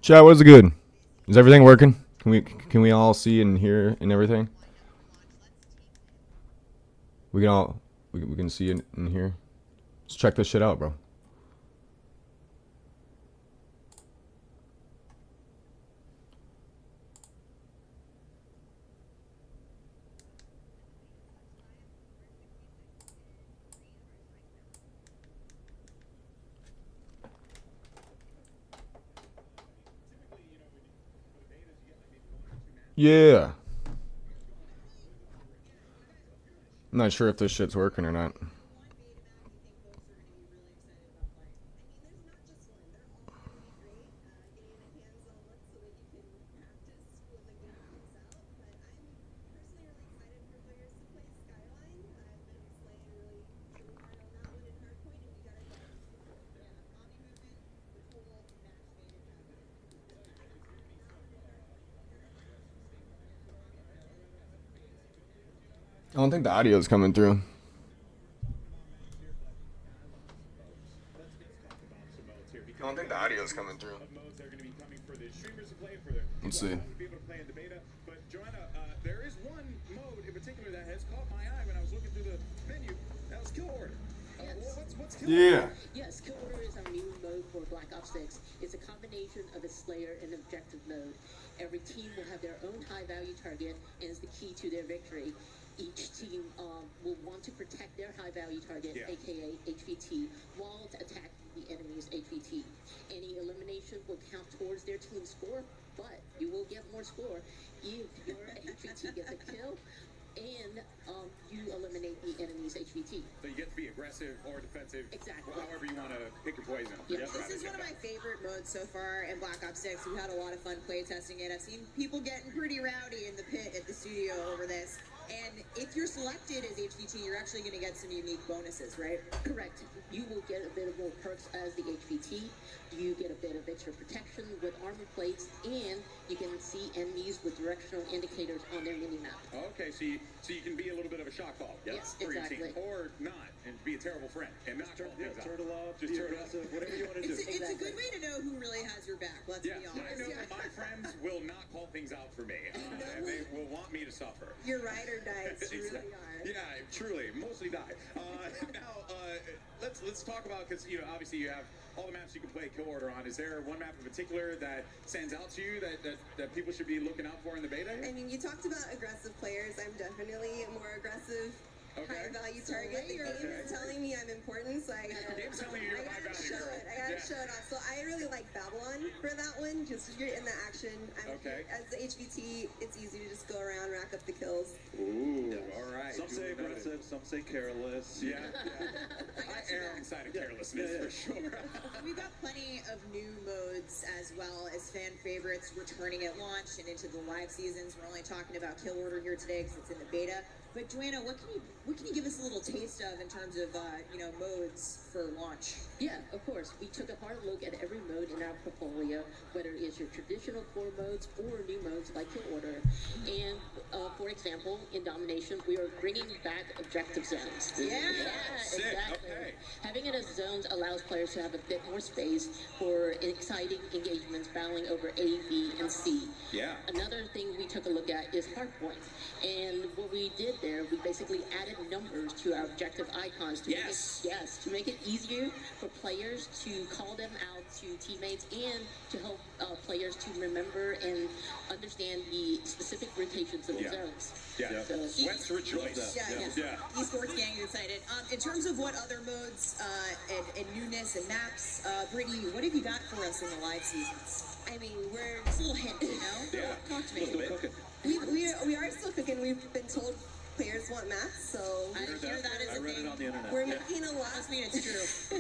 Chat, what is it good? Is everything working? Can we all see and hear and everything? We can all we can see it in here. Let's check this shit out, bro. Yeah. I'm not sure if this shit's working or not. I don't think the audio is coming through. I don't think the audio is coming through. Let's see. But Joanna, there is one mode in particular that has caught my eye when I was looking through the menu. That was Kill Order. What's Kill Order? Yes, Kill Order is our new mode for Black Ops 6. It's a combination of a Slayer and objective mode. Every team will have their own high-value target, and is the key to their victory. Each team will want to protect their high-value target, aka HVT, while attacking the enemy's HVT. Any elimination will count towards their team score, but you will get more score if your HVT gets a kill and you eliminate the enemy's HVT. So you get to be aggressive or defensive. Exactly. However you want to pick your poison. Yes. This is one of my favorite modes so far in Black Ops 6. We've had a lot of fun play testing it. I've seen people getting pretty rowdy in the pit at the studio over this. And if you're selected as HVT, you're actually going to get some unique bonuses, right? Correct. You will get a bit of more perks as the HVT. You get a bit of extra protection with armor plates, and you can see enemies with directional indicators on their mini-map. Okay, so you can be a little bit of a shock ball. Yes, for exactly. your team, or not, and be a terrible friend, and not call things out. Turtle off, Just be turtle aggressive, whatever you want to do. It's a good way to know who really has your back, let's be honest. I know that my friends will not call things out for me, and they will want me to suffer. You're ride or die, you really are. Yeah, truly, mostly die. Now, let's talk about, because obviously you have all the maps you can play Kill Order on. Is there one map in particular that stands out to you that people should be looking out for in the beta? I mean, you talked about aggressive players. I'm definitely a more aggressive, high-value target. The game is telling me I'm important, so I gotta show it. I gotta show it off. So I really like Babylon for that one. Just you're in the action. As the HVT, it's easy to just go around, rack up the kills. Ooh, all right. Some say aggressive, some say careless. Yeah. I err on the side of carelessness for sure. We've got plenty of new modes as well as fan favorites returning at launch and into the live seasons. We're only talking about Kill Order here today because it's in the beta. But Joanna, what can you give us a little taste of in terms of modes for launch? Yeah, of course. We took a hard look at every mode in our portfolio, whether it's your traditional core modes or new modes like Kill Order. And for example, in Domination, we are bringing back objective zones. Yeah, exactly. Okay. Having it as zones allows players to have a bit more space for exciting engagements battling over A, B, and C. Yeah. Another thing we took a look at is hardpoint. And what we did there, we basically added numbers to our objective icons to make it easier for players to call them out to teammates and to help players to remember and understand the specific rotations of the zones. Yeah. So, Let's rejoice. Yeah. Esports gang excited. In terms of what other modes and newness and maps, Brittany, what have you got for us in the live seasons? I mean, we're just a little hint, Yeah. Talk to me. Still cooking. We are still cooking. We've been told players want maps, so I hear that is I a read it thing. on the internet. we're making a lot. Must mean it's true.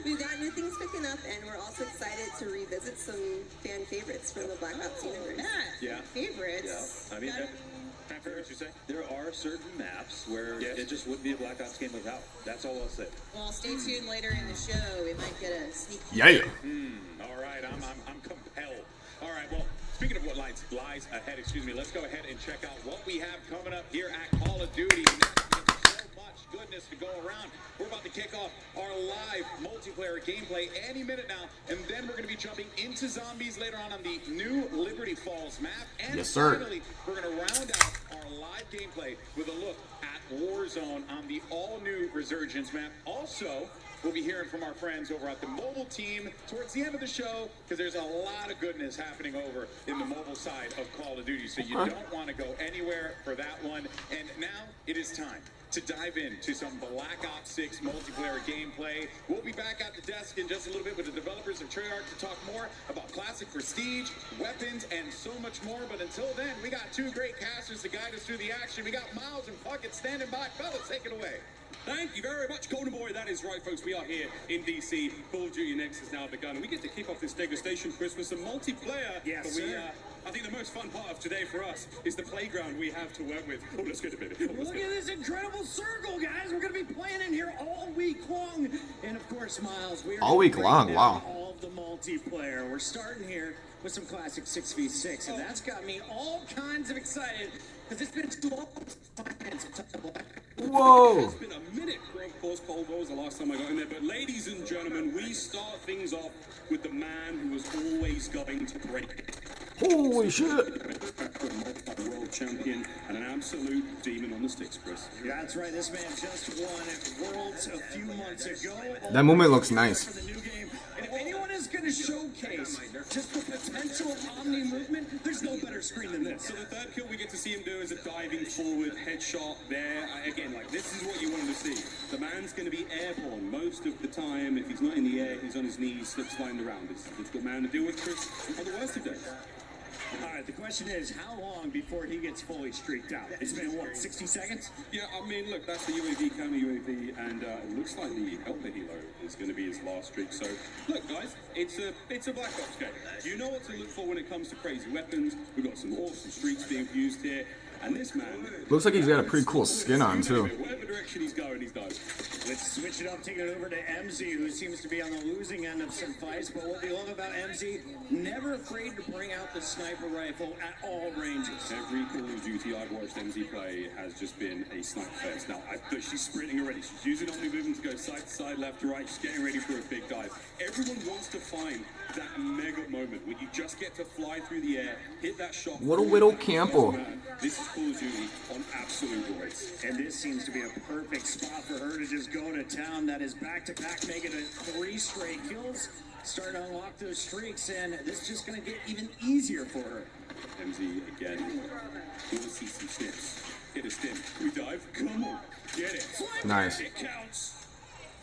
We've got new things cooking up, and we're also excited to revisit some fan favorites from the Black Ops universe. Yeah. Favorites. Yeah. I mean, Time for what you say? there are certain maps where Yes. it just wouldn't be a Black Ops game without. That's all I'll say. Well, stay tuned later in the show. We might get a sneak peek. Yeah. All right, I'm compelled. All right, well, speaking of what lies ahead, let's go ahead and check out what we have coming up here at Call of Duty. So much good goodness to go around. We're about to kick off our live multiplayer gameplay any minute now, and then we're going to be jumping into zombies later on the new Liberty Falls map. And yes, sir. Finally, we're going to round out our live gameplay with a look at Warzone on the all-new Resurgence map. Also, we'll be hearing from our friends over at the mobile team towards the end of the show, because there's a lot of goodness happening over in the mobile side of Call of Duty, so you don't want to go anywhere for that one. And now it is time to dive into some Black Ops 6 multiplayer gameplay. We'll be back at the desk in just a little bit with the developers of Treyarch to talk more about classic prestige, weapons, and so much more. But until then, we got two great casters to guide us through the action. We got Miles and Puckett standing by. Fellas, take it away. Thank you very much, Golden Boy. That is right, folks. We are here in DC. Call of Duty Next has now begun, and we get to kick off this degustation quiz with some multiplayer. Yes, but sir. I think the most fun part of today for us is the playground we have to work with. Oh, let's get a bit. Look at this incredible circle, guys. We're going to be playing in here all week long. And of course, Miles, we're all week long. Wow. All of the multiplayer. We're starting here with some classic 6v6, and that's got me all kinds of excited because it's been too long. Whoa. It's been a minute. Well, of course, Cold War was the last time I got in there. But ladies and gentlemen, we start things off with the man who was always going to break it. Holy shit. World champion and an absolute demon on the sticks, Chris. Yeah, that's right. This man just won Worlds a few months ago. That movement looks nice. For the new game. And if anyone is going to showcase just the potential Omni movement, there's no better screen than this. So the third kill we get to see him do is a diving forward headshot there. Again, like, this is what you wanted to see. The man's going to be airborne most of the time. If he's not in the air, he's on his knees, slip sliding around. It's a difficult man to deal with, Chris, on the worst of days. All right, the question is, how long before he gets fully streaked out? It's been, what, 60 seconds? Yeah, I mean, look, that's the UAV, counter UAV, and it looks like the helper helo is going to be his last streak. So, look, guys, it's a Black Ops game. You know what to look for when it comes to crazy weapons. We've got some awesome streaks being used here. And this man... Looks like he's got a pretty cool skin on, too. Whatever direction he's going, he's going. Let's switch it up, take it over to MZ, who seems to be on the losing end of some fights. But what we love about MZ, never afraid to bring out the sniper rifle at all ranges. Every Call of Duty I've watched MZ play has just been a snipe fest. Now, she's sprinting already. She's using Omni movement to go side to side, left to right. She's getting ready for a big dive. Everyone wants to find that mega moment when you just get to fly through the air, hit that shot. What a Widow Campo. This is Call of Duty on absolute roids. And this seems to be a perfect spot for her to just go to town. That is back-to-back, making it 3 straight kills. Starting to unlock those streaks, and this is just going to get even easier for her. MZ again. We want to see some snips. Hit a stim. We dive. Come on. Get it. Nice. It counts.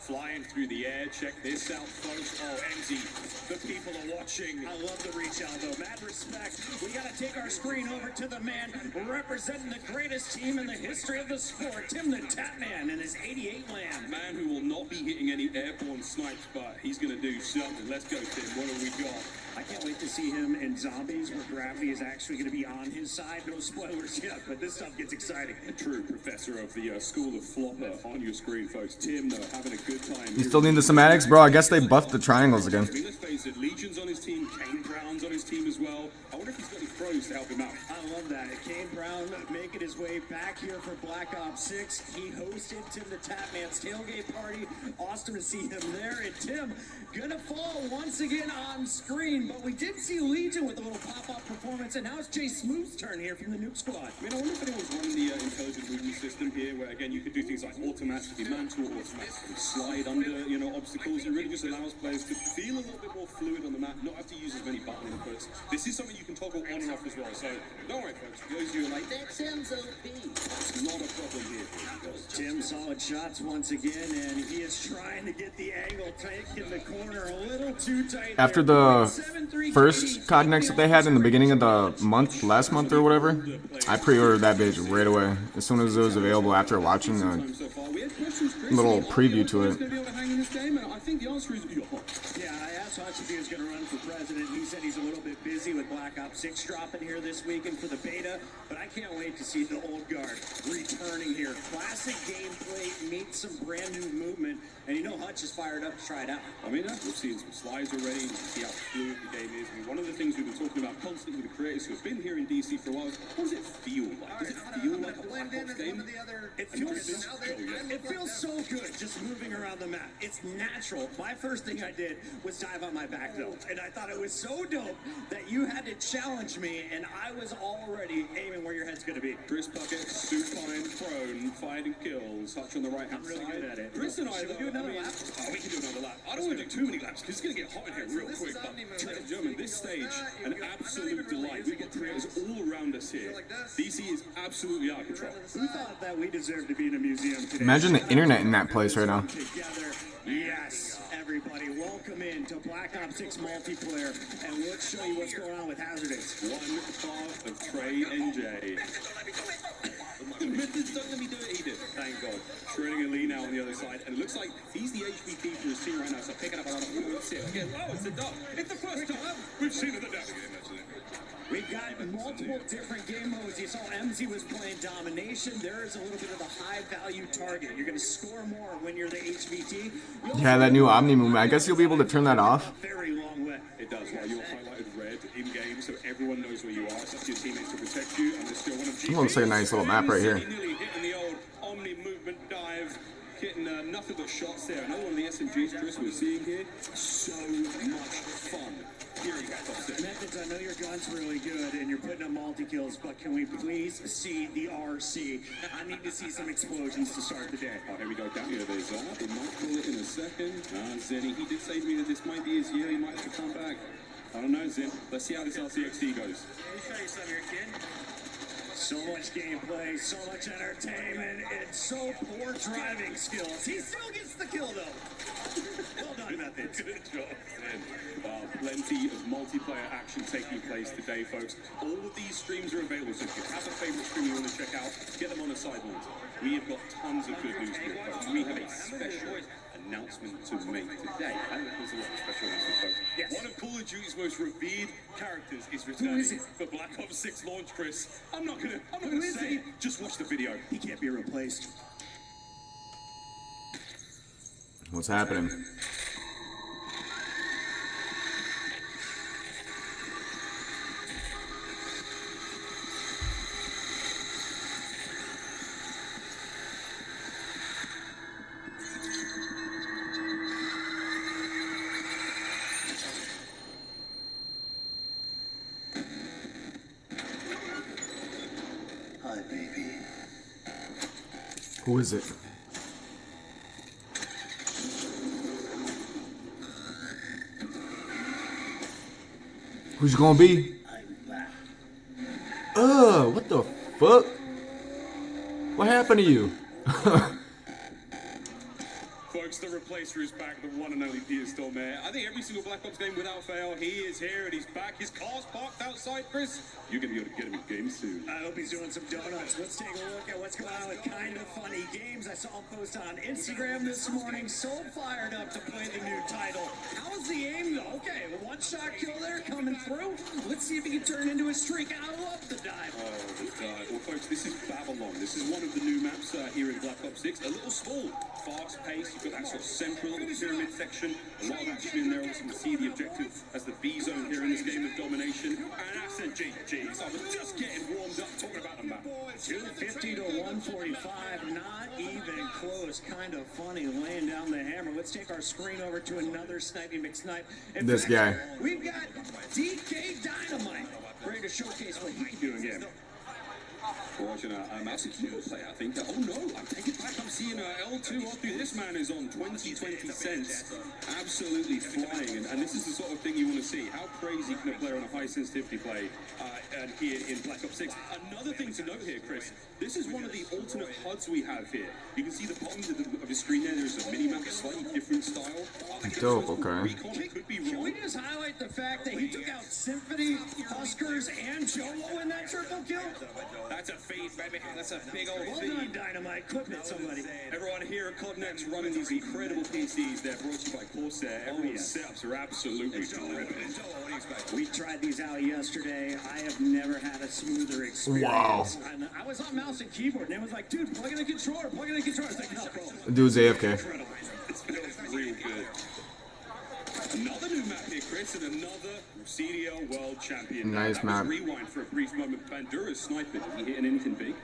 Flying through the air. Check this out, folks. Oh, MZ. The people are watching. I love the reach out, though. Mad respect. We got to take our screen over to the man representing the greatest team in the history of the sport, Tim the Tatman, and his 88 land. Man who will not be hitting any airborne snipes, but he's going to do something. Let's go, Tim. What have we got? I can't wait to see him in Zombies, where gravity is actually going to be on his side. No spoilers yet, but this stuff gets exciting. A true professor of the School of Flopper on your screen, folks. Tim, though, having a good time. You still need the schematics? Bro, I guess they buffed the triangles again. I mean, let's face it, Legion's on his team, Kane Brown's on his team as well. I wonder if he's got any pros to help him out. I love that. Kane Brown making his way back here for Black Ops 6. He hosted Tim the Tatman's tailgate party. Awesome to see him there. And Tim gonna fall once again on screen, but we did see Legion with a little pop-up performance, and now it's Jay Smooth's turn here from the Nuke Squad. I mean, I wonder if anyone's running the intelligent movement system here, where again you could do things like automatically mantle, automatically slide under, obstacles. It really just allows players to feel a little bit more fluid on the map, not have to use as many button inputs. This is something you can toggle on and off as well. So don't worry, folks. For those of you who are like, That sounds OP. it's not a problem here. Tim, solid shots once again, and he is trying to get the angle tight in the corner a little too tight. After the first COD Next that they had in the beginning of the month, last month or whatever, I pre-ordered that bitch right away. As soon as it was available after watching a little preview to it. I think the answer is Yeah, I asked Hutch if he was going to run for president. He said said he's a little bit busy with Black Ops 6 dropping here this weekend for the beta, but I can't wait to see the old guard returning here. Classic gameplay meets some brand new movement, and you know Hutch is fired up to try it out. I mean, we've seen some slides already. You can see how fluid the game is. I mean, one of the things we've been talking about constantly with the creators who have been here in DC for a while is, what does it feel like? Does it feel like a Black Ops game? It feels so good just moving around the map. It's natural. My first thing I did was dive on my back though, and I thought it was so dope that you had to challenge me, and I was already aiming where your head's gonna be. Chris Bucket, supine, prone, fighting kills, Hutch on the right hand I'm really side. good at it. Chris and I, Should we do another lap? Oh, we can do another lap. I don't want to do too many laps because it's going to get hot in here real quick. But, ladies and gentlemen, this stage, an absolute delight. We've got creators all around us here. DC is absolutely out of control. Who thought that we deserved to be in a museum today? Imagine the internet in that place right now. Together. Yes, everybody, welcome in to Black Ops 6 multiplayer, and let's show you what's going on with Hazardous. One part of Trey and Jay. The methods don't let me do it, he did. Thank God. Shredding a Lee now on the other side, and it looks like he's the HVP for his team right now, so picking up another 4-6. Again, wow, it's a dub. It's the first time we've seen it a dub. We've got multiple different game modes. You saw MZ was playing domination. There is a little bit of the high value target. You're going to score more when you're the HVT. Yeah, that new Omni movement. I guess you'll be able to turn that off. A very long way. It does, while you're highlighted red in game, so everyone knows where you are. It's up to your teammates to protect you, and there's still one of GP's. Looks like a nice little map right here. Nearly hitting the old Omni movement dive, getting nothing but shots there. Another one of the SMGs, Chris, we're seeing here. So much fun. Here you go. Methods, I know your gun's really good and you're putting up multi-kills, but can we please see the RC? I need to see some explosions to start the day. Oh, here we go, down here. There's Zap. We might call it in a second. Zenny, he did say to me that this might be his year. He might have to come back. I don't know, Zen. Let's see how this LCXD goes. Let me show you something here, kid. So much gameplay, so much entertainment, and so poor driving skills. He still gets the kill, though. Well done, Methods. Good job, Zen. Plenty of multiplayer action taking place today, folks. All of these streams are available, so if you have a favorite stream you want to check out, get them on the sideboard. We have got tons of good news here, folks. We have a special announcement to make today. I think there's a lot of special announcement, folks. Yes. One of Call of Duty's most revered characters is returning for Black Ops 6 launch, Chris. I'm not gonna say, just watch the video. He can't be replaced. What's happening? Hi, baby. Who is it? Who's you gonna be? What the fuck? What happened to you? Folks, the replacer is back, the one and only Peter Stormare. I think every single Black Ops game without fail, he is here and he's back. His car's parked outside, Chris. You're going to be able to get him in game soon. I hope he's doing some donuts. Let's take a look at what's going on with Kinda Funny Games. I saw him post on Instagram this morning. So fired up to play the new title. How's the aim, though? Okay, one shot kill there coming through. Let's see if he can turn into a streak. I love the dive. Oh, the dive. Well, folks, this is Babylon. This is one of the new maps here in Black Ops 6. A little small, fast pace. You've got that sort of central little pyramid section. A lot of action in there. Also, you can see the objective as the B zone here in this game of domination. And that's a GG. So I was just getting warmed up talking about the map. 250 to 145, not even close. Kinda Funny laying down the hammer. Let's take our screen over to another Snipey McSnipe. In This fact, guy. We've got DK Dynamite ready to showcase what he can do again. Watching that's a keyboard player, I think. Oh no, I take it back. I'm seeing L2 off through. This man is on 20 cents. Absolutely flying. And this is the sort of thing you want to see. How crazy can a player on a high sensitivity play here in Black Ops 6? Another thing to note here, Chris, this is one of the alternate HUDs we have here. You can see the bottom of the screen there. There's a mini-map, a slightly different style. Dope, okay. Can we just highlight the fact that he took out Symphony, Huskers, and Jolo in that triple kill? That's a feed, baby. That's a big old Well feed. done, Dynamite. Clip it, somebody. Everyone here at COD running these incredible PCs. They're brought to you by Corsair. Everyone's setups are absolutely dripping. We tried these out yesterday. I have never had a smoother experience. Wow. And I was on mouse and keyboard, and it was like, dude, plug in a controller, plug in a controller. I was like, no, bro. The dude's AFK. Incredible. It feels real good. Another new map here, Chris, and another CDL World Champion. Nice that map. Was Rewind for a brief moment. Bandura's sniping. Is he hitting anything big?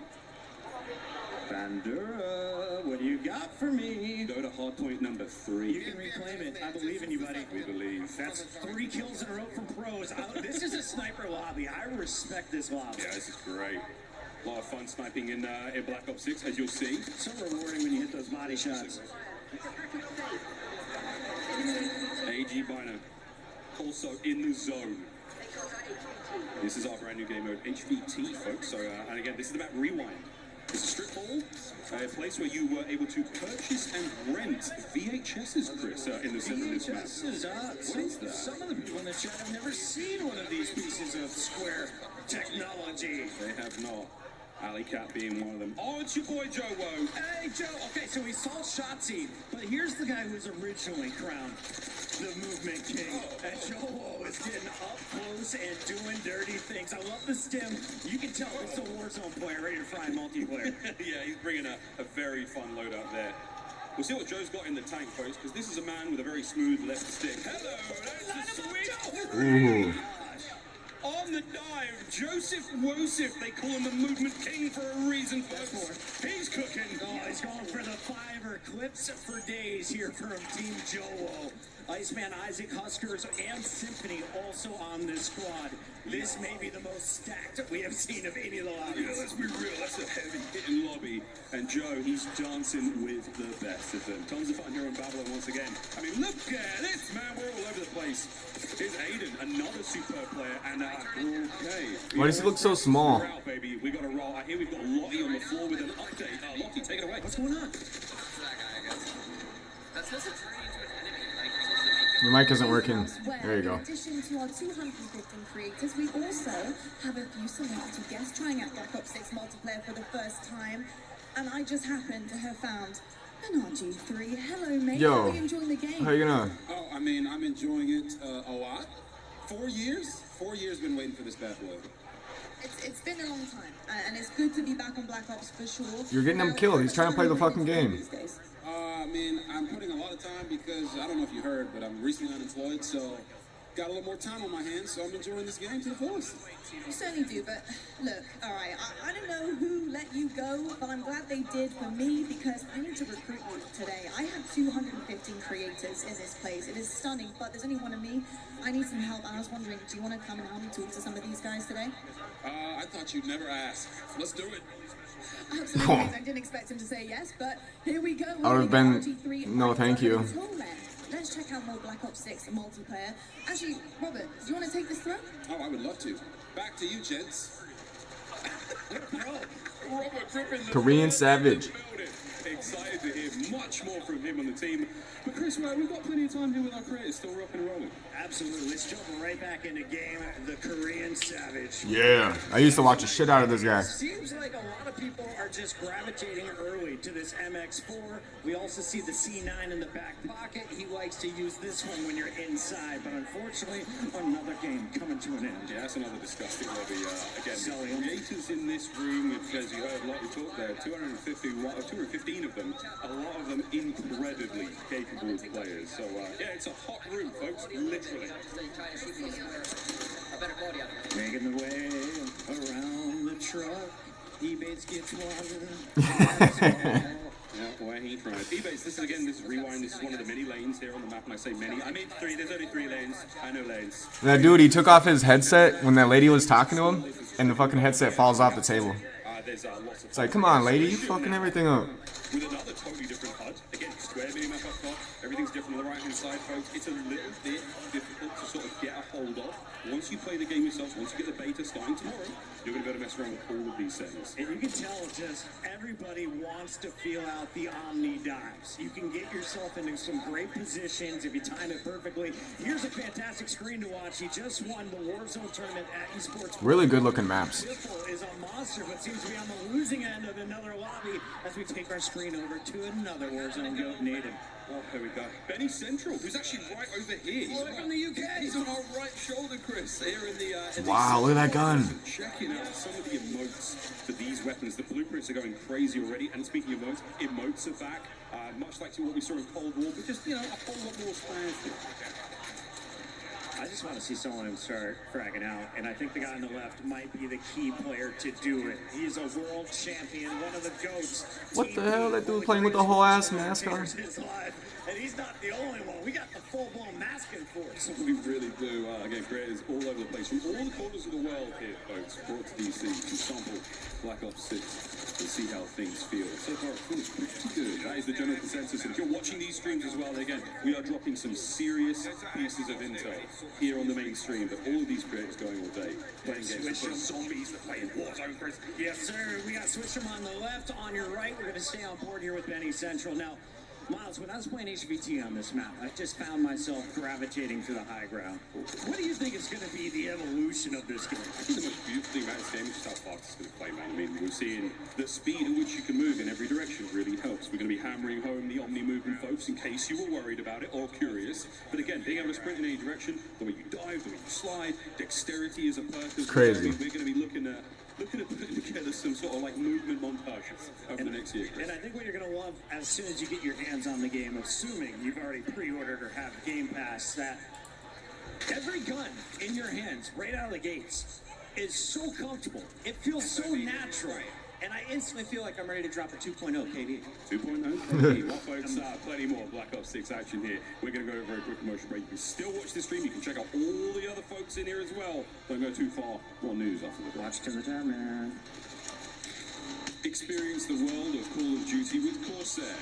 Bandura, what do you got for me? Go to hardpoint number 3. You can reclaim it. I believe in you, buddy. We believe. That's 3 kills in a row from pros. This is a sniper lobby. I respect this lobby. Yeah, this is great. A lot of fun sniping in Black Ops 6, as you'll see. So rewarding when you hit those body shots. AG Biner also in the zone. This is our brand new game mode, HVT, folks. So, and again, this is about Rewind. It's a strip mall, a place where you were able to purchase and rent VHSs, Chris, in the center of this map. VHSs, What is that? Some of the people in the chat have never seen one of these pieces of square technology. They have not. Alley Cat being one of them. Oh, it's your boy Joe Woe. Hey, Joe. Okay, so we saw Shotzi, but here's the guy who was originally crowned the Movement King. And Joe Woe is getting up close and doing dirty things. I love the stim. You can tell it's a Warzone player ready to fry multiplayer. Yeah, he's bringing a very fun load out there. We'll see what Joe's got in the tank, folks, because this is a man with a very smooth left stick. Hello, that's a sweet. Ooh. On the dive, Joseph Wosif. They call him the Movement King for a reason, folks. He's cooking. Oh, he's going for the 5 clips for days here from Team Joe. Iceman, Isaac, Huskers, and Symphony also on this squad. This may be the most stacked we have seen of any of the lobbies. Yeah, let's be real. That's a heavy-hitting lobby. And Joe, he's dancing with the best of them. Tons of fun here in Babylon once again. I mean, look at this, man. We're all over the place. Here's Aiden, another superb player, and okay. Why does he look so small? We're out, baby. We got to roll. I hear we've got Lottie on the floor with an update. Lottie, take it away. What's going on? Your mic isn't working. There you go. In addition to our 215 creators, we also have a few celebrity guests trying out Black Ops 6 multiplayer for the first time. And I just happened to have found an RG3. Hello, mate. Yo. How are you enjoying the game? How you gonna? Oh, I mean, I'm enjoying it a lot. 4 years? 4 years been waiting for this bad boy. It's been a long time, and it's good to be back on Black Ops for sure. You're getting him killed. He's trying to play the fucking game. These days. I mean, I'm putting a lot of time because, I don't know if you heard, but I'm recently unemployed, so got a little more time on my hands, so I'm enjoying this game to the fullest. You certainly do, but look, all right, I don't know who let you go, but I'm glad they did for me because I need to recruit you today. I have 215 creators in this place. It is stunning, but there's only one of me. I need some help. I was wondering, do you want to come and help me talk to some of these guys today? I thought you'd never ask. Let's do it. Absolutely. I didn't expect him to say yes, but here we go. I would have been, no, thank you. Let's check out more Black Ops 6 multiplayer. Actually, Robert, do you want to take this throw? Oh, I would love to. Back to you, gents. Robert Griffin, the Korean third Savage. in the building. Excited to hear much more from him on the team. But Chris, we've got plenty of time here with our creators, still rock and rolling. Absolutely. Let's jump right back into game. The Korean Savage. Yeah. I used to watch the shit out of this guy. Seems like a lot of people are just gravitating early to this MX4. We also see the C9 in the back pocket. He likes to use this one when you're inside, but unfortunately, another game coming to an end. Yeah, that's another disgusting lobby. Again, the creators in this room, which, as you heard a lot of talk there, 215 of them, a lot of them incredibly capable players. So, yeah, it's a hot room, folks, literally. Making the way around the truck. Ebates gets one. Yeah, where he tried. Ebates, this is Rewind. This is one of the many lanes here on the map, and I say many. I mean 3. There's only 3 lanes. I know lanes. That dude, he took off his headset when that lady was talking to him, and the fucking headset falls off the table. There's lots of. It's like, come on, lady, you fucking everything up. With another totally different HUD. Again, square beam up top. Everything's different on the right-hand side, folks. It's a little bit difficult to sort of get a hold of. Once you play the game yourself, once you get the beta starting tomorrow, you're going to be able to mess around with all of these settings. And you can tell just everybody wants to feel out the Omni dives. You can get yourself into some great positions if you time it perfectly. Here's a fantastic screen to watch. He just won the Warzone tournament at eSports. Really good looking maps. Biffle is a monster, but seems to be on the losing end of another lobby as we take our screen over to another Warzone goat native. Oh, here we go. Benny Central, who's actually right over here. He's from the UK. He's on our right shoulder, Chris. Here in the Wow, look at that gun. Checking out some of the emotes for these weapons. The blueprints are going crazy already. And speaking of emotes are back. Much like to what we saw in Cold War, but just, you know, a whole lot more fancy. I just want to see someone start fragging out, and I think the guy on the left might be the key player to do it. He's a world champion, one of the GOATs. What the hell? That dude playing with the whole ass mask on. And he's not the only one. We got the full-blown masking force. We really do. Again, creators all over the place from all the corners of the world here, folks. Brought to DC to sample Black Ops 6 and see how things feel. So far, it feels pretty good. That is the general consensus. And if you're watching these streams as well, again, we are dropping some serious pieces of intel here on the main stream. But all of these creators going all day, playing games. Switch zombies, they're playing Warzone, Chris. Yes, sir. We got Switch'em on the left, on your right. We're going to stay on board here with Benny Central. Now, Miles, when I was playing HVT on this map, I just found myself gravitating to the high ground. What do you think is going to be the evolution of this game? I think the most beautiful thing about this game is just how fast it's going to play, man. I mean, we're seeing the speed at which you can move in every direction really helps. We're going to be hammering home the Omni movement, folks, in case you were worried about it or curious. But again, being able to sprint in any direction, the way you dive, the way you slide, dexterity is a perk as Crazy. well. We're going to be looking at putting together some sort of like movement montages over the next year, Chris. And I think what you're going to love as soon as you get your hands on the game, assuming you've already pre-ordered or have Game Pass, that every gun in your hands right out of the gates is so comfortable. It feels so natural. And I instantly feel like I'm ready to drop a 2.0 KD. 2.0 KD. Well, folks, plenty more Black Ops 6 action here. We're going to go over a quick commercial break. You can still watch the stream. You can check out all the other folks in here as well. Don't go too far. More news after the break. Watch Tim the Time, man. Experience the world of Call of Duty with Corsair,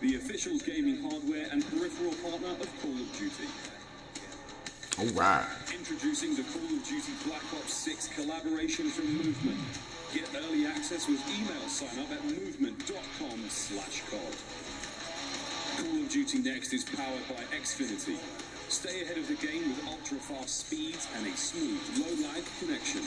the official gaming hardware and peripheral partner of Call of Duty. All right. Introducing the Call of Duty Black Ops 6 collaboration from Movement. Get early access with email sign up at movement.com/cod. Call of Duty Next is powered by Xfinity. Stay ahead of the game with ultra-fast speeds and a smooth, low-lag connection.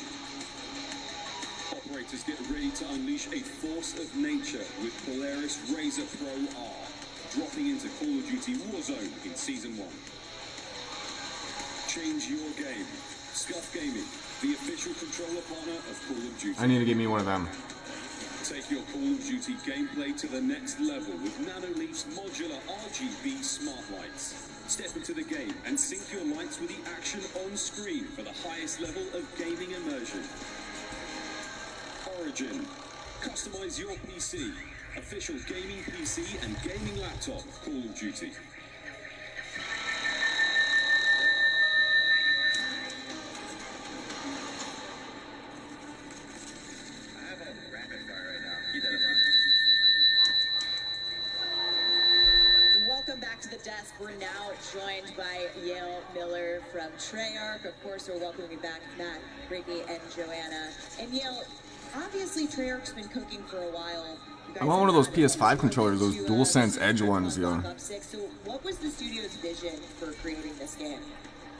Operators get ready to unleash a force of nature with Polaris Razor Pro R, dropping into Call of Duty Warzone in Season 1. Change your game. Scuff Gaming, the official controller partner of Call of Duty. I need to give me one of them. Take your Call of Duty gameplay to the next level with Nanoleaf's modular RGB smart lights. Step into the game and sync your lights with the action on screen for the highest level of gaming immersion. Origin. Customize your PC. Official gaming PC and gaming laptop of Call of Duty. Welcome back to the desk. We're now joined by Yale Miller from Treyarch. Of course, we're welcoming back Matt, Ricky, and Joanna. And Yale, obviously Treyarch's been cooking for a while. I want one of those PS5 controllers, those DualSense Edge ones, yo. So what was the studio's vision for creating this game?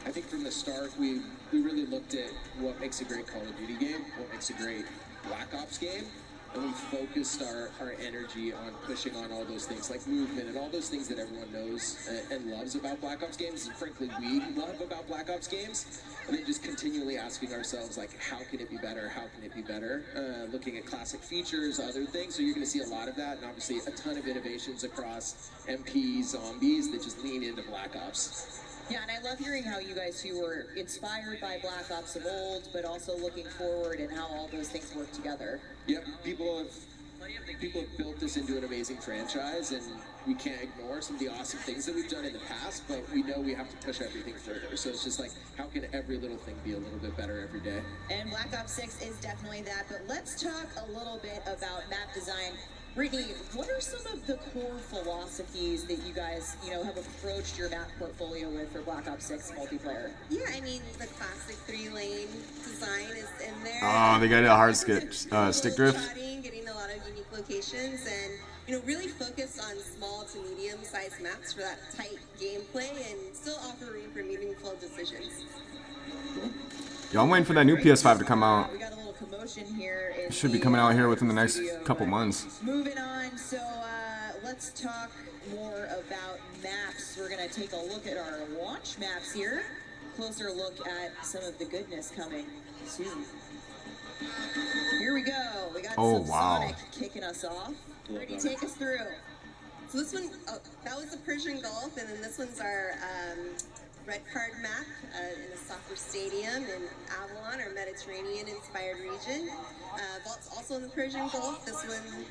I think from the start, we really looked at what makes a great Call of Duty game, what makes a great Black Ops game, and we focused our energy on pushing on all those things like movement and all those things that everyone knows and loves about Black Ops games, and frankly we love about Black Ops games, and then just continually asking ourselves, like, how can it be better, how can it be better, looking at classic features, other things. So you're going to see a lot of that, and obviously a ton of innovations across MP, zombies that just lean into Black Ops. Yeah, and I love hearing how you guys two were inspired by Black Ops of old, but also looking forward and how all those things work together. Yep, people have built this into an amazing franchise, and we can't ignore some of the awesome things that we've done in the past, but we know we have to push everything further. So it's just like, how can every little thing be a little bit better every day? And Black Ops 6 is definitely that, but let's talk a little bit about map design. Brittany, what are some of the core philosophies that you guys, have approached your map portfolio with for Black Ops 6 multiplayer? Yeah, I mean, the classic 3-lane design is in there. Oh, they got a hard stick drift. Getting a lot of unique locations and, really focus on small to medium-sized maps for that tight gameplay and still offer room for meaningful decisions. Yo, I'm waiting for that new PS5 to come out. We got a little commotion here. It should be coming out here within the next couple months. Moving on, so let's talk more about maps. We're going to take a look at our launch maps here. Closer look at some of the goodness coming soon. Here we go. We got some Sonic kicking us off. Ready, take us through. So this one, that was the Persian Gulf, and then this one's our red card map in a soccer stadium in Avalon, or Mediterranean-inspired region. Vault's also in the Persian Gulf. This one,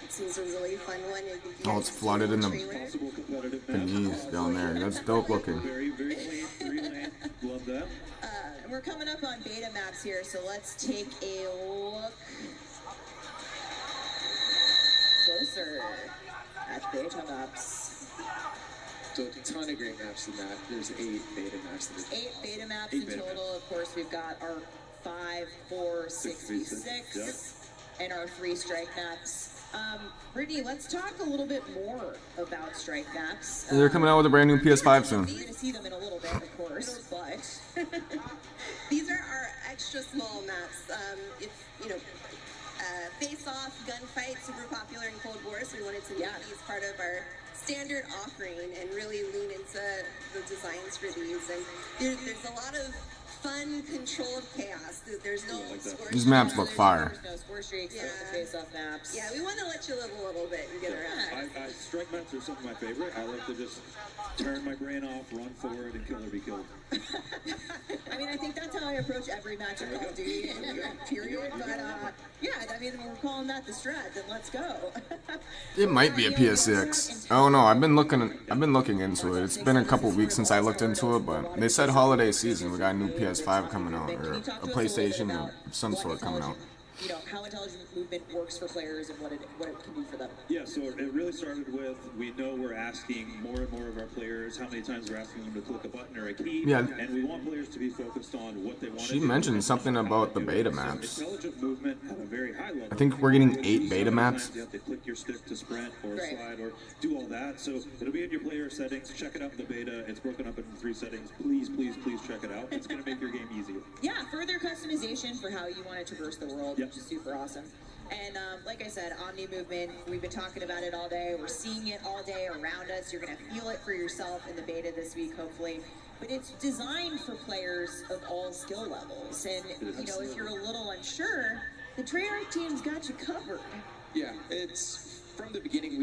it seems a really fun one. Oh, it's flooded in the beneath down there. That's dope looking. Very, very clean, 3-lane. Love that. And we're coming up on beta maps here, so let's take a look closer at beta maps. So a ton of great maps in that. There's 8 beta maps. 8 beta maps in total. Of course, we've got our 5, 4, 66, and our 3 strike maps. Brittany, let's talk a little bit more about strike maps. They're coming out with a brand new PS5 soon. You're going to see them in a little bit, of course, but these are our extra small maps. Face-off, gunfight, super popular in Cold War, so we wanted to make these part of our standard offering and really lean into the designs for these. And there's a lot of fun, controlled chaos. There's no score. These maps look fire. There's no score streaks, no face-off maps. Yeah, we want to let you live a little bit and get around. Strike maps are some of my favorite. I like to just turn my brain off, run forward, and kill or be killed. I mean, I think that's how I approach every match of Call of Duty, period. But we're calling that the strat, then let's go. It might be a PS6. Oh no, I've been looking into it. It's been a couple weeks since I looked into it, but they said holiday season. We got a new PS5 coming out, or a PlayStation of some sort coming out. How intelligent movement works for players and what it can do for them. Yeah, so it really started with, we know we're asking more and more of our players how many times we're asking them to click a button or a key, and we want players to be focused on what they want to do. She mentioned something about the beta maps. Intelligent movement at a very high level. I think we're getting 8 beta maps. You have to click your stick to sprint or slide or do all that. So it'll be in your player settings. Check it out in the beta. It's broken up into 3 settings. Please, please, please check it out. It's going to make your game easier. Yeah, further customization for how you want to traverse the world, which is super awesome. And like I said, Omni Movement, we've been talking about it all day. We're seeing it all day around us. You're going to feel it for yourself in the beta this week, hopefully. But it's designed for players of all skill levels. And, if you're a little unsure, the Treyarch team's got you covered. Yeah, it's from the beginning,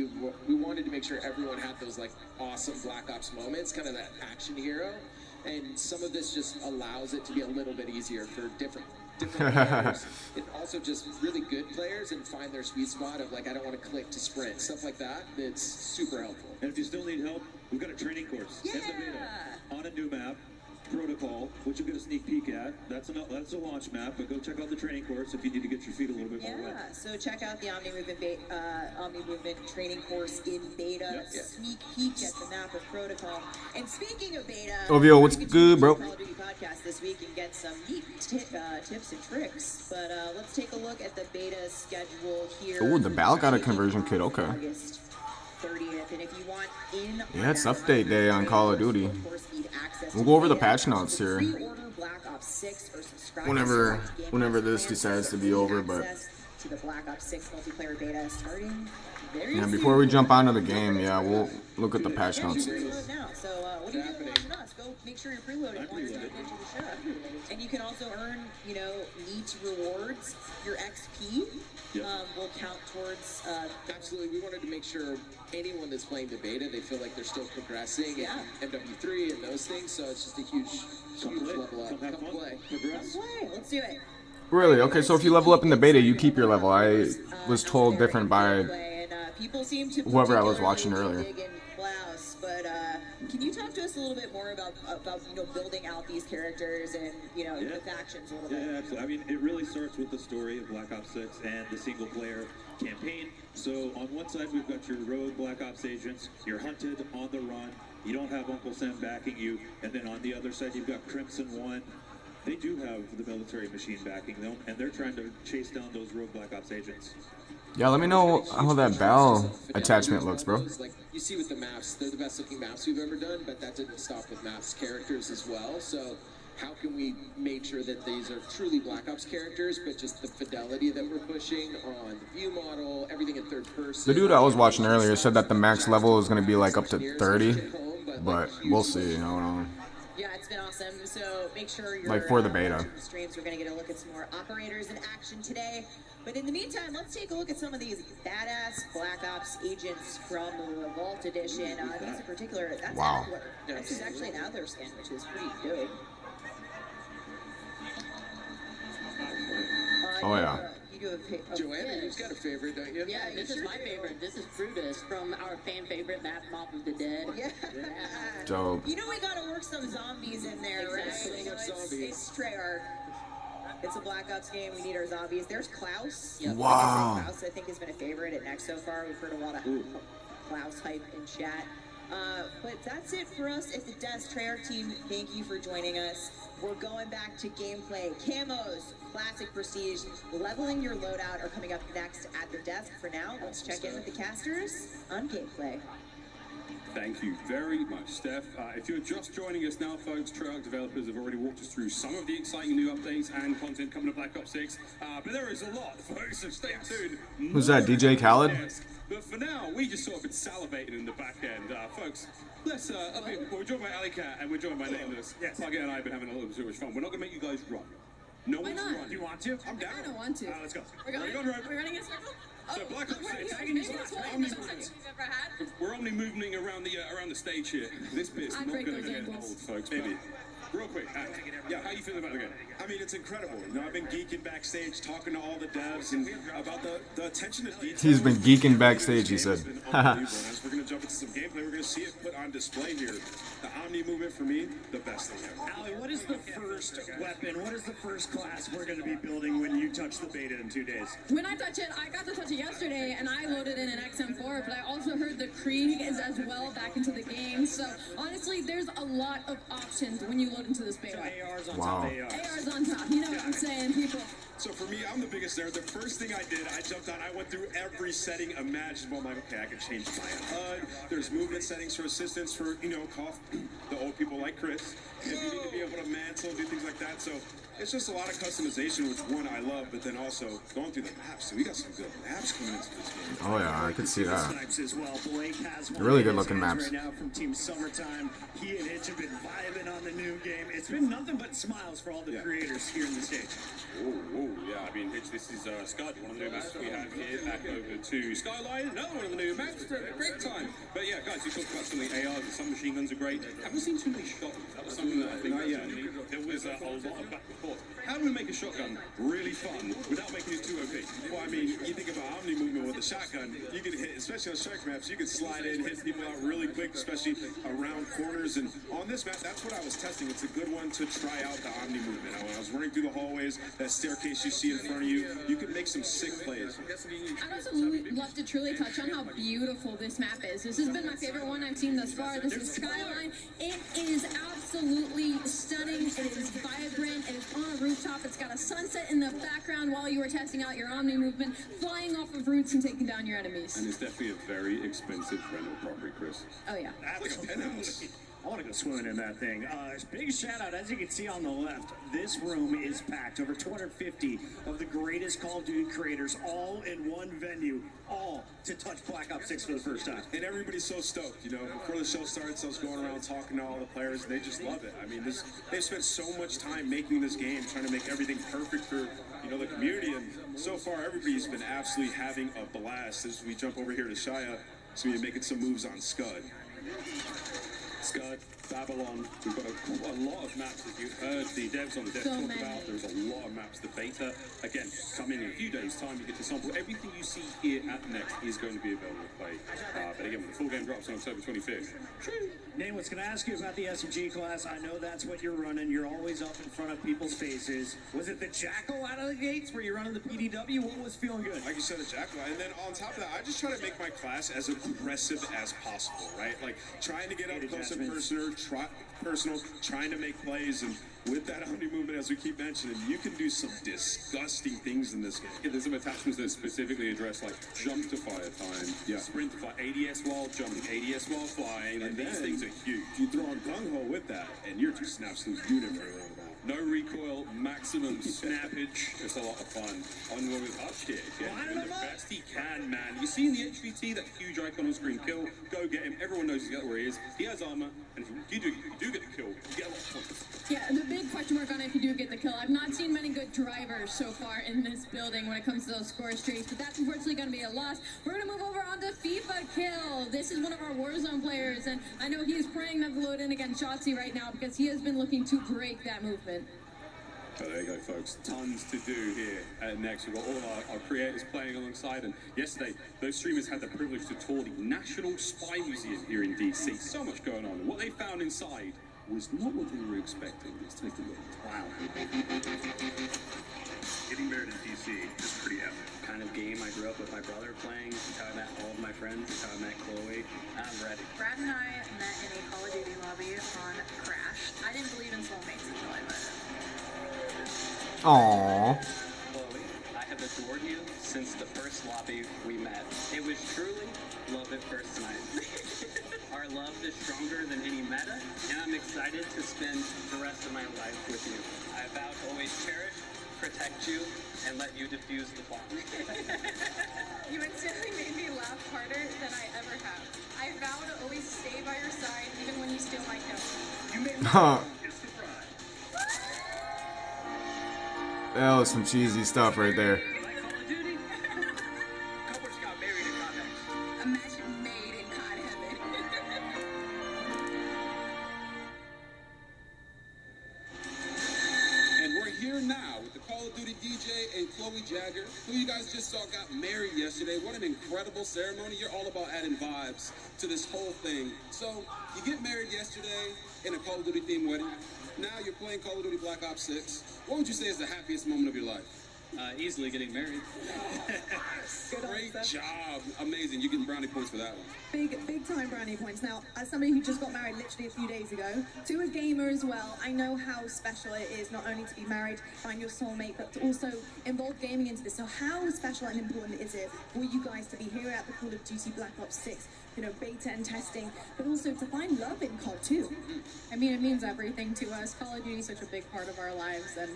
we wanted to make sure everyone had those, awesome Black Ops moments, kind of that action hero. And some of this just allows it to be a little bit easier for different players. And also just really good players and find their sweet spot of I don't want to click to sprint, stuff like that. It's super helpful. And if you still need help, we've got a training course in the beta on a new map, Protocol, which you'll get a sneak peek at. That's a launch map, but go check out the training course if you need to get your feet a little bit more wet. Yeah, so check out the Omni Movement training course in beta. Sneak peek at the map of Protocol. And speaking of beta, Ovio, what's good, bro? Call of Duty podcast this week and get some neat tips and tricks. But let's take a look at the beta schedule here. Oh, the Bal got a conversion kit. Okay. August 30th, and if you want yeah, it's update day on Call of Duty. We'll go over the patch notes here. Whenever this decides to be over, but to the Black Ops 6 multiplayer beta starting very yeah, before we jump onto the game, we'll look at the patch notes. So what are you doing watching us? Go make sure you're preloading while you're jumping into the show. And you can also earn, neat rewards. Your XP will count towards. Absolutely, we wanted to make sure anyone that's playing the beta, they feel like they're still progressing and MW3 and those things. So it's just a huge level up. Come play. Let's do it. Really? Okay, so if you level up in the beta, you keep your level. I was told different by people seem to whoever I was watching earlier. But can you talk to us us a little bit more about building out these characters and the factions a little bit. Yeah, absolutely. I mean, it really starts with the story of Black Ops 6 and the single player campaign. So on one side, we've got your rogue Black Ops agents. You're hunted on the run. You don't have Uncle Sam backing you. And then on the other side, you've got Crimson One. They do have the military machine backing them, and they're trying to chase down those rogue Black Ops agents. Yeah, let me know how that bell attachment looks, bro. Like you see with the maps, they're the best looking maps we've ever done, but that didn't stop with maps characters as well. So how can we make sure that these are truly Black Ops characters, but just the fidelity that we're pushing on the view model, everything in third person. The dude I was watching earlier said that the max level is going to be like up to 30, but we'll see. I don't know. Yeah, it's been awesome. So make sure you're Like for the beta. Streams. We're going to get a look at some more operators in action today. But in the meantime, let's take a look at some of these badass Black Ops agents from the Vault Edition. These in particular, that's wow. This is actually an Adler skin, which is pretty dope. Oh yeah. You do a Joanna, you've got a favorite, don't you? Yeah, this is my favorite. This is Brutus from our fan favorite map, Mob of the Dead. Yeah. Dope. You know we gotta work some zombies in there, Exactly. right? It's Treyarch. It's a Black Ops game. We need our zombies. There's Klaus. Yep. Wow. Klaus, I think, has been a favorite at Next so far. We've heard a lot of Klaus hype in chat. But that's it for us at the desk. Treyarch team, thank you for joining us. We're going back to gameplay. Camos, classic prestige, leveling your loadout are coming up next at the desk. For now, let's check in with the casters on gameplay. Thank you very much, Steph. If you're just joining us now, folks, Treyarch developers have already walked us through some of the exciting new updates and content coming to Black Ops 6. But there is a lot, folks, so stay tuned. Who's that, DJ Khaled? But for now, we just sort of been salivating in the back end. Folks, let's, we're joined by Ali Cat and we're joined by Nameless. Yes. Plugget and I have been having a little bit too much fun. We're not going to make you guys run. No one's not? run. You want to? I'm down. I don't want to. Let's go. We're going in a circle? So Black Ops 6, we've we're only moving around the stage here. This bit's not going to get old, folks. Maybe. Real quick, yeah, how you feeling about the game? I mean, it's incredible. You know, I've been geeking backstage, talking to all the devs and about the attention to detail. He's been geeking backstage, he said. As we're going to jump into some gameplay, we're going to see it put on display here. The Omni movement, for me, the best thing ever. Ali, what is the first weapon, what is the first class we're going to be building when you touch the beta in 2 days? When I touch it, I got to touch it yesterday, and I loaded in an XM4, but I also heard the Krieg is as well back into the game. So honestly, there's a lot of options when you load into this beta. ARs on Wow. top of ARs. ARs on top, you know what I'm saying, people. So for me, I'm the biggest nerd. The first thing I did, I jumped on, I went through every setting imaginable. I'm like, okay, I can change my HUD. There's movement settings for assistance for, the old people like Chris. If you need to be able to mantle, do things like that. So it's just a lot of customization, which one I love, but then also going through the maps. So we got some good maps coming into this game. Oh yeah, I can see that. Snipes as well. Blake has one Really in good his looking hands maps. right now from Team Summertime. He and Hitch have been vibing on the new game. It's been nothing but smiles for all the creators here in the stage. Oh, yeah, I mean, Hitch, this is Scud, one of the new maps we have here. Back over to Skyline, another one of the new maps. Great time. But yeah, guys, you talked about some of the ARs, some machine guns are great. Haven't seen too many shotguns. That was something that I think there was a lot of back and forth. How do we make a shotgun really fun without making it too OP? Well, I mean, you think about Omni movement with a shotgun, you can hit, especially on strike maps, you can slide in, hit people out really quick, especially around corners. And on this map, that's what I was testing. It's a good one to try out the Omni movement. When I was running through the hallways, that staircase you see in front of you, you can make some sick plays. I'd also love to truly touch on how beautiful this map is. This has been my favorite one I've seen thus far. This is Skyline. It is absolutely stunning. It is vibrant. It is on a rooftop. It's got a sunset in the background while you were testing out your Omni movement, flying off of roofs and taking down your enemies. And it's definitely a very expensive rental property, Chris. Oh yeah. Absolutely. I want to go swimming in that thing. Big shout out, as you can see on the left, this room is packed. Over 250 of the greatest Call of Duty creators, all in one venue, all to touch Black Ops 6 for the first time. And everybody's so stoked, Before the show starts, I was going around talking to all the players, and they just love it. I mean, they've spent so much time making this game, trying to make everything perfect for, the community. And so far, everybody's been absolutely having a blast. As we jump over here to Shia, so we're making some moves on Scud. Scud, Babylon, we've got a lot of maps that you've heard the devs on the dev talk about. There's a lot lot of maps. The beta, again, coming in a few days' time, you get to sample everything you see here at Next is going to be available to play. But again, when the full game drops on October 25th. Nate, what's going to ask you about the SMG class? I know that's what you're running. You're always up in front of people's faces. Was it the Jackal out of the gates? Were you running the PDW? What was feeling good? Like you said, the Jackal. And then on top of that, I just try to make my class as aggressive as possible, right? Like trying to get up close and personal, trying to make plays. And with that Omni movement, as we keep mentioning, you can do some disgusting things in this game. Yeah, there's some attachments that specifically address like jump to fire time, sprint to fire, ADS while jumping, ADS while flying, and these things are huge. You throw on gung-ho with that, and you're just an absolute unit for it. No recoil, maximum snappage. It's a lot of fun. On with Hutch here, getting the best he can, man. You see in the HVT that huge icon on screen, kill, go get him. Everyone knows where he is. He has armor, and if you do get the kill, you get a lot of points. Yeah, the big question mark on if you do get the kill. I've not seen many good drivers so far in this building when it comes to those score streaks, but that's unfortunately going to be a loss. We're going to move over on to FIFA Kill. This is one of our Warzone players, and I know he is praying not to load in against Shotzi right now because he has been looking to break that movement. But there you go, folks. Tons to do here at Next. We've got all our creators playing alongside. And yesterday, those streamers had the privilege to tour the National Spy Museum here in DC. So much going on. And what they found inside was not what they were expecting. Let's take a look. Wow. Getting married in DC is pretty epic. Kind of game I grew up with my brother playing. It's how I met all of my friends. It's how I met Chloe. I'm ready. Brad and I met in a Call of Duty lobby on Crash. I didn't believe in soulmates until I met him. Aww. Chloe, I have adored you since the first lobby we met. It was truly love at first sight. Our love is stronger than any meta, and I'm excited to spend the rest of my life with you. I vow to always cherish, protect you, and let you defuse the bomb. You instantly made me laugh harder than I ever have. I vow to always stay by your side, even when you steal my kill. You made me That was some cheesy stuff right there. like Call of Duty. Couple just got married in COD. Imagine made in COD heaven. And we're here now with the Call of Duty DJ and Chloe Jagger, who you guys just saw got married yesterday. What an incredible ceremony. You're all about adding vibes to this whole thing. So, you get married yesterday in a Call of Duty themed wedding. Now you're playing Call of Duty Black Ops 6. What would you say is the happiest moment of your life? Easily getting married. Great job. Amazing. You're getting brownie points for that one. Big time brownie points. Now, as somebody who just got married literally a few days ago, to a gamer as well, I know how special it is not only to be married, find your soulmate, but to also involve gaming into this. So how special and important is it for you guys to be here at the Call of Duty Black Ops 6, beta and testing, but also to find love in COD too? I mean, it means everything to us. Call of Duty is such a big part of our lives, and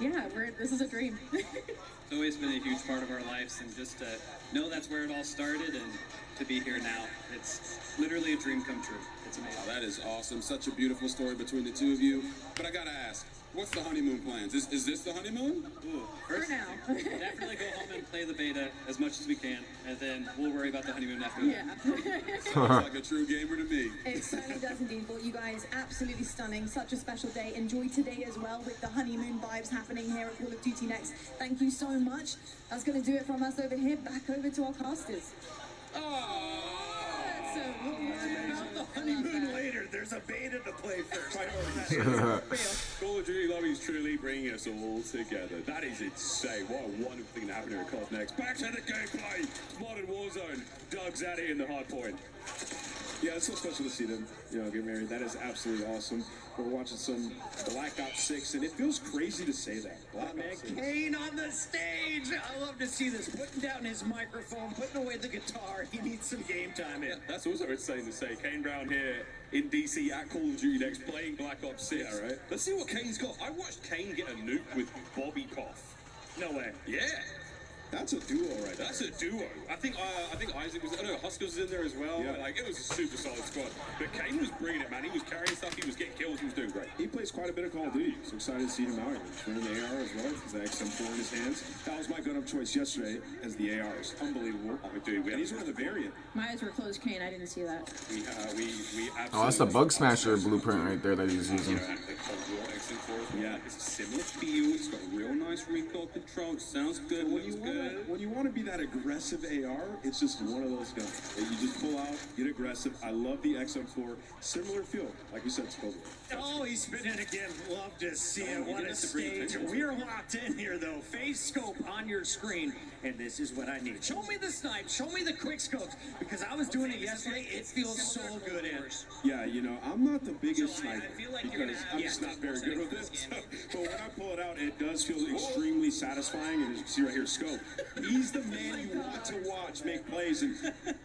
yeah, this is a dream. It's always been a huge part of our lives, and just to know that's where it all started and to be here now, it's literally a dream come true. It's amazing. Wow, that is awesome. Such a beautiful story between the two of you. But I gotta ask, what's the honeymoon plans? Is this the honeymoon? Ooh, first, For now. definitely go home and play the beta as much as we can, and then we'll worry about the honeymoon after that. Yeah. Sounds like a true gamer to me. It certainly does indeed. Well, you guys, absolutely stunning. Such a special day. Enjoy today as well with the honeymoon vibes happening here at Call of Duty Next. Thank you so much. That's going to do it from us over here. Back over to our casters. So we'll learn about The honeymoon later. There's a beta to play first. Call of Duty lobby is truly bringing us all together. That is insane. What a wonderful thing to happen here at COD Next. Back to the gameplay. Modern Warzone. Doug's at it in the hard point. Yeah, it's so special to see them, get married. That is absolutely awesome. We're watching some Black Ops 6, and it feels crazy to say that. Black Ops 6. Kane on the stage. I love to see this. Putting down his microphone, putting away the guitar. He needs some game time in. That's also insane to say. Kane Brown here in DC at Call of Duty Next playing Black Ops 6. Yeah, right. Let's see what Kane's got. I watched Kane get a nuke with Bobby Koff. No way. Yeah. That's a duo right there. That's a duo. I think Isaac was. Huskers was in there as well. Yeah. It was a super solid squad. But Kane was bringing it, man. He was carrying stuff. He was getting kills. He was doing great. He plays quite a bit of Call of Duty, so excited to see him out here. He's running the AR as well. He's the XM4 in his hands. That was my gun-up choice yesterday as the ARs. Unbelievable. And he's running the variant. My eyes were closed, Kane. I didn't see that. We absolutely. Oh, that's the Bug Smasher blueprint right there that he's using. Yeah, it's a similar feel. It's got a real nice recoil control. Sounds good. When you want to be that aggressive AR, it's just one of those guns that you just pull out, get aggressive. I love the XM4. Similar feel, like we said, Scope. Oh, he's spinning again. Love to see it. What a stage. We're locked in here, though. Phase scope on your screen. And this is what I need. Show me the snipe. Show me the quick scopes. Because I was doing it yesterday. It feels so good in. Yeah, you know, I'm not the biggest sniper I feel like because I'm just not very good with it. So, but when I pull it out, it does feel extremely satisfying. And as you can see right here, Scope, he's the man you want to watch make plays. And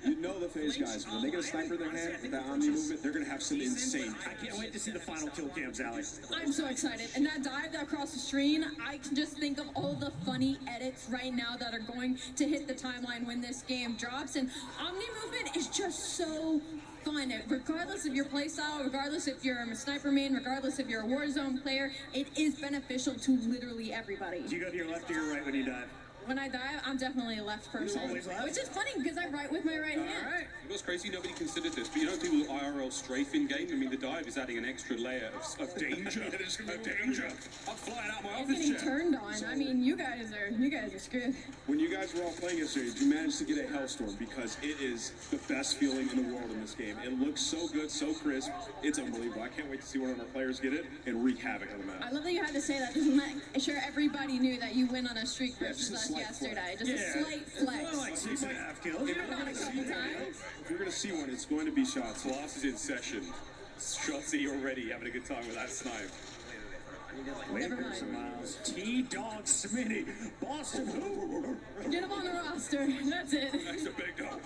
you know the phase guys, when they get a sniper in their hand with that omni movement, they're going to have some insane. I can't wait to see the final kill cams, Allie. I'm so excited. And that dive across the screen, I can just think of all the funny edits right now that are going to hit the timeline when this game drops. And omni movement is just so fun. Regardless of your playstyle, regardless if you're a sniper main, regardless if you're a Warzone player, it is beneficial to literally everybody. Do you go to your left or your right when you dive? When I dive, I'm definitely a left person. Always left? Which is funny because I write with my right hand. Alright. It was crazy, nobody considered this, but you don't do IRL strafe in game. I mean, the dive is adding an extra layer of danger. Of danger. I'm flying out my And office getting chair. turned on. I mean, you guys are screwed. When you guys were all playing yesterday, did you manage to get a Hellstorm? Because it is the best feeling in the world in this game. It looks so good, so crisp. It's unbelievable. I can't wait to see one of our players get it and wreak havoc on the map. I love that you had to say that. Just make sure everybody knew that you went on a streak versus just a us slight yesterday. flex. Just a slight flex. Like 6.5 kills. If you're going to see one, it's going to be shots. Class is in session. Shotzi already having a good time with that snipe. Never mind. Miles. T-Dog Smitty. Boston. Get him on the roster. That's it. That's a big dog.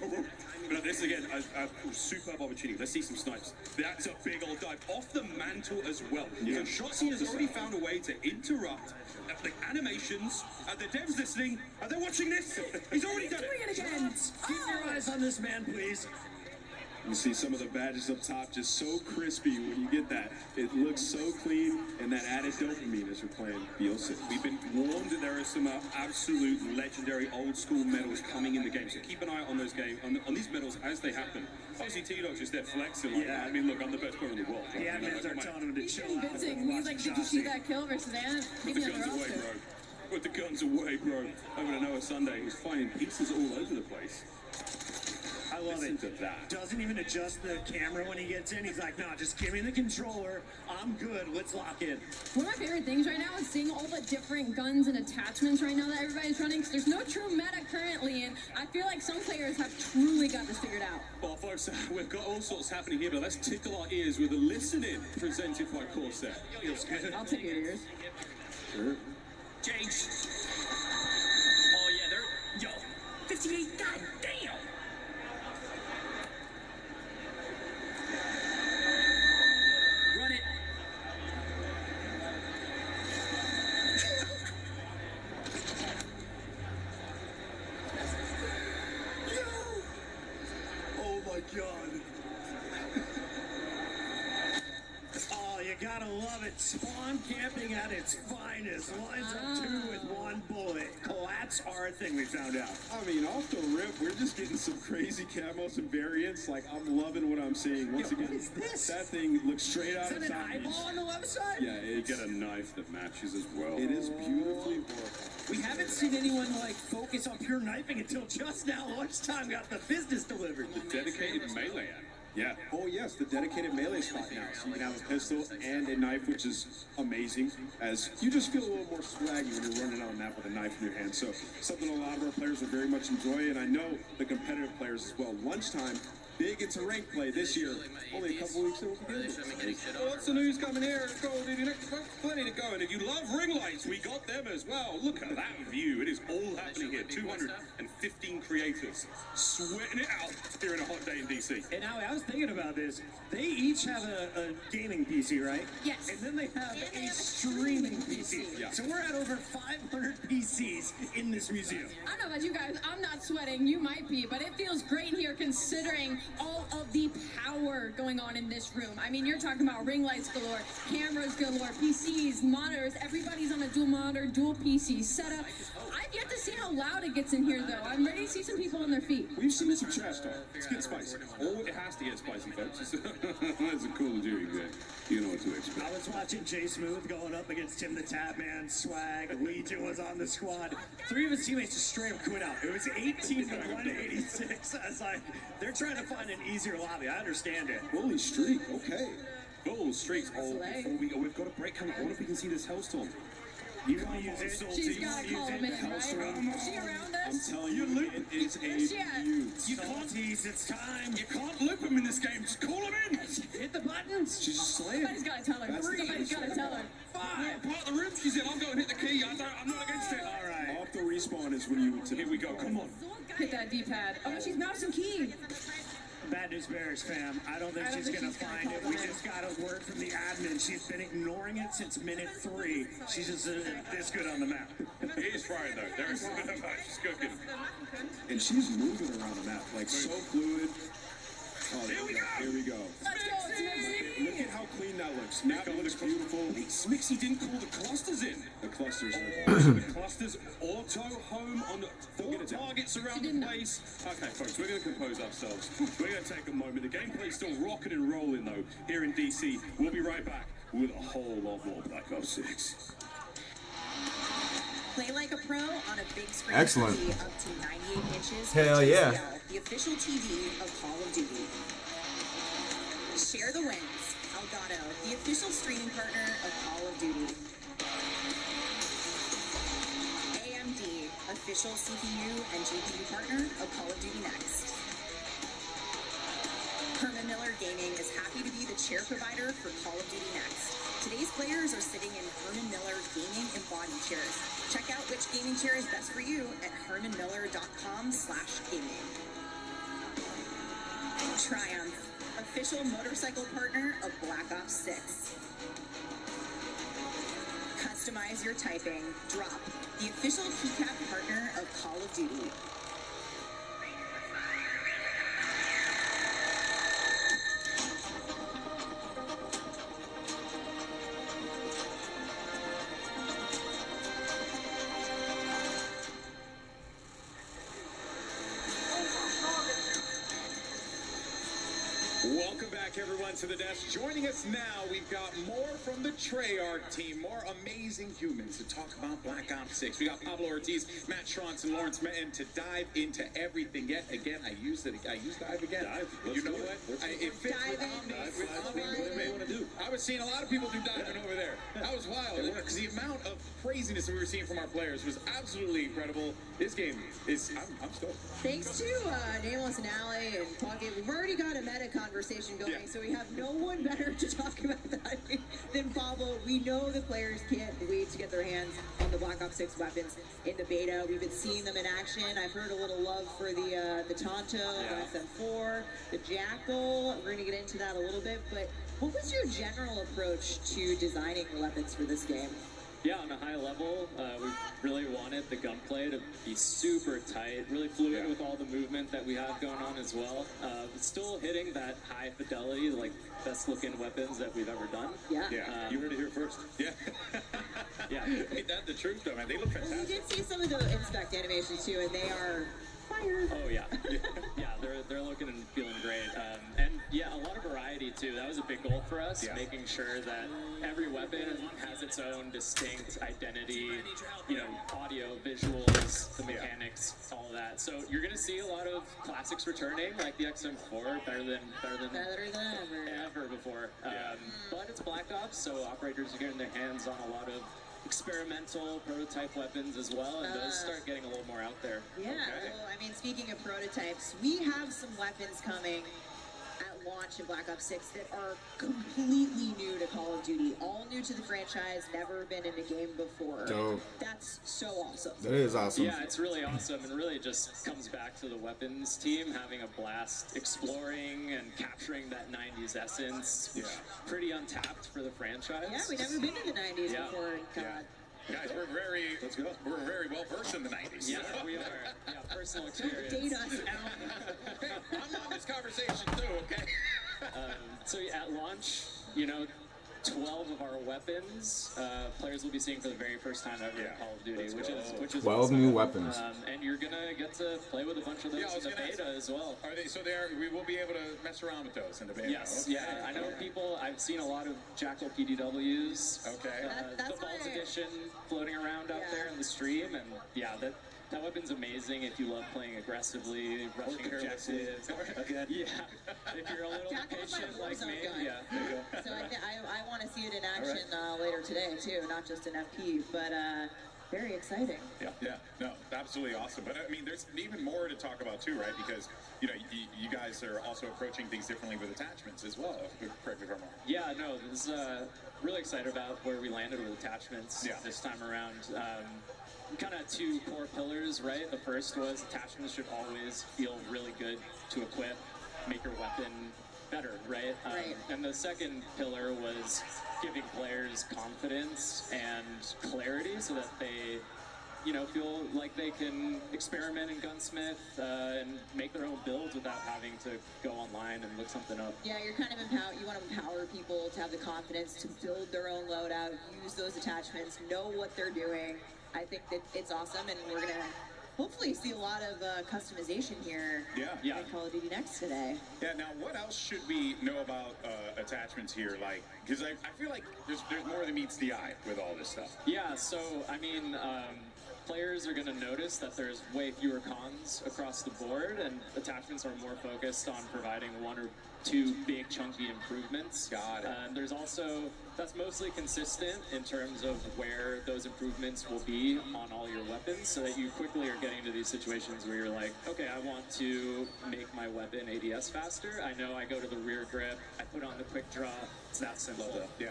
But this again, a superb opportunity. Let's see some snipes. That's a big old dive off the mantle as well. Yeah. So Shotzi has already found a way to interrupt the animations. The devs listening. Are they watching this? He's already done Doing it. it again. Keep your eyes on this man, please. You see some of the badges up top just so crispy when you get that. It looks so clean, and that added dopamine as you're playing BO6. We've been warned that there are some absolute legendary old school medals coming in the game, so keep an eye on those on these medals as they happen. Obviously, T-Dog's just there flexing like that. I mean, look, I'm the best player in the world. The admins are telling him to chill out. Convincing. He's like, did you see that kill versus Anna? Put the guns away, bro. Put the guns away, bro. Over to Noah Sunday, who's finding pieces all over the place. I love Listen it. to that. Doesn't even adjust the camera when he gets in. He's like, nah, just give me the controller. I'm good. Let's lock in. One of my favorite things right now is seeing all the different guns and attachments right now that everybody's running, because there's no true meta currently, and I feel like some players have truly got this figured out. Well, folks, we've got all sorts happening here, but let's tickle our ears with a listening presented by Corsair. Feels good. I'll take your ears. Sure. Jace. Oh, yeah, they're... Yo, 58, god damn! Run it. Oh, my God. Oh, you gotta love it. Spawn camping at its finest. Lines up two with one bullet. Collapse are a thing we found out. I mean, off the rip, we're just getting some crazy camos and variants. Like, I'm loving what I'm seeing. Once again, what is this? that thing looks straight out Is of that an Chinese. eyeball on the left side? Yeah, You it's, get a knife that matches as well. it is beautifully horrifying. We haven't seen anyone like focus on pure knifing until just now. Lunchtime got the business delivered. The dedicated melee app. Yeah. Oh, yes, the dedicated melee spot now. So you can have a pistol and a knife, which is amazing, as you just feel a little more swaggy when you're running on a map with a knife in your hand. So something a lot of our players will very much enjoy, and I know the competitive players as well. Lunchtime, big into rank play this year. Only a couple weeks in with the game. Well, lots of news coming here. Go, plenty to go. And if you love ring lights, we got them as well. Look at that view. It is all happening here. 215 creators sweating it out here in a hot day in DC. And now I was thinking about this. They each have a gaming PC, right? Yes. And then they have a streaming PC. Yeah. So we're at over 500 PCs in this museum. I don't know about you guys, I'm not sweating, you might be, but it feels great here considering all of the power going on in this room. I mean, you're talking about ring lights galore, cameras galore, PCs, monitors, everybody's on a dual monitor, dual PC setup. I I've yet to see how loud it gets in here, though. I'm ready to see some people on their feet. We've seen some trash talk. It's getting spicy. Oh, it has to get spicy, folks. It's a Call of Duty game. You know what to expect. I was watching Jay Smooth going up against Tim the Tapman, Swag, Legion was on the squad. 3 of his teammates just straight up quit out. It was 18 to 186. I was like, they're trying to find an easier lobby. I understand it. Holy streak, okay. Oh, streaks. Oh, before we go, we've got a break coming. I wonder if we can see this Hellstorm. You want to use it? She's got to call him in, right? Is she around I'm us? telling you, it is a Where's she at? beaut. You can't tease, it's time. You can't loop him in this game. Just call him in. Hit the buttons. She's just slaying. Somebody's got to tell her. Somebody's got to tell her. 5. Part of the room she's in. I'll go and hit the key. I'm not against it. All right. After respawn is when you. Here we go. Come on. Hit that D-pad. Oh, she's mouse and key. Bad news bears, fam. I don't think she's gonna find it. We just got a word from the admin. She's been ignoring it since minute 3. She's just this good on the map. He is frying though. There's she's cooking. And she's moving around the map like so fluid. Oh, here we go. Here we go. Let's go, Smixy. Look at how clean that looks. Map looks beautiful. Smixy didn't call the clusters in. The clusters are the clusters auto home on the 4 targets around the place. Okay, folks, we're going to compose ourselves. We're going to take a moment. The gameplay's still rocking and rolling though here in DC. We'll be right back with a whole lot more Black Ops 6. Play like a pro on a big screen. Excellent. TV up to 98 inches. Hell with yeah. TCL, the official TV of Call of Duty. Share the wins. Elgato, the official streaming partner of Call of Duty. AMD, official CPU and GPU partner of Call of Duty Next. Herman Miller Gaming is happy to be the chair provider for Call of Duty Next. Today's players are sitting in Herman Miller gaming embodied chairs. Check out which gaming chair is best for you at hermanmiller.com/gaming. Triumph, official motorcycle partner of Black Ops 6. Customize your typing. Drop, the official keycap partner of Call of Duty. Welcome back, everyone, to the desk. Joining us now, we've got more from the Treyarch team, more amazing humans to talk about Black Ops 6. We got Pablo Ortiz, Matt Schrontz, and Lawrence Metten to dive into everything. Yet again, I used dive again. You know what? It fits with Omni movement. I was seeing a lot of people do diving over there. That was wild. Because the amount of craziness that we were seeing from our players was absolutely incredible. This game is, I'm stoked. Thanks to Nameless and Alley and Pocket, we've already got a meta conversation going, so we have no one better to talk about that than Pablo. We know the players can't wait to get their hands on the Black Ops 6 weapons in the beta. We've been seeing them in action. I've heard a little love for the Tonto, the SM4, the Jackal. We're going to get into that a little bit, but what was your general approach to designing the weapons for this game? Yeah, on a high level, we really wanted the gunplay to be super tight, really fluid with all the movement that we have going on as well. Still hitting that high fidelity, like best looking weapons that we've ever done. Yeah. You heard it here first. Yeah. Yeah. Ain't that the truth, though, man? They look fantastic. We did see some of the inspect animations too, and they are fire. Oh yeah, yeah, they're looking and feeling great, and yeah, a lot of variety too. That was a big goal for us, making sure that every weapon has its own distinct identity. You know, audio, visuals, the mechanics, all of that. So you're gonna see a lot of classics returning, like the XM4, better than ever before. But it's Black Ops, so operators are getting their hands on a lot of experimental prototype weapons as well, and those start getting a little more out there. Yeah, well, I mean, speaking of prototypes, we have some weapons coming at launch in Black Ops 6 that are completely new to Call of Duty, all new to the franchise, never been in a game before. Dope. That's so awesome. That is awesome. Yeah, it's really awesome, and really just comes back to the weapons team having a blast exploring and capturing that 90s essence, which pretty untapped for the franchise. Yeah, we've never been to the 90s before. God. Guys, we're very well versed in the 90s. Yeah, we are. Yeah, personal experience. Date us. Hey, I'm on this conversation too, okay? So at launch, you know, 12 of our weapons, players will be seeing for the very first time ever in Call of Duty, which is 12 awesome. new weapons. And you're gonna get to play with a bunch of those in the beta as well. Are they? So we will be able to mess around with those in the beta. Yes, Okay. yeah. I know people. I've seen a lot of Jackal PDWs. Okay. The Vault Edition floating around out there in the stream, and yeah, that weapon's amazing if you love playing aggressively, rushing objectives. Again. Yeah. If you're a little impatient like me, yeah. There you go. So I want to see it in action later today too, not just in FP, but very exciting. Yeah, no, absolutely awesome. But I mean, there's even more to talk about too, right? Because you know, you guys are also approaching things differently with attachments as well. Correct me if I'm wrong. Yeah, no, this is really excited about where we landed with attachments this time around. Kind of two core pillars, right? The first was attachments should always feel really good to equip, make your weapon better, right? And the second pillar was giving players confidence and clarity so that they, you know, feel like they can experiment in Gunsmith and make their own builds without having to go online and look something up. Yeah, you're kind of you want to empower people to have the confidence to build their own loadout, use those attachments, know what they're doing. I think that it's awesome, and we're gonna hopefully see a lot of customization here in Call of Duty Next today. Yeah, now what else should we know about attachments here? Like, because I feel like there's more than meets the eye with all this stuff. Yeah, so, I mean, players are going to notice that there's way fewer cons across the board, and attachments are more focused on providing one or two big chunky improvements. Got it. There's also, that's mostly consistent in terms of where those improvements will be on all your weapons, so that you quickly are getting to these situations where you're like, okay, I want to make my weapon ADS faster. I know I go to the rear grip, I put on the quick draw. It's that simple. Yeah.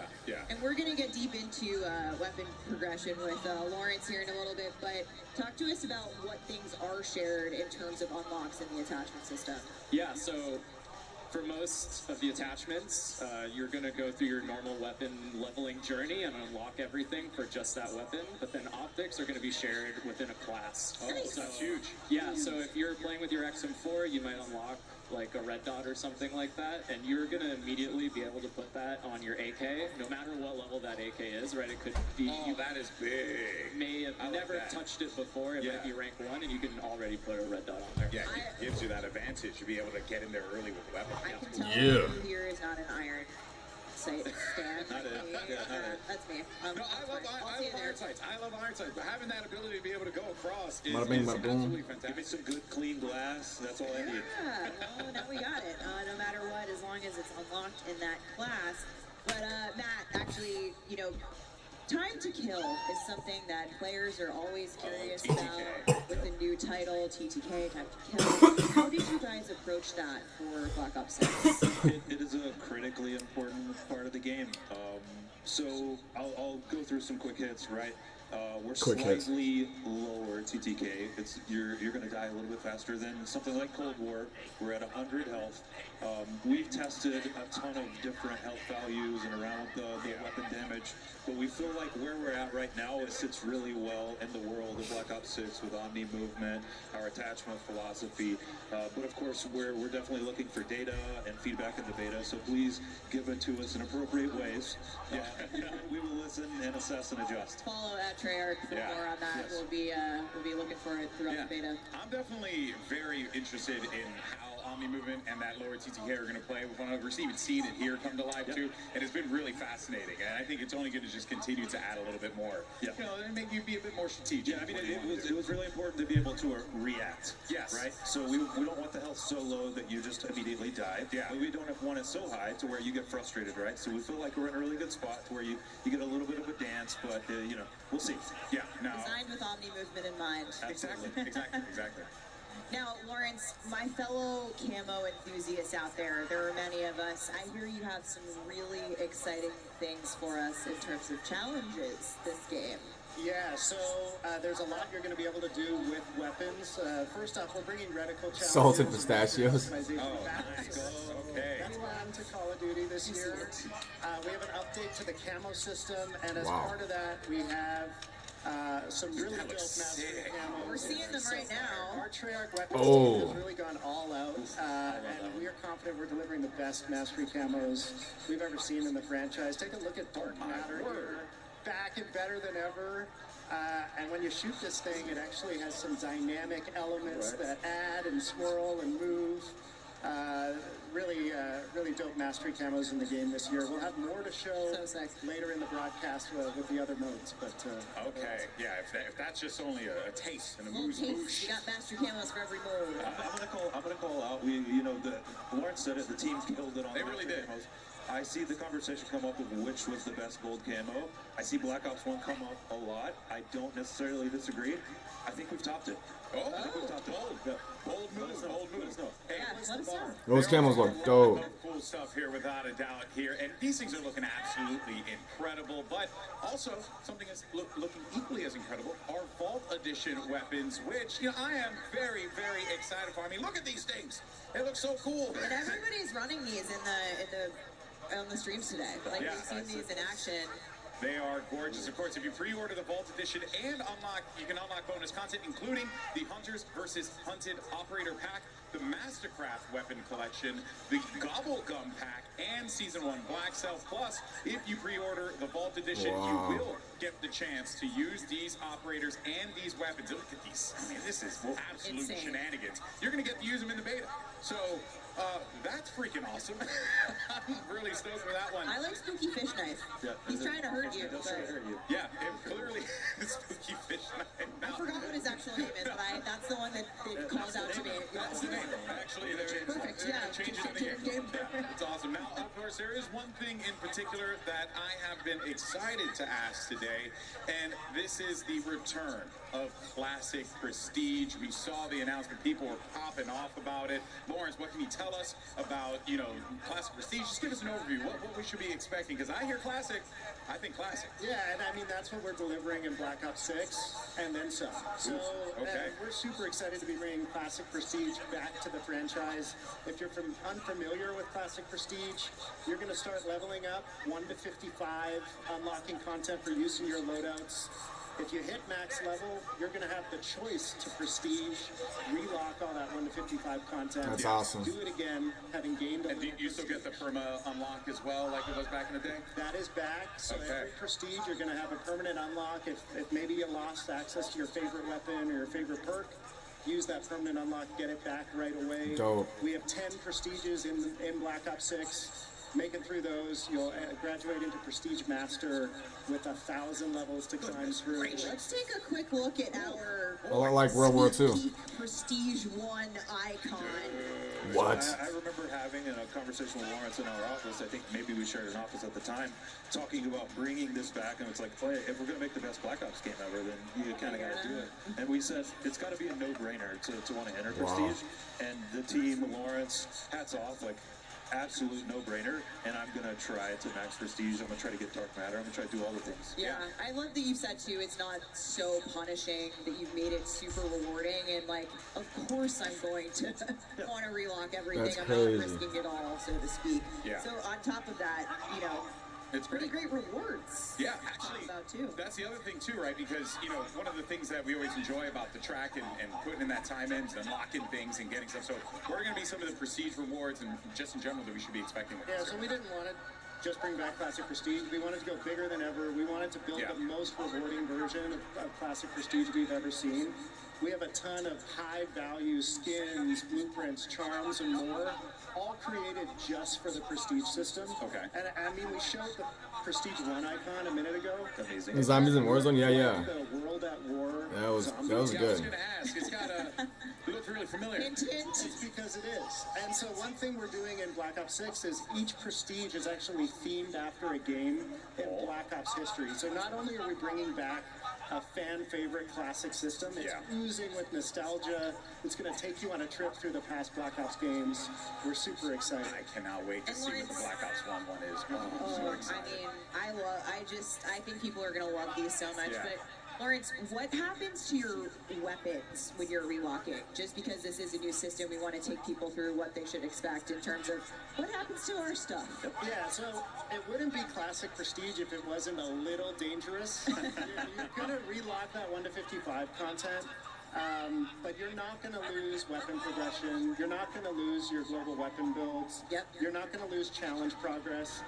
And we're going to get deep into weapon progression with Lawrence here in a little bit, but talk to us about what things are shared in terms of unlocks in the attachment system. Yeah, so for most of the attachments, you're going to go through your normal weapon leveling journey and unlock everything for just that weapon, but then optics are going to be shared within a class. So that's huge. Yeah, so if you're playing with your XM4, you might unlock like a red dot or something like that, and you're going to immediately be able to put that on your AK, no matter what level that AK is, right? It could be... Oh, that is big. May have never touched it before, it might be rank 1, and you can already put a red dot on there. Yeah, it gives you that advantage to be able to get in there early with the weapon. I can tell who here is not an iron sight stand. That's me. No, I love iron sights. I love iron sights, but having that ability to be able to go across is Bada bing, bada boom. absolutely fantastic. Give me some good, clean glass. That's all I need. Yeah, well, now we got it. No matter what, as long as it's unlocked in that class. But Matt, actually, you know, time to kill is something that players are always curious about with the new title, TTK, Time to Kill. How did you guys approach that for Black Ops 6? It is a critically important part of the game. So I'll go through some quick hits, right? We're slightly lower TTK. You're going to die a little bit faster than something like Cold War. We're at 100 health. We've tested a ton of different health values and around the weapon damage, but we feel like where we're at right now, it sits really well in the world of Black Ops 6 with Omni movement, our attachment philosophy. But of course, we're definitely looking for data and feedback in the beta, so please give it to us in appropriate ways. We will listen and assess and adjust. Follow at Treyarch for more on that. We'll be looking for it throughout the beta. I'm definitely very interested in how Omni movement and that lower TTK are going to play with one another. We're even seeing it here come to life too, and it's been really fascinating. And I think it's only going to just continue to add a little bit more. You know, and make you be a bit more strategic. Yeah, I mean, it was really important to be able to react. Yes. Right. So we don't want the health so low that you just immediately die. Yeah. But we don't want it so high to where you get frustrated, right? So we feel like we're in a really good spot to where you get a little bit of a dance, but you know, we'll see. Yeah. No. Designed with Omni movement in mind. Exactly. Now, Lawrence, my fellow camo enthusiasts out there are many of us. I hear you have some really exciting things for us in terms of challenges this game. Yeah, so there's a lot you're going to be able to do with weapons. First off, we're bringing reticle challenges. Salted pistachios. Okay. That's why I'm to Call of Duty this year. We have an update to the camo system, and as part of that, we have some really dope maps for the camo. we're seeing them right now. Our Treyarch weapons Oh. team has really gone all out, and we are confident we're delivering the best mastery camos we've ever seen in the franchise. Take a look at Dark Matter here. Back and better than ever. And when you shoot this thing, it actually has some dynamic elements that add and swirl and move. Really dope mastery camos in the game this year. We'll have more to show later in the broadcast with the other modes. But okay, yeah. If that's just only a taste and a Little moose taste. boosh. You got master camos for every mode. I'm gonna call out. Lawrence said it. The team killed it on. They really did. I see the conversation come up of which was the best gold camo. I see Black Ops 1 come up a lot. I don't necessarily disagree. I think we've topped it. Oh, I think we've topped it. Bold move, bold move. Hey, let us know. Those camos look dope. Cool stuff here, without a doubt. Here, and these things are looking absolutely incredible. But also, something that's looking equally as incredible are Vault Edition weapons, which I am very, very excited for. I mean, look at these things. They look so cool. And everybody's running these on the streams today. Like Yeah, we've seen these in action. They are gorgeous. Of course, if you pre-order the Vault Edition and you can unlock bonus content, including the Hunters versus Hunted Operator Pack, the Mastercraft Weapon Collection, the Gobblegum Pack, and Season 1 Black Self. Plus, if you pre-order the Vault Edition, you will get the chance to use these operators and these weapons. Look at these. I mean, this is absolute Insane. shenanigans. You're going to get to use them in the beta. So, that's freaking awesome. I'm really stoked for that one. I like Spooky Fish Knife. He's trying to hurt you. Yeah, clearly Spooky Fish Knife. I forgot what his actual name is, but that's the one that calls out to me. That's the name. Actually, Perfect, yeah. Change it in the game. Yeah, it's awesome. Now, of course, there is one thing in particular that I have been excited to ask today, and this is the return of Classic Prestige. We saw the announcement. People were popping off about it. Lawrence, what can you tell us about, Classic Prestige? Just give us an overview. What we should be expecting? Because I hear Classic, I think Classic. yeah, and I mean that's what we're delivering in Black Ops 6, and then some. So okay. We're super excited to be bringing Classic Prestige back to the franchise. If you're unfamiliar with Classic Prestige, you're going to start leveling up 1 to 55, unlocking content for use in your loadouts. If you hit max level, you're going to have the choice to prestige, relock all that 1 to 55 content. That's awesome. Do it again, having gained. And do you still get the perma unlock as well, like it was back in the day? That is back. So Okay. every prestige, you're going to have a permanent unlock. If maybe you lost access to your favorite weapon or your favorite perk, use that permanent unlock, get it back right away. Dope. We have 10 prestiges in Black Ops 6. Making through those, you'll graduate into Prestige Master with 1,000 levels to climb through. Let's take a quick look at our A lot like World War II. Prestige 1 icon. What? I remember having a conversation with Lawrence in our office. I think maybe we shared an office at the time, talking about bringing this back. And it's like, hey, if we're going to make the best Black Ops game ever, then you kind of got to do it. And we said it's got to be a no-brainer to want to enter Prestige. And the team, Lawrence, hats off, like, absolute no-brainer, and I'm gonna try to max prestige. I'm gonna try to get Dark Matter. I'm gonna try to do all the things. Yeah, I love that you've said too, it's not so punishing, that you've made it super rewarding, and like, of course I'm going to want to relock everything. That's I'm crazy. not risking it all, so to speak. Yeah. So on top of that, It's pretty great rewards. Yeah, to talk actually, about too. that's the other thing too, right? Because, one of the things that we always enjoy about the track and putting in that time in, unlocking things and getting stuff. So what are going to be some of the prestige rewards and just in general that we should be expecting with Yeah, this? so we didn't want to just bring back Classic Prestige. We wanted to go bigger than ever. We wanted to build the most rewarding version of Classic Prestige we've ever seen. We have a ton of high-value skins, blueprints, charms, and more, all created just for the Prestige system. Okay. And I mean, we showed the Prestige 1 icon a minute ago. Amazing. The zombies in Warzone? Yeah. The World at War. That was zombies. Yeah, I was good. going to ask. It's got it looks really familiar. Hint, hint. It's because it is. And so one thing we're doing in Black Ops 6 is each prestige is actually themed after a game in Black Ops history. So not only are we bringing back a fan favorite classic system, it's oozing with nostalgia. It's going to take you on a trip through the past Black Ops games. We're super excited. I cannot wait to see what the Black Ops 1 is. I'm so excited. I mean, I think people are going to love these so much, but Lawrence, what happens to your weapons when you're relocking? Just because this is a new system, we want to take people through what they should expect in terms of what happens to our stuff. Yeah, so it wouldn't be Classic Prestige if it wasn't a little dangerous. You're going to relock that 1 to 55 content. But you're not going to lose weapon progression. You're not going to lose your global weapon builds. Yep. You're not going to lose challenge progress.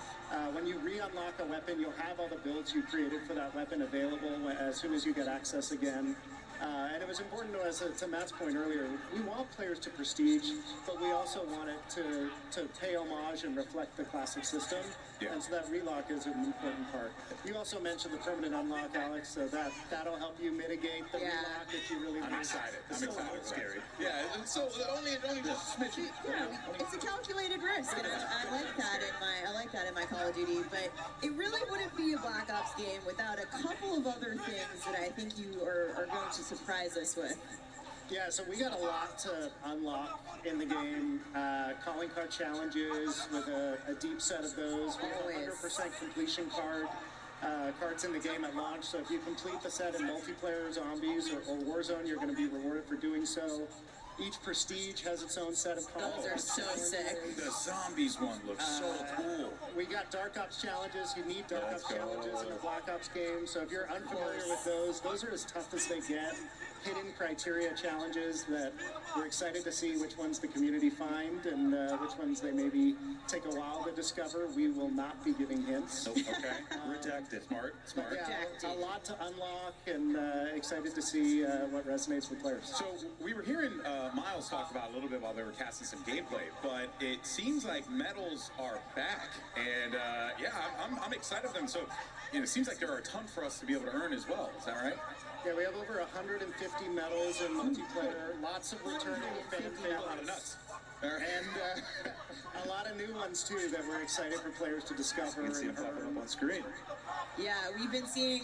When you re-unlock a weapon, you'll have all the builds you created for that weapon available as soon as you get access again. And it was important to us, to Matt's point earlier, we want players to prestige, but we also want it to pay homage and reflect the classic system. Yeah. And so that relock is an important part. You also mentioned the permanent unlock, Alex, so that'll help you mitigate the relock if you really I'm excited. I'm excited. Scary. Yeah, and so only just a smidgen. Yeah, it's a calculated risk, and I like that in my Call of Duty. But it really wouldn't be a Black Ops game without a couple of other things that I think you are going to surprise us with. Yeah, so we got a lot to unlock in the game. Calling card challenges with a deep set of those. We have 100% completion cards in the game at launch. So if you complete the set in multiplayer, zombies, or Warzone, you're going to be rewarded for doing so. Each prestige has its own set of cards. Those are so sick. The zombies one looks so cool. We got Dark Ops challenges. You need Dark Ops challenges in a Black Ops game. So if you're unfamiliar with those are as tough as they get. Hidden criteria challenges that we're excited to see which ones the community find and which ones they maybe take a while to discover. We will not be giving hints. Okay. Redacted. Smart. Yeah, a lot to unlock and excited to see what resonates with players. So we were hearing Miles talk about a little bit while they were casting some gameplay, but it seems like medals are back, and yeah, I'm excited for them. So it seems like there are a ton for us to be able to earn as well. Is that right? Yeah, we have over 150 medals in multiplayer, lots of returning fan favorites, and a lot of new ones too that we're excited for players to discover. You can see them popping up on screen. Yeah, we've been seeing,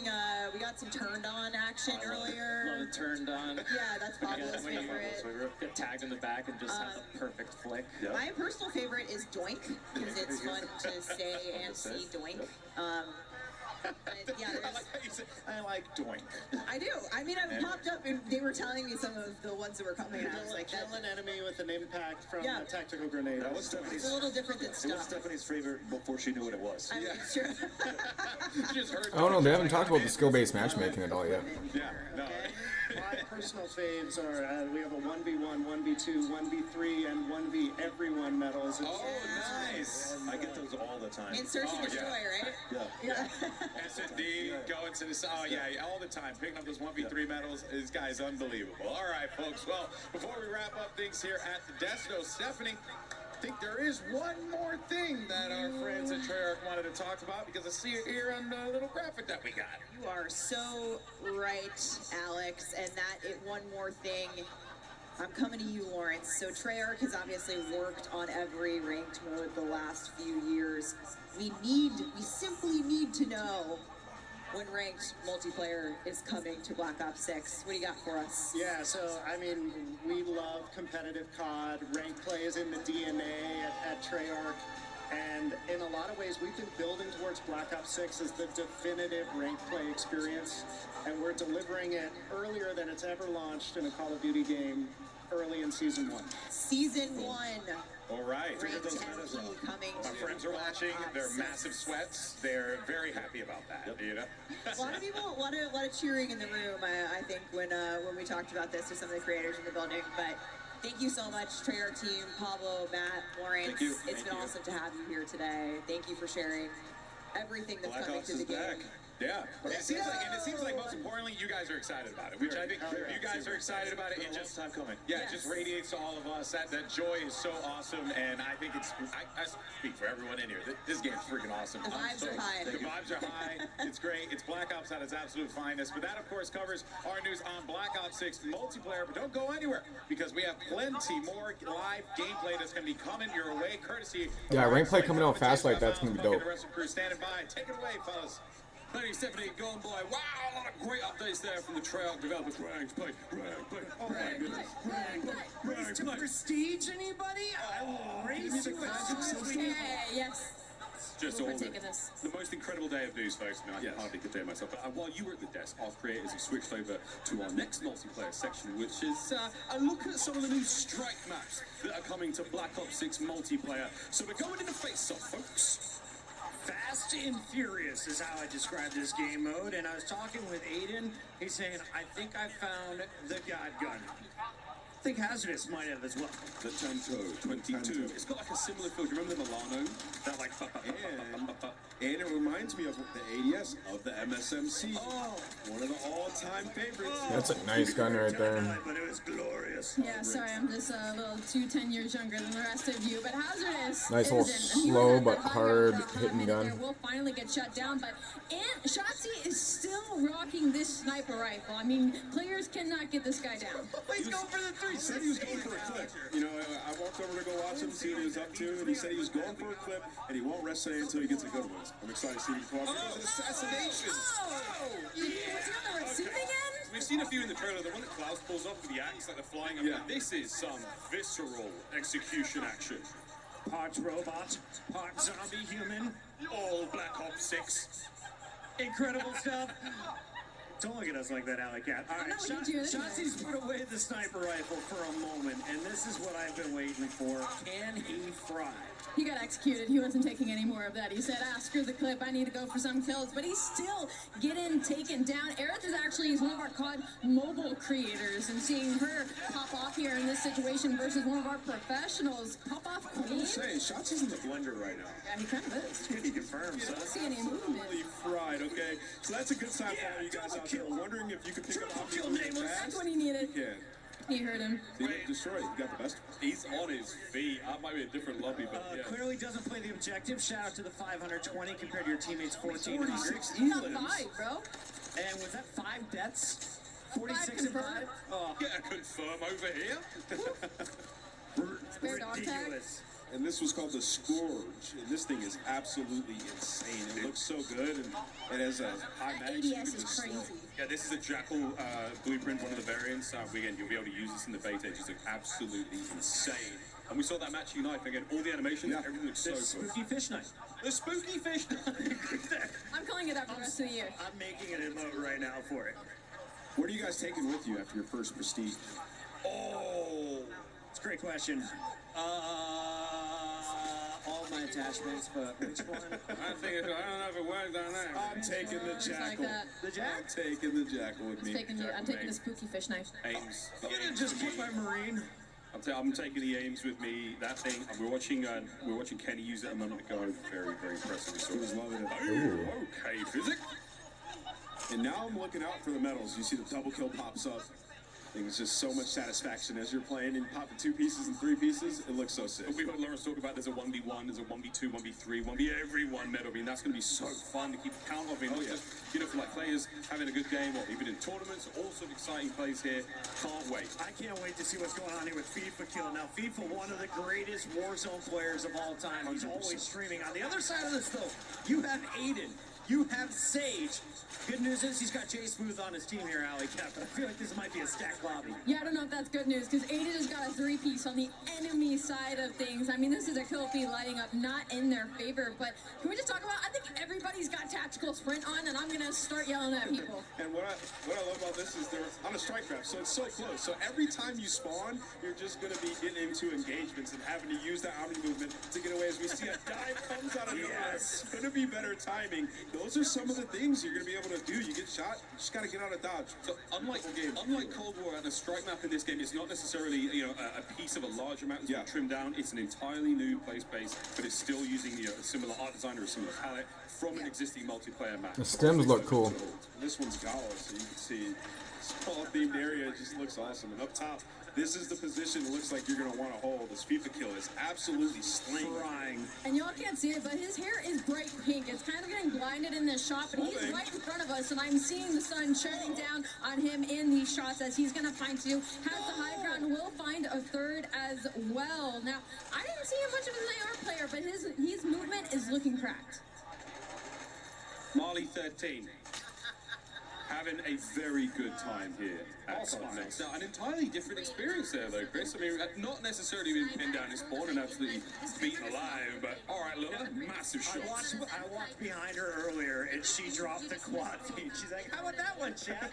we got some turned on action earlier. Love it turned on. Yeah, that's Pablo's favorite. Get tagged in the back and just have a perfect flick. Yep. My personal favorite is Doink, because it's fun to stay and see Doink. But yeah, I like how you said, I like Doink. I do. I mean, I popped up and they were telling me some of the ones that were coming. And I was like, kill an enemy with an impact from a tactical grenade. That was Stephanie's. It's a little different than It was stuff. Stephanie's favorite before she knew what it was. I mean, sure. Just heard. I don't know. They haven't talked about the skill-based matchmaking at all yet. Yeah. No. My personal faves are we have a 1v1, 1v2, 1v3, and 1v everyone medals. Oh, nice. I get those all the time. And search and destroy, right? Yeah. S&D going to this. Oh, yeah, all the time. Picking up those 1v3 medals. This guy's unbelievable. All right, folks. Well, before we wrap up things here at the desk, though, Stephanie, I think there is one more thing that our friends at Treyarch wanted to talk about, because I see it here on the little graphic that we got. You are so right, Alex. And one more thing. I'm coming to you, Lawrence. So Treyarch has obviously worked on every ranked mode the last few years. We simply need to know when ranked multiplayer is coming to Black Ops 6. What do you got for us? Yeah, so, I mean, we love competitive COD. Ranked play is in the DNA at Treyarch. And in a lot of ways, we've been building towards Black Ops 6 as the definitive ranked play experience. And we're delivering it earlier than it's ever launched in a Call of Duty game, early in Season 1. Season 1. All right. Ranked MP coming My to friends are watching. They're massive sweats. They're very happy about that. You know. A lot of people, a lot of cheering in the room. I think when we talked about this with some of the creators in the building. But thank you so much, Treyarch team, Pablo, Matt, Lawrence. Thank you. It's been awesome to have you here today. Thank you for sharing everything that's Black coming Ops to the is game. back. Yeah, and it seems like most importantly, you guys are excited about it, which I think you guys are excited about it. It just time coming. Yeah, it just radiates to all of us. That joy is so awesome, and I think I speak for everyone in here. This game's freaking awesome. The vibes are high. The vibes are high. It's great. It's Black Ops at its absolute finest. But that, of course, covers our news on Black Ops 6 multiplayer. But don't go anywhere, because we have plenty more live gameplay that's going to be coming your way, courtesy. Yeah, rank play coming out fast like that's gonna be dope. The rest of the crew standing by. Take it away, fellas. Thank you, Stephanie. Going by. Wow, a lot of great updates there from the Treyarch developers. Ranked play. Oh my goodness. Raise to prestige, anybody? I will raise to Okay, yes. Just We're all taking this. the most incredible day of news, folks. I mean, I can hardly contain myself. But while you were at the desk, our creators have switched over to our next multiplayer section, which is a look at some of the new strike maps that are coming to Black Ops 6 multiplayer. So we're going into face-off, folks. Fast and furious is how I describe this game mode. And I was talking with Aiden. He's saying, I think I found the God gun. I think Hazardous might have as well. The Tanto 22. It's got like a similar feel. Do you remember the Milano? That like and it reminds me of the ADS of the MSMC. Oh, one of the all-time favorites. That's a nice gun right there. But it was glorious. Yeah, sorry, I'm just a little 10 years younger than the rest of you. But Hazardous. Nice little slow but hard hitting gun. Will finally get shut down, but Shotzi is still rocking this sniper rifle. I mean, players cannot get this guy down. He's going for the 3. He said he was going for a clip. You know, I walked over to go watch him, see what he was up to, and he said he was going for a clip, and he won't rest today until he gets a good one. I'm excited to see him come up. It was an assassination. Was he on the receiving end? We've seen a few in the trailer. The one that Klaus pulls off with the axe, like they're flying up. Yeah. This is some visceral execution action. Part robot, part zombie human. All Black Ops 6. Incredible stuff. Don't look at us like that, Alley Cat. All right, Shotzi's put away the sniper rifle for a moment, and this is what I've been waiting for. Can he fry? He got executed. He wasn't taking any more of that. He said, screw the clip. I need to go for some kills. But he's still getting taken down. Aerith is actually one of our COD mobile creators. And seeing her pop off here in this situation versus one of our professionals pop off clean. I'm saying, Shotzi's in the blender right now. Yeah, he kind of is. He confirms. I don't see any movement. Absolutely fried, okay? So that's a good sign for all you guys out there. Wondering if you can pick up options really fast. That's what he needed. Yeah. He heard him. See, destroy it. You got the best. He's on his feet. That might be a different lobby, but yeah. Clearly doesn't play the objective. Shout out to the 520 compared to your teammates' 14. 46 Not elims. 5, bro. And was that 5 deaths? 46 and 5? confirmed. Oh, Yeah, confirm over here. Spare dog tag. ridiculous. And this was called the XPuRGE, and this thing is absolutely insane. It looks so good, and it has a high That mag. ADS is crazy. Yeah, this is a Jackal blueprint, one of the variants. Again, you'll be able to use this in the beta. It just looks absolutely insane. And we saw that match unite. Again, all the animations, everything looks so The cool. spooky fish knife. The spooky fish. I'm calling it up for the rest of the year. I'm making an emote right now for it. What are you guys taking with you after your first Prestige? Oh, it's a great question. All my attachments, but which one? I don't know if it works on that. I'm taking the Just like Jackal. that. The Jack? I'm taking the Jackal with me. I'm taking the spooky fish knife. Ames. You didn't just keep my Marine. I'm taking the Ames with me. That thing. We're watching Kenny use it a moment ago. Very, very impressive. He was loving it. Ooh, okay, physics. And now I'm looking out for the medals. You see the double kill pops up. I think it's just so much satisfaction as you're playing and popping 2 pieces and 3 pieces. It looks so sick. We heard Lawrence talk about there's a 1v1, there's a 1v2, 1v3, 1v every one medal. I mean, that's going to be so fun to keep count of. Not just, for like players having a good game or even in tournaments. All sorts of exciting plays here. Can't wait. I can't wait to see what's going on here with FIFA Kill. Now, FIFA, one of the greatest Warzone players of all time. He's 100%. always streaming. On the other side of this, though, you have Aiden. You have Sage. Good news is he's got Jay Smooth on his team here, Alley Cat, but I feel like this might be a stacked lobby. Yeah, I don't know if that's good news, because Aiden has got a 3-piece on the enemy side of things. I mean, this is a kill feed lighting up not in their favor, but can we just talk about, I think everybody's got tactical sprint on, and I'm going to start yelling at people. And what I love about this is they're on a strike craft, so it's so close. So every time you spawn, you're just going to be getting into engagements and having to use that omni movement to get away. As we see a dive comes out of nowhere, going to be better timing. Those are some of the things you're going to be able to do. You get shot, you just got to get out of dodge. So unlike Cold War, the strike map in this game is not necessarily a piece of a larger map that's been trimmed down. It's an entirely new play space, but it's still using a similar art design or a similar palette from an existing multiplayer map. The stems look cool. This one's Gala, so you can see this fall themed area. It just looks awesome. And up top, this is the position it looks like you're going to want to hold. This FIFA Kill is absolutely slaying. And y'all can't see it, but his hair is bright pink. It's kind of getting blinded in this shot, but he's right in front of us, and I'm seeing the sun shining down on him in these shots as he's going to find 2. Has the high ground, will find a 3rd as well. Now, I didn't see him much of an AR player, but his movement is looking cracked. Marley 13. having a very good time here at COD-NEXT. Now, an entirely different experience there, though, Chris. I mean, not necessarily being pinned down in spawn and absolutely beaten alive, but all right, Lola, massive shots. I walked behind her earlier, and she dropped the quad feed. She's like, how about that one, chat?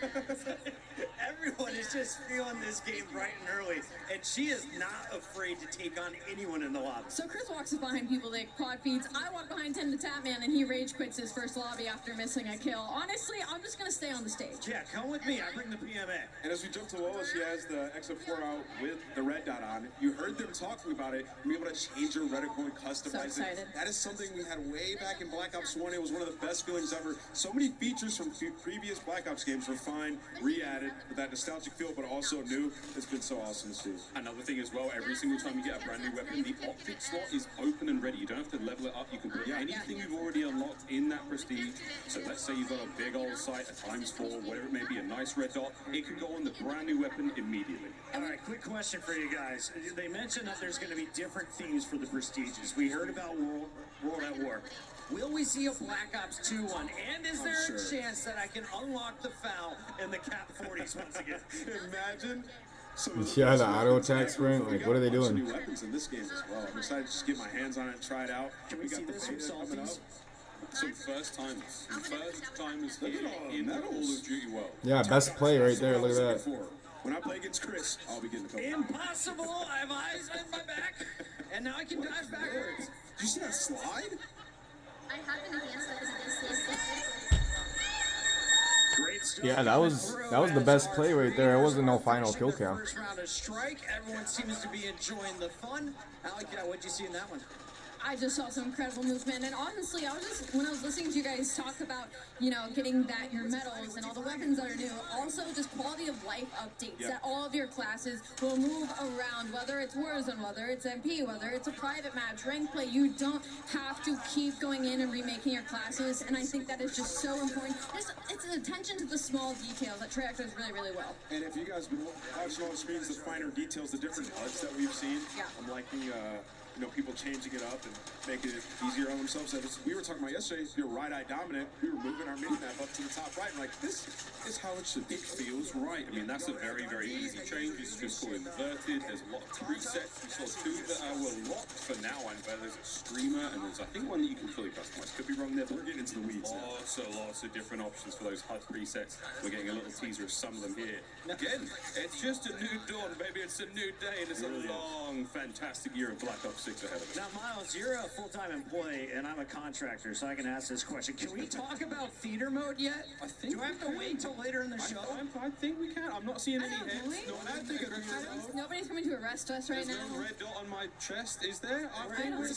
Everyone is just feeling this game bright and early, and she is not afraid to take on anyone in the lobby. So Chris walks behind people that quad feeds. I walk behind Tim the Tapman, and he rage quits his first lobby after missing a kill. Honestly, I'm just going to stay on the stage. Yeah, come with me. I bring the PMA. And as we jump to Lola, she has the xPuRGE out with the red dot on. You heard them talking about it. Being able to change your reticle and customize it. That is something we had way back in Black Ops 1. It was one of the best feelings ever. So many features from previous Black Ops games refined, re-added with that nostalgic feel, but also new. It's been so awesome to see. Another thing as well, every single time you get a brand new weapon, the optic slot is open and ready. You don't have to level it up. You can put anything you've already unlocked in that prestige. So let's say you've got a big old sight, a ×4, whatever it may be, a nice red dot. It can go on the brand new weapon immediately. All right, quick question for you guys. They mentioned that there's going to be different themes for the prestiges. We heard about World at War. Will we see a Black Ops 2 one? And is there a chance that I can unlock the foul in the Cap 40s once again? Imagine. Yeah, the auto attack sprint. Like, what are they doing? New weapons in this game as well. I'm excited to just get my hands on it and try it out. Can we see this from Salties? Some first timers here in the Call of Duty world. Yeah, best play right there. Look at that. When I play against Chris, I'll be getting a couple. Impossible! I have eyes in my back, and now I can dive backwards. Did you see that slide? I have an enhanced Yeah, that was the best play right there. It wasn't no final kill count. First round of strike. Everyone seems to be enjoying the fun. Alec, what'd you see in that one? I just saw some incredible movement, and honestly, when I was listening to you guys talk about, you know, getting your medals and all the weapons that are new, also just quality of life updates that all of your classes will move around, whether it's Warzone, whether it's MP, whether it's a private match, rank play. You don't have to keep going in and remaking your classes, and I think that is just so important. It's an attention to the small details that Treyarch does really, really well. And if you guys have been watching all the screens, the finer details, the different HUDs that we've seen, I'm liking you know, people changing it up and making it easier on themselves. We were talking about yesterday, you're right-eye dominant. We were moving our mini-map up to the top right. I'm like, this is how it should be. It feels right. I mean, that's a very, very easy change. It's just called inverted. There's a lot of presets. We saw two that were locked for now, and there's a streamer, and there's, I think, one that you can fully customize. Could be wrong there, but we're getting into the weeds now. Lots of different options for those HUD presets. We're getting a little teaser of some of them here. Again, it's just a new dawn, baby. It's a new day, and it's a long, fantastic year of Black Ops 6 ahead of us. Now, Miles, you're a full-time employee, and I'm a contractor, so I can ask this question. Can we talk about theater mode yet? Do I have to wait till later in the show? I think we can. I'm not seeing any heads. Nobody's coming to arrest us right now. There's no red dot on my chest, is there? I think we're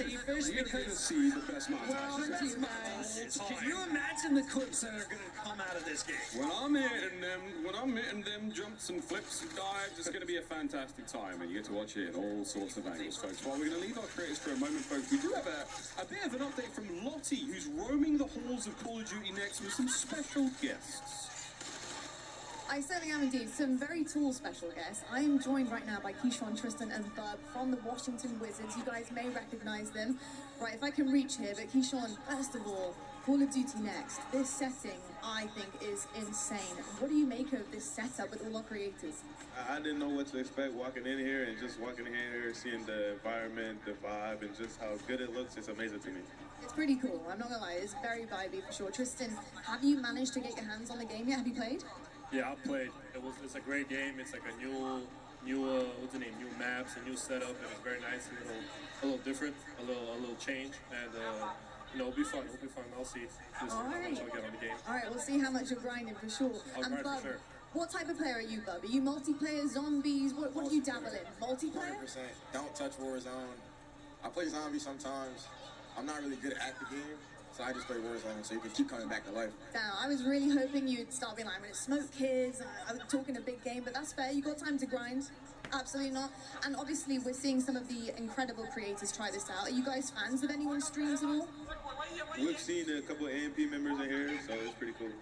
You're going to see the best montage. Can you imagine the clips that are going to come out of this game? When I'm hitting them jumps and flips and dives, it's going to be a fantastic time, and you get to watch it in all sorts of angles, folks. While we're going to leave our creators for a moment, folks, we do have a bit of an update from Lottie, who's roaming the halls of Call of Duty Next with some special guests. I certainly am indeed. Some very tall special guests. I am joined right now by Keyshawn, Tristan, and Bub from the Washington Wizards. You guys may recognize them. Right, if I can reach here, but Keyshawn, first of all, Call of Duty Next. This setting, I think, is insane. What do you make of this setup with all our creators? I didn't know what to expect walking in here, and just walking in here, seeing the environment, the vibe, and just how good it looks, it's amazing to me. It's pretty cool. I'm not gonna lie, it's very vibey for sure. Tristan, have you managed to get your hands on the game yet? Have you played? Yeah, I played. It's a great game. It's like a new what's the name? New maps, a new setup, and it's very nice. A little different, a little change, and you know, it'll be fun. I'll see how much I'll get on the game. All right, we'll see how much you're grinding for sure. I'll grind for sure. What type of player are you, Bub? Are you multiplayer, zombies? What do you dabble in? Multiplayer? 100%. Don't touch Warzone. I play zombies sometimes. I'm not really good at the game, so I just play Warzone so you can keep coming back to life. Now, I was really hoping you'd start being like, I'm going to smoke kids. I'm talking a big game, but that's fair. You got time to grind. Absolutely not. And obviously, we're seeing some of the incredible creators try this out. Are you guys fans of anyone's streams at all? We've seen a couple of AMP members in here, so it's pretty cool.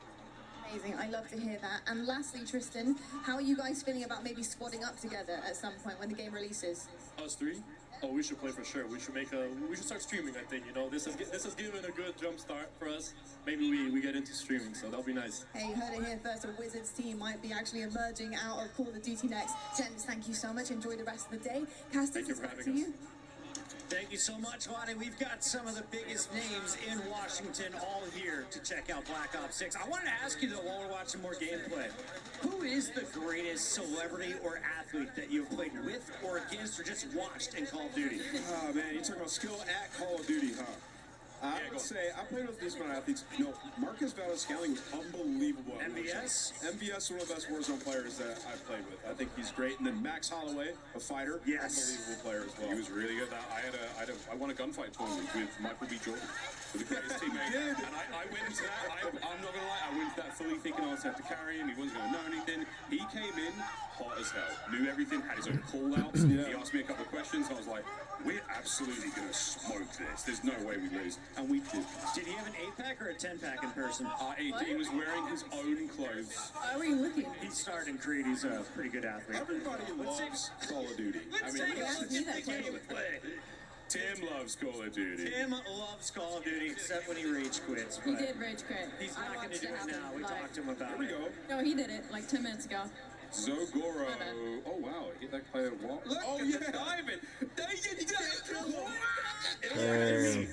Amazing. I love to hear that. And lastly, Tristan, how are you guys feeling about maybe squadding up together at some point when the game releases? Us three? Oh, we should play for sure. We should start streaming, I think. You know, this has given a good jump start for us. Maybe we get into streaming, so that'll be nice. Hey, you heard it here first. A Wizards team might be actually emerging out of Call of Duty next. Gents, thank you so much. Enjoy the rest of the day. Castus, it's back to you. Thank you so much, Lonnie. We've got some of the biggest names in Washington all here to check out Black Ops 6. I wanted to ask you, though, while we're watching more gameplay, who is the greatest celebrity or athlete that you've played with or against or just watched in Call of Duty? Oh, man, you're talking about skill at Call of Duty, huh? I would say I played with these amount of athletes. You know, Marcus Valdez-Scantling was unbelievable. MVS? MVS, one of the best Warzone players that I've played with. I think he's great. And then Max Holloway, a fighter, unbelievable player as well. He was really good. I won a gunfight tournament with Michael B. Jordan, with the greatest teammate. And I went into that. I'm not gonna lie. I went into that fully thinking I was going to have to carry him. He wasn't going to know anything. He came in hot as hell. Knew everything. Had his own call-outs. He asked me a couple of questions. And I was like, we're absolutely going to smoke this. There's no way we lose. And we did. Did he have an 8-pack or a 10-pack in person? He was wearing his own clothes. How are you looking? He started in Creed. He's a pretty good athlete. Everybody loves Call of Duty. Let's take a gameplay. Tim loves Call of Duty. Tim loves Call of Duty, except when he rage quits. He did rage quit. He's not going to do it now. We talked to him about it. Here we go. No, he did it like 10 minutes ago. Zogoro. Oh, wow. Hit that player what? Oh, yeah, Ivan.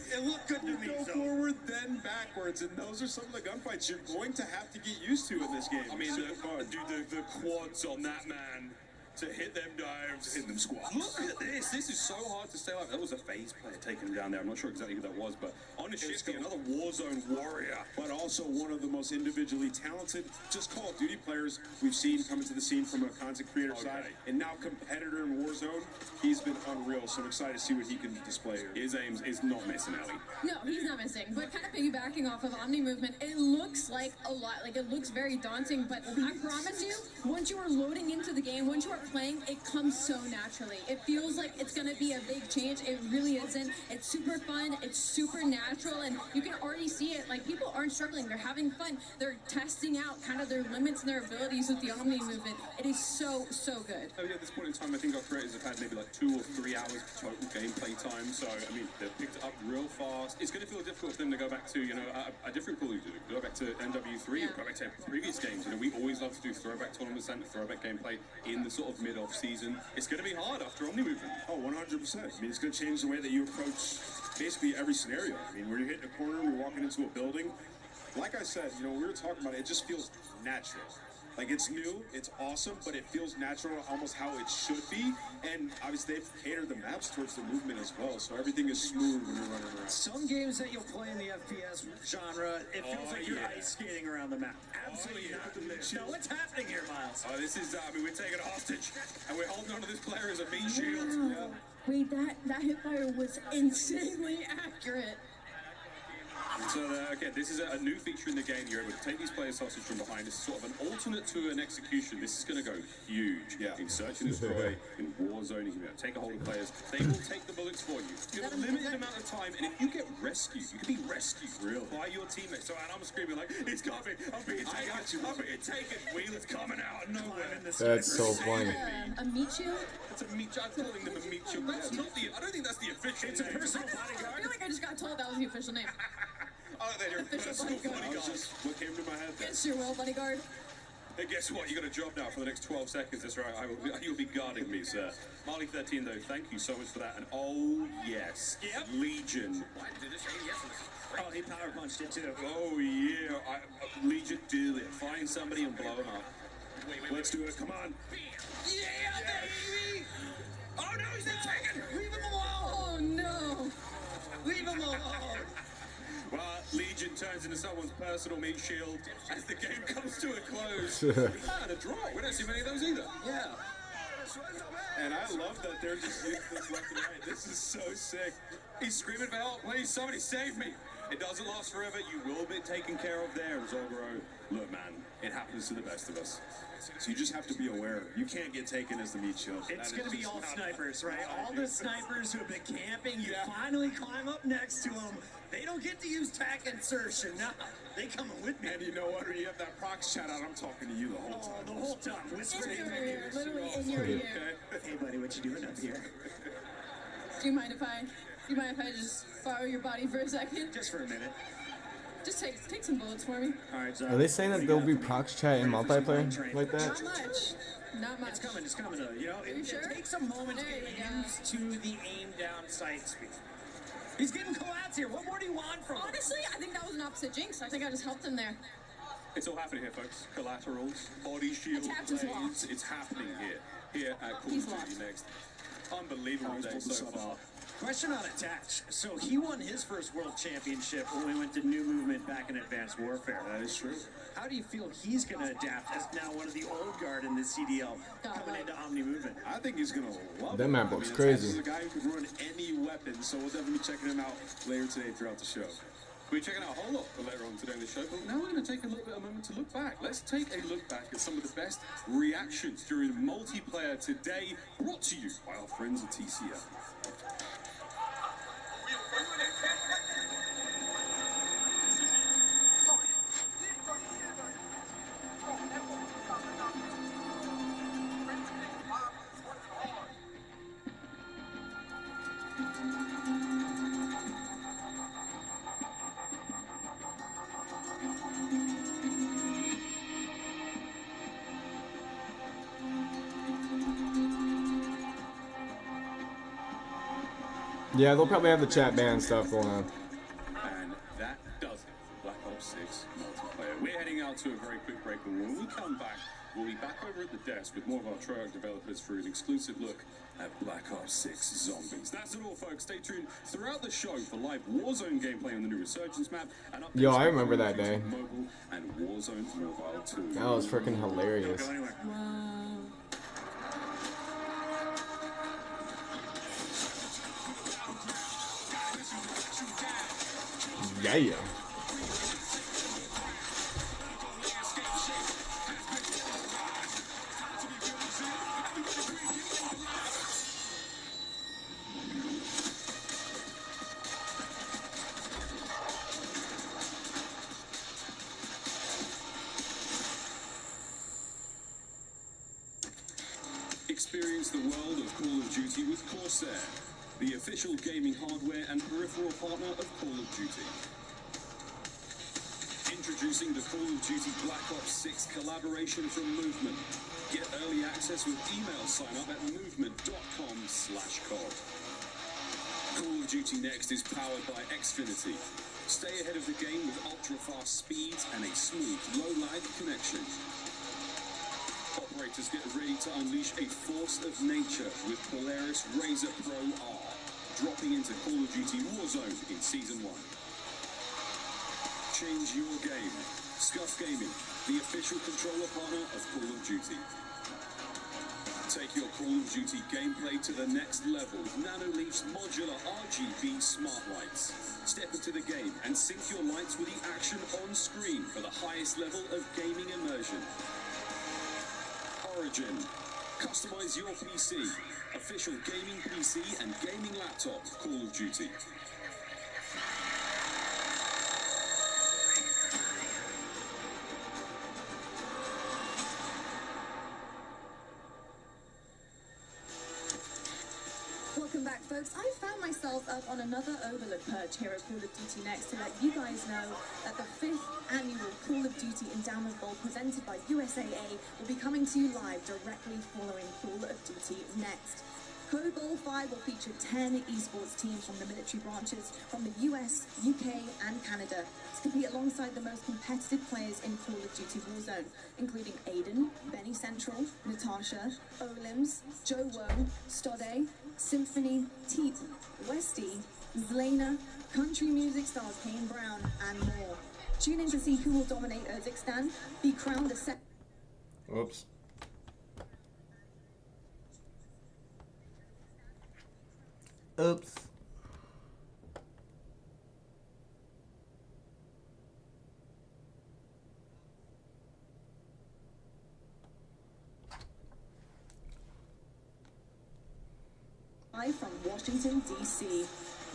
It looked good to me. Go forward, then backwards, and those are some of the gunfights you're going to have to get used to in this game. I mean, the quads on that man to hit them dives, hit them squats. Look at this. This is so hard to stay alive. That was a phase player taking him down there. I'm not sure exactly who that was, but on a shifty, another Warzone warrior. But also one of the most individually talented, just Call of Duty players we've seen come into the scene from a content creator side, and now competitor in Warzone. He's been unreal, so I'm excited to see what he can display here. His aims is not missing, Ellie. No, he's not missing. But kind of piggybacking off of Omni movement, it looks like a lot. Like, it looks very daunting, but I promise you, once you are loading into the game, once you are playing, it comes so naturally. It feels like it's going to be a big change. It really isn't. It's super fun. It's super natural, and you can already see it. Like, people aren't struggling. They're having fun. They're testing out kind of their limits and their abilities with the Omni movement. It is so, so good. Oh, yeah, at this point in time, I think our creators have had maybe like 2 or 3 hours total gameplay time. So, I mean, they've picked it up real fast. It's going to feel difficult for them to go back to, you know, a different Call of Duty. Go back to NW3, or go back to previous games. You know, we always love to do throwback tournaments and throwback gameplay in the sort of mid-off season. It's going to be hard after Omni movement. Oh, 100%. I mean, it's going to change the way that you approach basically every scenario. I mean, when you're hitting a corner, you're walking into a building. Like I said, you know, we were talking about it, it just feels natural. Like, it's new, it's awesome, but it feels natural, almost how it should be. And obviously, they've catered the maps towards the movement as well, so everything is smooth when you're running around. Some games that you'll play in the FPS genre, it feels like you're ice skating around the map. Absolutely not. No, what's happening here, Miles? Oh, this is, I mean, we're taking a hostage, and we're holding on to this player as a meat shield. Wow. Wait, that hipfire was insanely accurate. So, again, this is a new feature in the game. You're able to take these players hostage from behind. This is sort of an alternate to an execution. This is going to go huge. In Search and Destroy, in Warzone, you can take a hold of players. They will take the bullets for you. You have a limited amount of time, and if you get rescued, you can be rescued by your teammates. So, and I'm screaming like, it's coming. I'm being taken. I'm being taken. Wheeler's coming out of nowhere. That's so funny. A meat shield? It's a meat shield. I'm calling them a meat shield. That's not the, I don't think that's the official name. It's a personal bodyguard. I feel like I just got told that was the official name. Oh, they're your personal bodyguard. Just what came to my head there. Against your will, bodyguard. Hey, guess what? You got a job now for the next 12 seconds. That's right. You'll be guarding me, sir. Marley 13, though, thank you so much for that. And oh, yes. Yep. Legion. Oh, he power punched it too. Oh, yeah. Legion, do it. Find somebody and blow him up. Let's do it. Come on. Yeah, baby! Oh, no, he's not taken! Leave him alone! Oh, no. Leave him alone! Well, Legion turns into someone's personal meat shield as the game comes to a close. And a draw. We don't see many of those either. Yeah. And I love that they're just using this left and right. This is so sick. He's screaming for help. Please, somebody save me. It doesn't last forever. You will be taken care of there. And Zogro, look, man, it happens to the best of us. So you just have to be aware. You can't get taken as the meat shield. It's going to be all snipers, right? All the snipers who have been camping, you finally climb up next to them. They don't get to use tack insertion. Nah, they coming with me. And you know what? When you have that prox chat out, I'm talking to you the whole time. The whole time. Whispering In your ear, literally in your ear. Hey, buddy, what you doing up here? Do you mind if I just borrow your body for a second? Just for a minute. Just take some bullets for me. All right, Are they saying that there'll be prox chat in multiplayer like that? Not much. Not much. It's coming though. You know, it takes a moment to get used to the aim down sight speed. He's getting collabs here. What more do you want from him? Honestly, I think that was an opposite jinx. I think I just helped him there. It's all happening here, folks. Collaterals, body shield, blades. It's happening here at Call of Duty Next. Unbelievable day so far. Question on attach. So he won his first world championship when we went to New Movement back in Advanced Warfare. That is true. How do you feel he's going to adapt as now one of the old guard in the CDL coming into Omni Movement? I think he's going to love that it. map looks crazy. He's a guy who could run any weapon, so we'll definitely be checking him out later today throughout the show. We're checking out a whole lot later on today in the show, but now we're going to take a little bit of a moment to look back. Let's take a look back at some of the best reactions during multiplayer today, brought to you by our friends at TCL. Yeah, they'll probably have the chat ban stuff going on. And that does it for Black Ops 6 multiplayer. We're heading out to a very quick break, and when we come back, we'll be back over at the desk with more of our Treyarch developers for an exclusive look at Black Ops 6 Zombies. That's it all, folks. Stay tuned throughout the show for live Warzone gameplay on the new Resurgence map. And Yo, I remember that day. Mobile and Warzone Mobile 2. That was freaking hilarious. Wow. Yeah. Experience the world of Call of Duty with Corsair, the official gaming hardware and peripheral partner of Call of Duty. Introducing the Call of Duty Black Ops 6 collaboration from Movement. Get early access with email sign up at movement.com/cod. Call of Duty Next is powered by Xfinity. Stay ahead of the game with ultra-fast speeds and a smooth, low-lag connection. Operators get ready to unleash a force of nature with Polaris Razor Pro R, dropping into Call of Duty Warzone in Season 1. Change your game. Scuff Gaming, the official controller partner of Call of Duty. Take your Call of Duty gameplay to the next level with Nanoleaf's modular RGB smart lights. Step into the game and sync your lights with the action on screen for the highest level of gaming immersion. Origin. Customize your PC. Official gaming PC and gaming laptop of Call of Duty. Welcome back, folks. I found myself up on another Overlook Purge here at Call of Duty Next to let you guys know that the 5th annual Call of Duty Endowment Bowl presented by USAA will be coming to you live directly following Call of Duty Next. Code Bowl 5 will feature 10 esports teams from the military branches from the US, UK, and Canada to compete alongside the most competitive players in Call of Duty Warzone, including Aiden, Benny Central, Natasha, Olims, Joe Woe, Stode, Symphony, Teep, Westy, Zlana, country music stars Kane Brown, and more. Tune in to see who will dominate Urzikstan, be crowned a set. Whoops. Oops. live from Washington, D.C.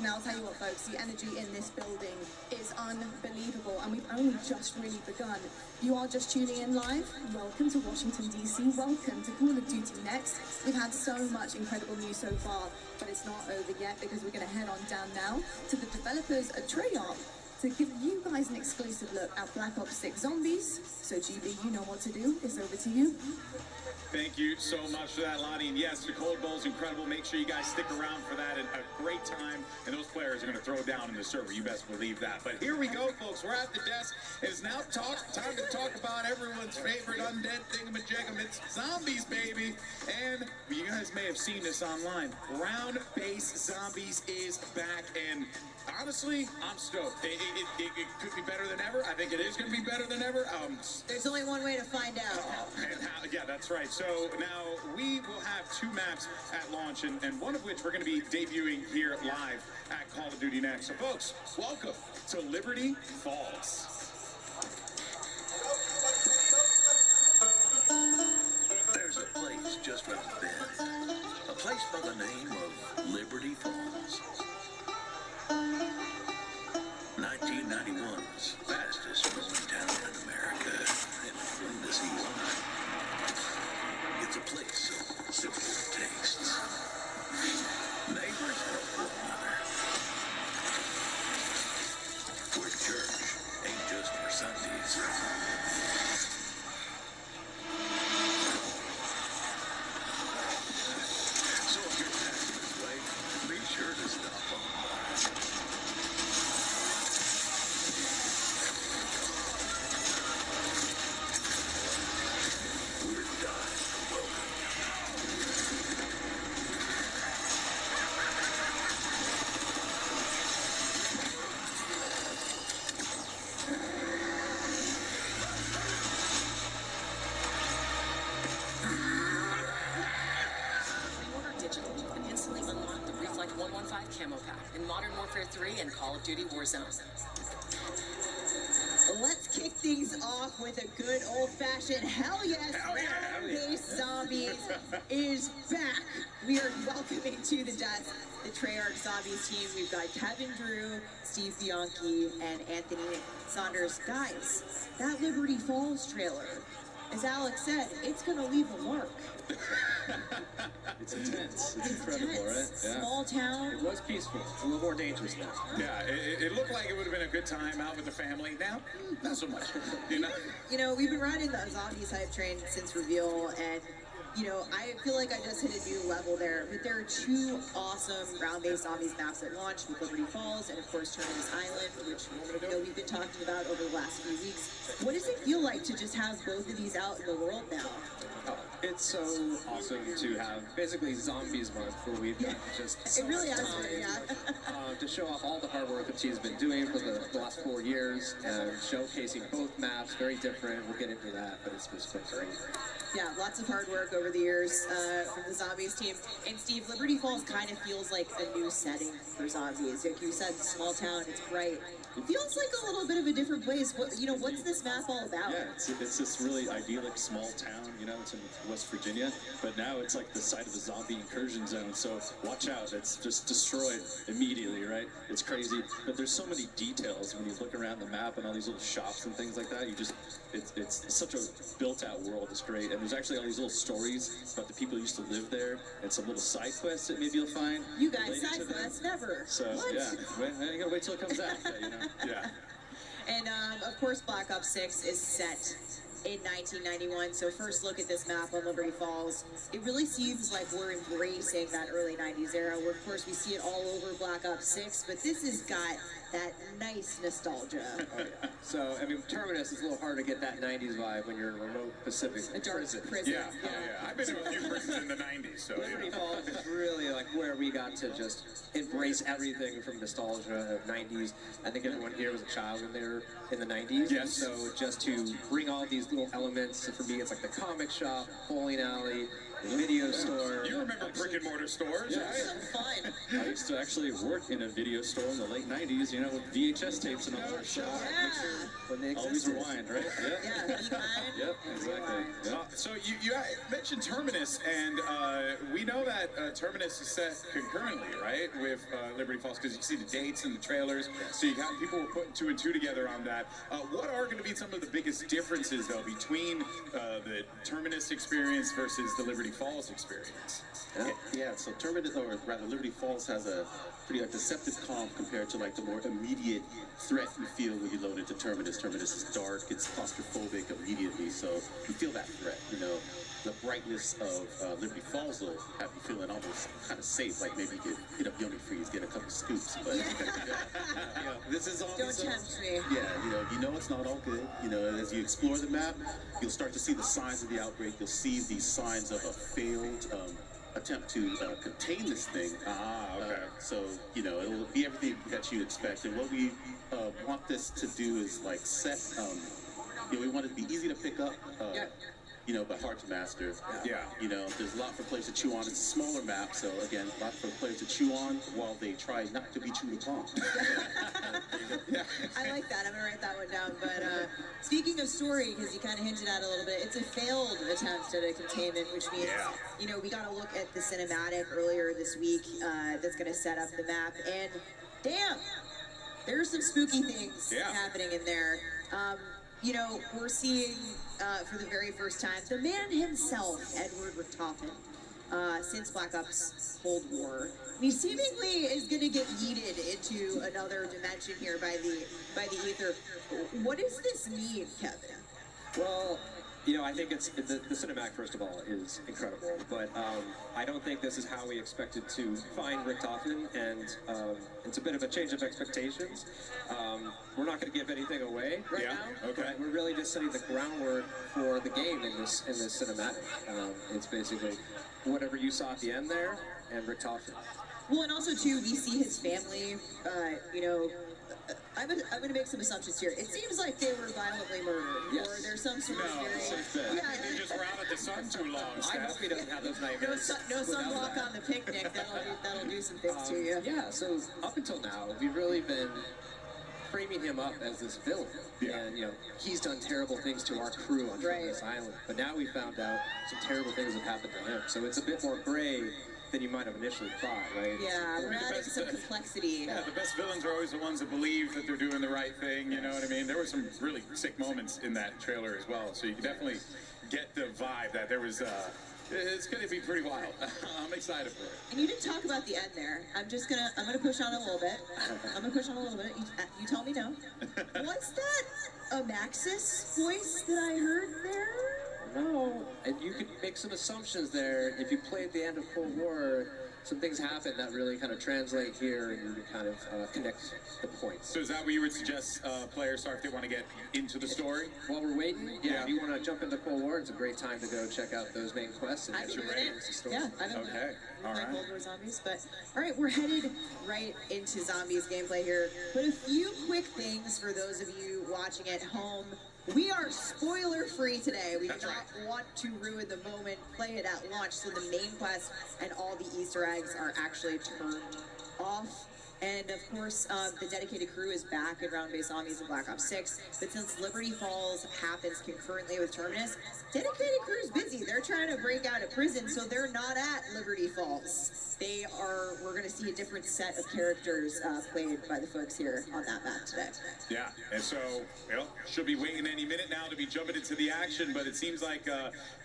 Now, I'll tell you what, folks, the energy in this building is unbelievable, and we've only just really begun. If you are just tuning in live, welcome to Washington, D.C. Welcome to Call of Duty Next. We've had so much incredible news so far, but it's not over yet because we're going to head on down now to the developers at Treyarch to give you guys an exclusive look at Black Ops 6 Zombies. So, GB, you know what to do. It's over to you. Thank you so much for that, Lonnie. And yes, the Cold Bowl is incredible. Make sure you guys stick around for that. And a great time. And those players are going to throw down in the server. You best believe that. But here we go, folks. We're at the desk. It's now time to talk about everyone's favorite undead thingamajigam. It's zombies, baby. And you guys may have seen this online. Round-based zombies is back. And honestly, I'm stoked. It could be better than ever. I think it is going to be better than ever. There's only one way to find out. Yeah, that's right. So now we will have 2 maps at launch, and one of which we're going to be debuting here live at Call of Duty Next. So, folks, welcome to Liberty Falls. There's a place just around the bend. A place by the name of Liberty Falls. 1991's fastest growing town in America, and from the sea line. It's a place of simple tastes. Neighbors help one another. Where church ain't just for Sundays. So if you're passing this way, be sure to stop on by. Camo pack in Modern Warfare 3 and Call of Duty Warzone. Let's kick things off with a good old-fashioned hell yes, round-based zombies is back. We are welcoming to the desk the Treyarch Zombies team. We've got Kevin Drew, Steve Bianchi, and Anthony Saunders. Guys, that Liberty Falls trailer, as Alex said, it's going to leave a mark. It's intense. It's incredible, right? Yeah. Small town. It was peaceful. It's a little more dangerous now. Yeah, it looked like it would have been a good time out with the family. Now, not so much. You know, we've been riding the zombies hype train since reveal, and you know, I feel like I just hit a new level there. But there are 2 awesome ground-based zombies maps at launch with Liberty Falls and, of course, Terminus Island, which you know we've been talking about over the last few weeks. What does it feel like to just have both of these out in the world now? Oh, it's so awesome to have basically Zombies Month where we've got just so it really much has time been, to show off all the hard work that she's been doing for the last 4 years, showcasing both maps, very different. We'll get into that, but it's just been great. Yeah, lots of hard work over the years from the Zombies team. And Steve, Liberty Falls kind of feels like a new setting for zombies. Like you said, small town, it's bright. It feels like a little bit of a different place. What's this map all about? Yeah, it's this really idyllic small town, it's in West Virginia, but now it's like the site of a zombie incursion zone, so watch out, it's just destroyed immediately, right? It's crazy, but there's so many details when you look around the map and all these little shops and things like that. It's such a built-out world. It's great, and there's actually all these little stories about the people who used to live there, and some little side quests that maybe you'll find. You guys, side quests, never. So, what? Yeah, you gotta wait till it comes out, Yeah. And, of course, Black Ops 6 is set in 1991, so first look at this map on Liberty Falls. It really seems like we're embracing that early 90s era, where, of course, we see it all over Black Ops 6, but this has got that nice nostalgia. Oh, yeah. So, Terminus is a little hard to get that 90s vibe when you're in a remote Pacific prison. Yeah. I've been to a few prisons in the 90s, so, Liberty Falls is really like where we got to just embrace everything from nostalgia of 90s. I think everyone here was a child when they were in the 90s. Yes. So just to bring all these little elements, for me it's like the comic shop, bowling alley, the video store. You remember brick and mortar stores, Yeah. right? So fun. I used to actually work in a video store in the late 90s, you know, with VHS tapes and all that shit. When they Always existed. rewind, right? Yeah, be kind. Yep, exactly. Yep. So you mentioned Terminus, and we know that Terminus is set concurrently, right, with Liberty Falls, because you see the dates and the trailers. So you got people were putting 2 and 2 together on that. What are going to be some of the biggest differences, though, between the Terminus experience versus the Liberty Falls experience? Yeah, so Terminus, or rather Liberty Falls, has a pretty deceptive calm compared to like the more immediate threat you feel when you load into Terminus. Terminus is dark, it's claustrophobic immediately, so you feel that threat, you know. The brightness of Liberty Falls will have you feeling almost kind of safe, like maybe you could hit up Yoni Freeze, get a couple scoops, but you know, this is all. Don't tempt me. Yeah, you know it's not all good. You know, as you explore the map, you'll start to see the signs of the outbreak. You'll see these signs of a failed attempt to contain this thing. Okay. So, you know, it'll be everything that you expect. And what we want this to do is like set, you know, we want it to be easy to pick up. You know, but hard to master. Yeah. You know, there's a lot for players to chew on. It's a smaller map, so again, a lot for players to chew on while they try not to be chewed upon. I like that. I'm gonna write that one down. But speaking of story, because you kind of hinted at it a little bit, it's a failed attempt at a containment, which means you know we got to look at the cinematic earlier this week that's gonna set up the map, and damn, there's some spooky things happening in there. You know, we're seeing for the very first time the man himself, Edward Richtofen, since Black Ops Cold War. He seemingly is going to get yeeted into another dimension here by the ether. What does this mean, Kevin? Well, you know, I think it's the cinematic, first of all, is incredible, but I don't think this is how we expected to find Richtofen, and it's a bit of a change of expectations. We're not going to give anything away right now. Okay. We're really just setting the groundwork for the game in this cinematic. It's basically whatever you saw at the end there, and Richtofen. Well, and also too, we see his family. You know, I'm gonna make some assumptions here. It seems like they were violently murdered, or there's some sort of They just were out at the sun too long, I Steph. hope he doesn't have those nightmares. no sunblock on the picnic. That'll do some things to you. Yeah. So up until now, we've really been framing him up as this villain, and you know he's done terrible things to our crew on this island. But now we found out some terrible things have happened to him. So it's a bit more gray than you might have initially thought, right? Yeah, we're adding some complexity. Yeah, the best villains are always the ones that believe that they're doing the right thing, you know what I mean? There were some really sick moments in that trailer as well, so you can definitely get the vibe that there was, it's going to be pretty wild. I'm excited for it. And you didn't talk about the end there. I'm gonna push on a little bit. You tell me no. Was that a Maxis voice that I heard there? No, and you could make some assumptions there. If you played the end of Cold War, some things happen that really kind of translate here, and you kind of connect the points. So is that what you would suggest players start if they want to get into the story? While we're waiting, if you want to jump into Cold War, it's a great time to go check out those main quests and get your ready to story. Yeah, I haven't played Cold War Zombies, but all right, we're headed right into Zombies gameplay here. But a few quick things for those of you watching at home. We are spoiler-free today. We do not want to ruin the moment. Play it at launch, so the main quest and all the Easter eggs are actually turned off. And of course, the dedicated crew is back in round-based zombies in Black Ops 6. But since Liberty Falls happens concurrently with Terminus, dedicated crew is busy. They're trying to break out of prison, so they're not at Liberty Falls. We're going to see a different set of characters played by the folks here on that map today. Yeah, and so, should be waiting any minute now to be jumping into the action, but it seems like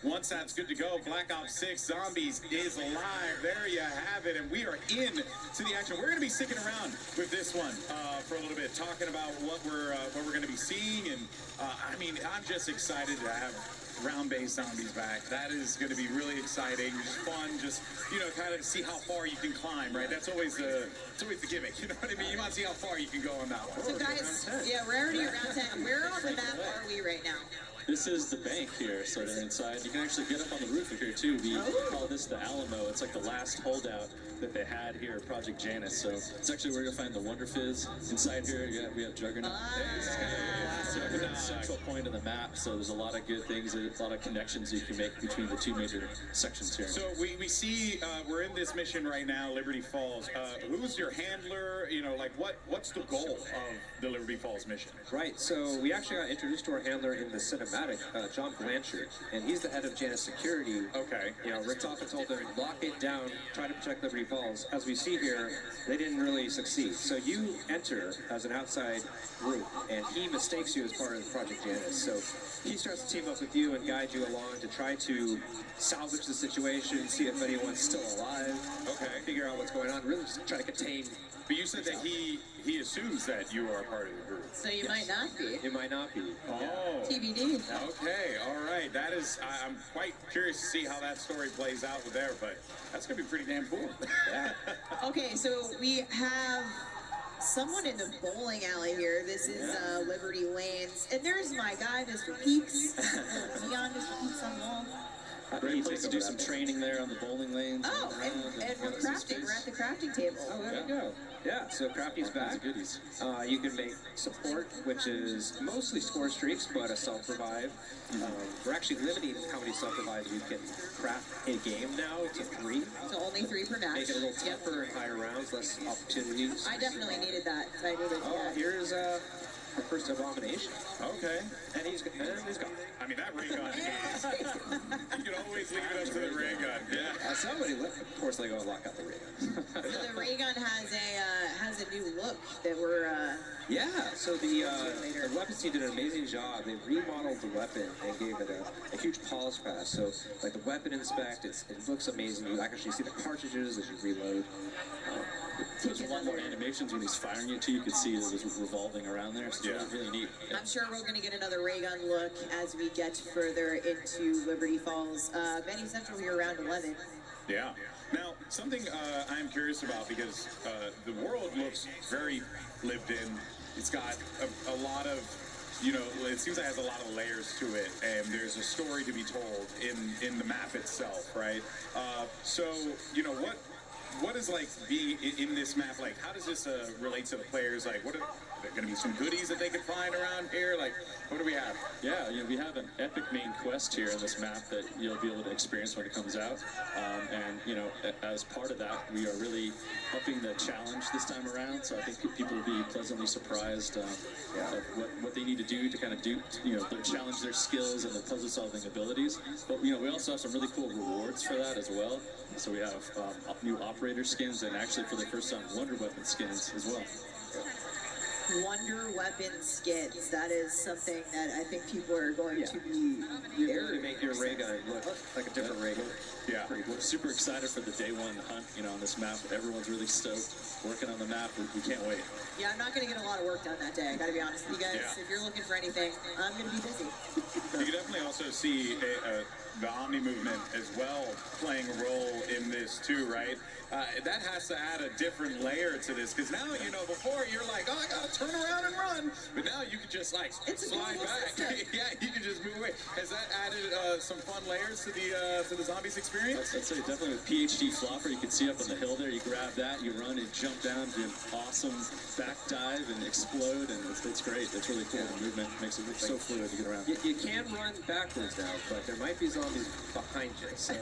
once that's good to go, Black Ops 6 Zombies is alive. There you have it, and we are in to the action. We're going to be sticking around with this one for a little bit, talking about what we're going to be seeing, and I mean, I'm just excited to have round-based zombies back. That is going to be really exciting, just fun, just, you know, kind of see how far you can climb, right? That's always the gimmick, you know what I mean? You want to see how far you can go on that one. So guys, we're already around 10. Where on the map are we right now? this is the bank here, sort of inside. You can actually get up on the roof of here too. We call this the Alamo. It's like the last holdout that they had here at Project Janus. So it's actually where you'll find the Wonder Fizz. Inside here, we have Juggernaut. This is kind of the central point of the map. So there's a lot of good things, a lot of connections you can make between the two major sections here. So we see we're in this mission right now, Liberty Falls. Who's your handler? You know, like what's the goal of the Liberty Falls mission? Right. So we actually got introduced to our handler in the cinematic, John Blanchard, and he's the head of Janus Security. Okay. You know, Rick Toffin told them, lock it down, try to protect Liberty Falls. As we see here, they didn't really succeed. So you enter as an outside group, and he mistakes you as part of Project Janus. So he starts to team up with you and guide you along to try to salvage the situation, see if anyone's still alive. Okay. Figure out what's going on. Really just try to contain. But you said that he assumes that you are part of the group. So you might not be. It might not be. Oh. TBD. Okay, all right. That is, I'm quite curious to see how that story plays out with there, but that's going to be pretty damn cool. Yeah. Okay, so we have someone in the bowling alley here. This is Liberty Lanes. And there's my guy, Mr. Peaks. Is he on Mr. Peaks on the wall? Great place to do some training there on the bowling lanes. Oh, and we're crafting. We're at the crafting table. Oh, there we go. Yeah, so crafting's back. Goodies. You can make support, which is mostly score streaks, but a self-revive. We're actually limiting how many self-revives you can craft a game now to 3. So only 3 per match. Make it a little tougher and higher rounds, less opportunities. I definitely needed that. I needed that. Here's our first abomination. Okay. And he's gone. I mean, that ray gun is, you can always leave it up to the ray gun. Yeah. Somebody, of course, they go and lock out the ray gun. So the ray gun has a new look that we're yeah, so the weapons team did an amazing job. They remodeled the weapon and gave it a huge polish pass. So, like the weapon inspect, it looks amazing. You actually see the cartridges as you reload. There's a lot more animations when he's firing it too. You can see it was revolving around there. So it's really neat. Yeah. I'm sure we're going to get another ray gun look as we get further into Liberty Falls. Benny Central here around 11. Yeah. Now, something I'm curious about, because the world looks very lived in. It's got a lot of, you know, it seems like it has a lot of layers to it, and there's a story to be told in the map itself, right? So, you know, what is like being in this map? Like, how does this relate to the players? Like, what are there going to be some goodies that they can find around here? Like, what do we have? Yeah, you know, we have an epic main quest here in this map that you'll be able to experience when it comes out. And, you know, as part of that, we are really upping the challenge this time around. So I think people will be pleasantly surprised of what they need to do to kind of challenge their skills and their puzzle-solving abilities. But, you know, we also have some really cool rewards for that as well. So we have new operator skins and actually for the first time Wonder Weapon skins as well. Wonder Weapon skins. That is something that I think people are going to be to make your ray gun look like a different ray gun. Yeah, we're super excited for the day one hunt, you know, on this map. Everyone's really stoked working on the map. We can't wait. Yeah, I'm not going to get a lot of work done that day. I got to be honest with you guys. If you're looking for anything, I'm going to be busy. You can definitely also see the Omni movement as well playing a role in this too, right? That has to add a different layer to this, because now, you know, before you're like, oh, I gotta turn around and run, but now you can just like slide back. Yeah, you can just move away. Has that added some fun layers to the zombies experience? I'd say definitely with PhD flopper, you can see up on the hill there. You grab that, you run and jump down, do an awesome back dive and explode, and it's great. It's really cool. The movement makes it so fluid to get around. You can run backwards now, but there might be zombies behind you, so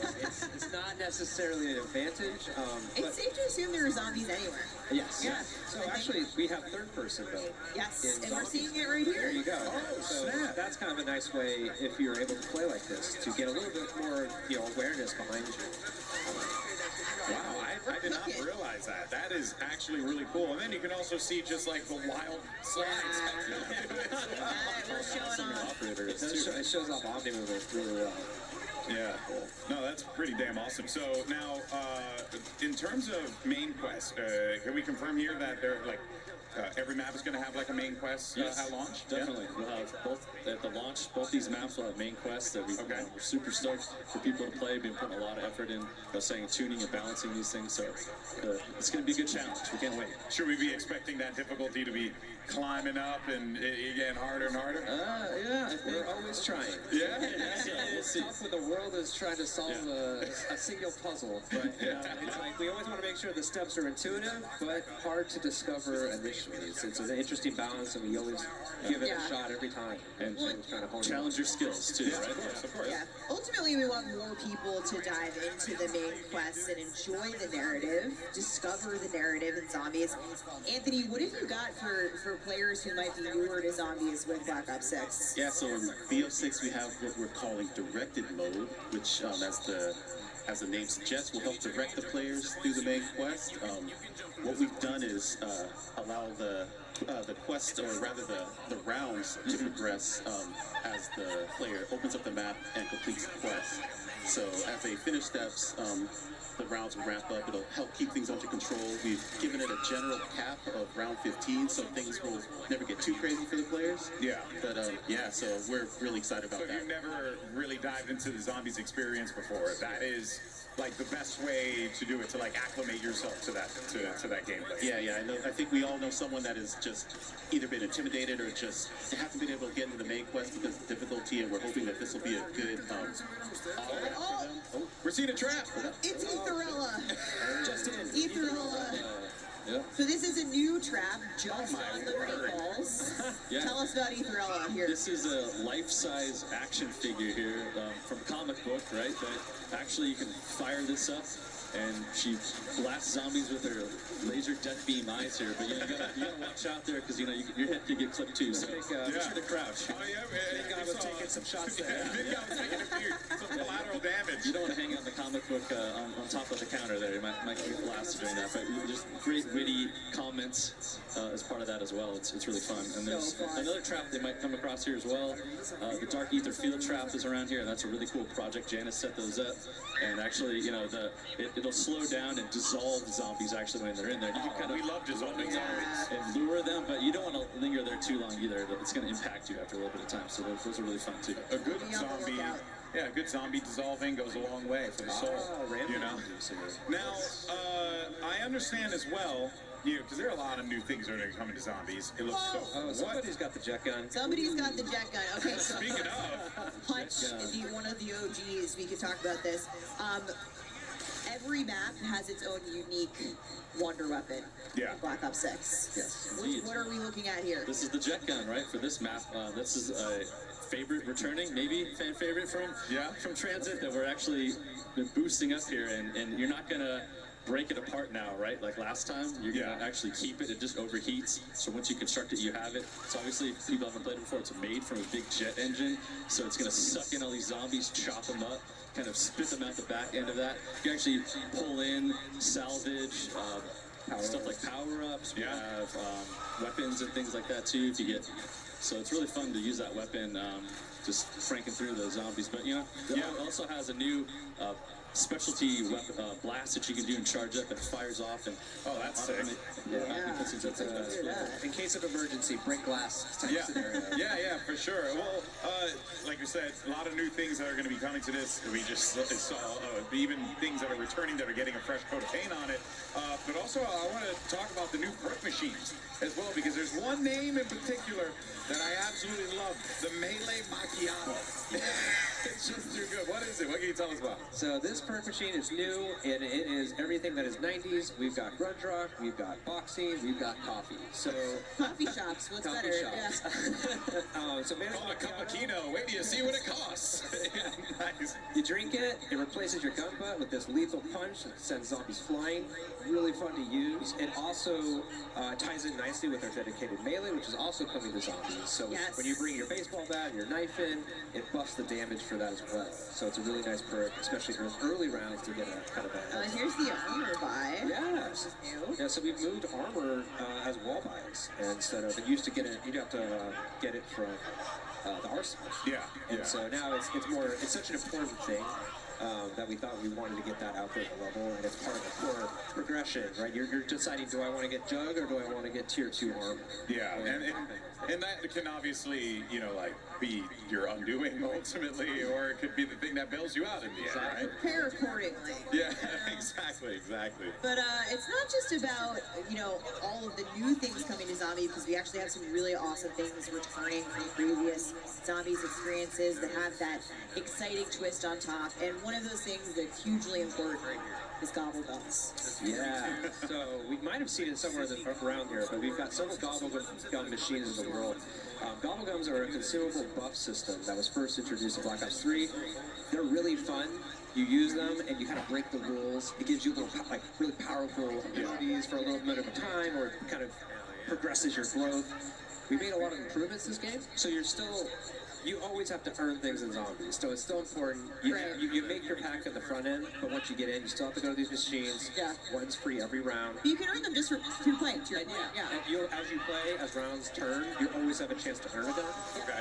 it's not necessarily an advantage. It's safe to assume there are zombies anywhere. Yes. Yeah. So actually, we have third person mode. Yes, and we're seeing it right here. There you go. Oh, so snap. that's kind of a nice way, if you're able to play like this, to get a little bit more, you know, awareness behind you. Wow, I did not realize that. That is actually really cool. And then you can also see just like the wild slides. We're showing off. It shows off Omni movement really well. Yeah. No, that's pretty damn awesome. So now, in terms of main quest, can we confirm here that they're like every map is going to have like a main quest at launch? Definitely. We'll have both at the launch. Both these maps will have main quests that we're super stoked for people to play. Been putting a lot of effort in, saying tuning and balancing these things. So it's going to be a good challenge. We can't wait. Should we be expecting that difficulty to be climbing up and getting harder and harder? Yeah, we're always trying. Yeah? It's tough when the world is trying to solve a single puzzle, but it's like we always want to make sure the steps are intuitive, but hard to discover initially. It's an interesting balance, and we always give it a shot every time. And trying to challenge your skills, too, right? Of course. Yeah. Ultimately, we want more people to dive into the main quests and enjoy the narrative, discover the narrative in zombies. Anthony, what have you got for players who might be newer to zombies with Black Ops 6? Yeah, so in BO6 we have what we're calling directed mode, which as the name suggests, will help direct the players through the main quest. What we've done is allow the quest, or rather the rounds, to progress as the player opens up the map and completes the quest. So as they finish steps, the rounds will ramp up. It'll help keep things under control. We've given it a general cap of round 15, so things will never get too crazy for the players. Yeah. But so we're really excited about that. So you've never really dived into the zombies experience before. That is like the best way to do it, to like acclimate yourself to that gameplay. Yeah. I think we all know someone that has just either been intimidated or just haven't been able to get into the main quest because of difficulty, and we're hoping that this will be a good we're seeing a trap. It's Etherella. Just in. Etherella. Yeah. So this is a new trap just on Liberty Falls. Yeah. Tell us about Etherella here. This is a life-size action figure here from comic book, right? That actually you can fire this up, and she blasts zombies with her laser death beam eyes here. But you gotta watch out there, because your head could get clipped too. So be sure to crouch. Oh yeah, man. Big guy was taking some shots there. Big guy was taking some collateral damage. You don't want to hang out in the comic book on top of the counter there. You might get blasted doing that. But just great witty comments as part of that as well. It's really fun. And there's another trap they might come across here as well. The Dark Ether Field Trap is around here, and that's a really cool Project Janice set those up. And actually, it'll slow down and dissolve zombies actually when they're in there. You can kind of love dissolving zombies and lure them, but you don't want to linger there too long either. It's going to impact you after a little bit of time. So those are really fun too. A good zombie. Yeah, a good zombie dissolving goes a long way for the soul. You know. Now, I understand as well, because there are a lot of new things that are going to come into zombies. It looks so. Somebody's got the jet gun. Somebody's got the jet gun. Okay, so speaking of, Punch, one of the OGs, we could talk about this. Every map has its own unique wonder weapon. Yeah. In Black Ops 6. Yes. What are we looking at here? This is the jet gun, right? For this map, this is a favorite returning, maybe fan favorite from Transit that we're actually been boosting up here, and you're not gonna break it apart now, right? Like last time, you're gonna actually keep it. It just overheats. So once you construct it, you have it. So obviously, if people haven't played it before, it's made from a big jet engine. So it's gonna suck in all these zombies, chop them up, kind of spit them out the back end of that. You actually pull in, salvage, stuff like power-ups. We have weapons and things like that too. If you get, so it's really fun to use that weapon, just franking through the zombies. But it also has a new specialty weapon, blast that you can do and charge up, and it fires off. And that's sick. In case of emergency, break glass type scenario. Yeah, for sure. Well, like you said, a lot of new things that are going to be coming to this. We just saw even things that are returning that are getting a fresh coat of paint on it. But also, I want to talk about the new perk machines as well, because there's one name in particular that I absolutely love: the Melee Macchiato. It's just too good. What is it? What can you tell us about? So this perk machine is new, and it is everything that is 90s. We've got grunge rock, we've got boxing, we've got coffee. So coffee shops, what's coffee better? shops. Yeah. Call a cup of Kino. Wait till you see what it costs. Nice. You drink it, it replaces your gun butt with this lethal punch that sends zombies flying. Really fun to use. It also ties in nicely with our dedicated melee, which is also coming to zombies. So when you bring your baseball bat, your knife in, it buffs the damage for that as well. So it's a really nice perk, especially for early rounds to get a kind of a... Here's the armor buy. Yeah. Which is new. Yeah, so we've moved armor as wall buys instead of, it used to get it, you'd have to get it from the arsenal. Yeah. And so now it's such an important thing that we thought we wanted to get that out there at the level, and it's part of the core progression, right? You're deciding, do I want to get Jug or do I want to get tier 2 armor? Yeah, and that can obviously, you know, like be your undoing ultimately, or it could be the thing that bails you out in the end, right? Prepare accordingly. Yeah, exactly. But it's not just about, you know, all of the new things coming to Zombie, because we actually have some really awesome things returning from previous Zombies experiences that have that exciting twist on top. And one of those things that's hugely important is Gobblegums. Yeah, so we might have seen it somewhere around here, but we've got several Gobblegum machines in the world. Gobblegums are a consumable buff system that was first introduced in Black Ops 3. They're really fun. You use them and you kind of break the rules. It gives you little, like, really powerful abilities for a little bit of a time, or it kind of progresses your growth. We made a lot of improvements this game, so you always have to earn things in Zombies, so it's still important. You make your pack at the front end, but once you get in, you still have to go to these machines. Yeah. One's free every round. But you can earn them just through playing. And as you play, as rounds turn, you always have a chance to earn a gun. Okay.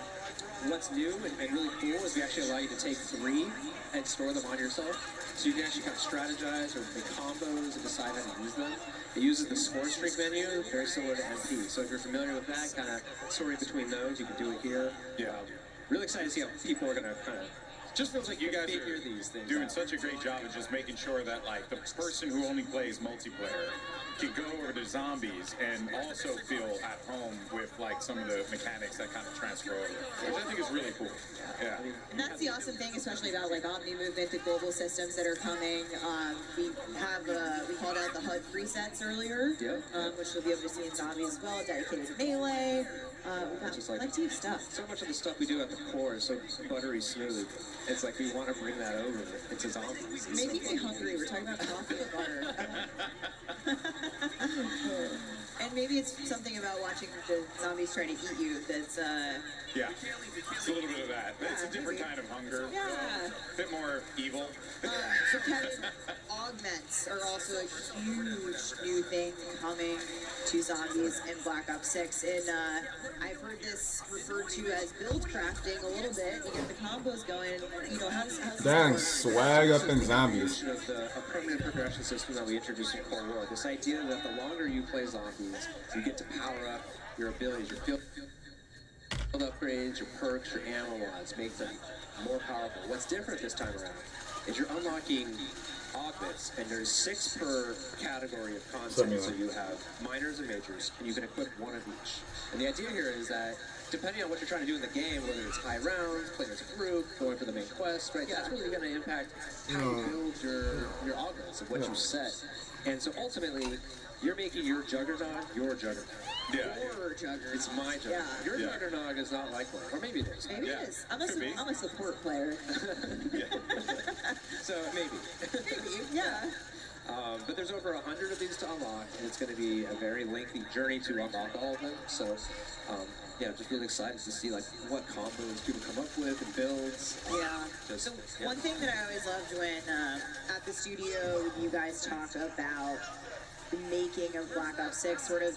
What's new and really cool is we actually allow you to take 3 and store them on yourself. So you can actually kind of strategize or make combos and decide how to use them. It uses the score streak menu, very similar to MP. So if you're familiar with that, kind of sorting between those, you can do it here. Yeah. Really excited to see how people are going to kind of just feels like you guys figure are these things doing out. such a great job of just making sure that, like, the person who only plays multiplayer can go over to Zombies and also feel at home with, like, some of the mechanics that kind of transfer over, which I think is really cool. Yeah. And that's the awesome thing, especially about like Omni movement, the global systems that are coming. We called out the HUD presets earlier, which you'll be able to see in Zombies as well. Dedicated to melee. We've got plenty of stuff. So much of the stuff we do at the core is so buttery smooth. It's like we want to bring that over. It's a Zombies. It's making me hungry. We're talking about coffee and butter. And maybe it's something about watching the zombies try to eat you that's yeah, it's a little bit of that. It's a different kind of hunger. Yeah. A bit more evil. So Kevin, augments are also a huge new thing coming to Zombies in Black Ops 6. And I've heard this referred to as build crafting a little bit. You get the combos going. You know, how does Dang, this work? swag up in Zombies. A permanent progression system that we introduced in Core World. This idea that the longer you play Zombies, you get to power up your abilities, your field upgrades, your perks, your ammo mods, make them more powerful. What's different this time around is you're unlocking augments, and there's 6 per category of content. So you have minors and majors, and you can equip 1 of each. And the idea here is that depending on what you're trying to do in the game, whether it's high rounds, playing as a group, going for the main quest, right? That's really going to impact how you build your augments and what you set. And so ultimately, you're making your Juggernog your Juggernog. Yeah. Your Juggernog. It's my Juggernog. Your Juggernog is not like one. Or maybe it is. Maybe it is. I'm a support player. So maybe. Maybe, yeah. But there's over 100 of these to unlock, and it's going to be a very lengthy journey to unlock all of them. So, yeah, just really excited to see like what combos people come up with and builds. Yeah. One thing that I always loved when at the studio you guys talk about the making of Black Ops 6, sort of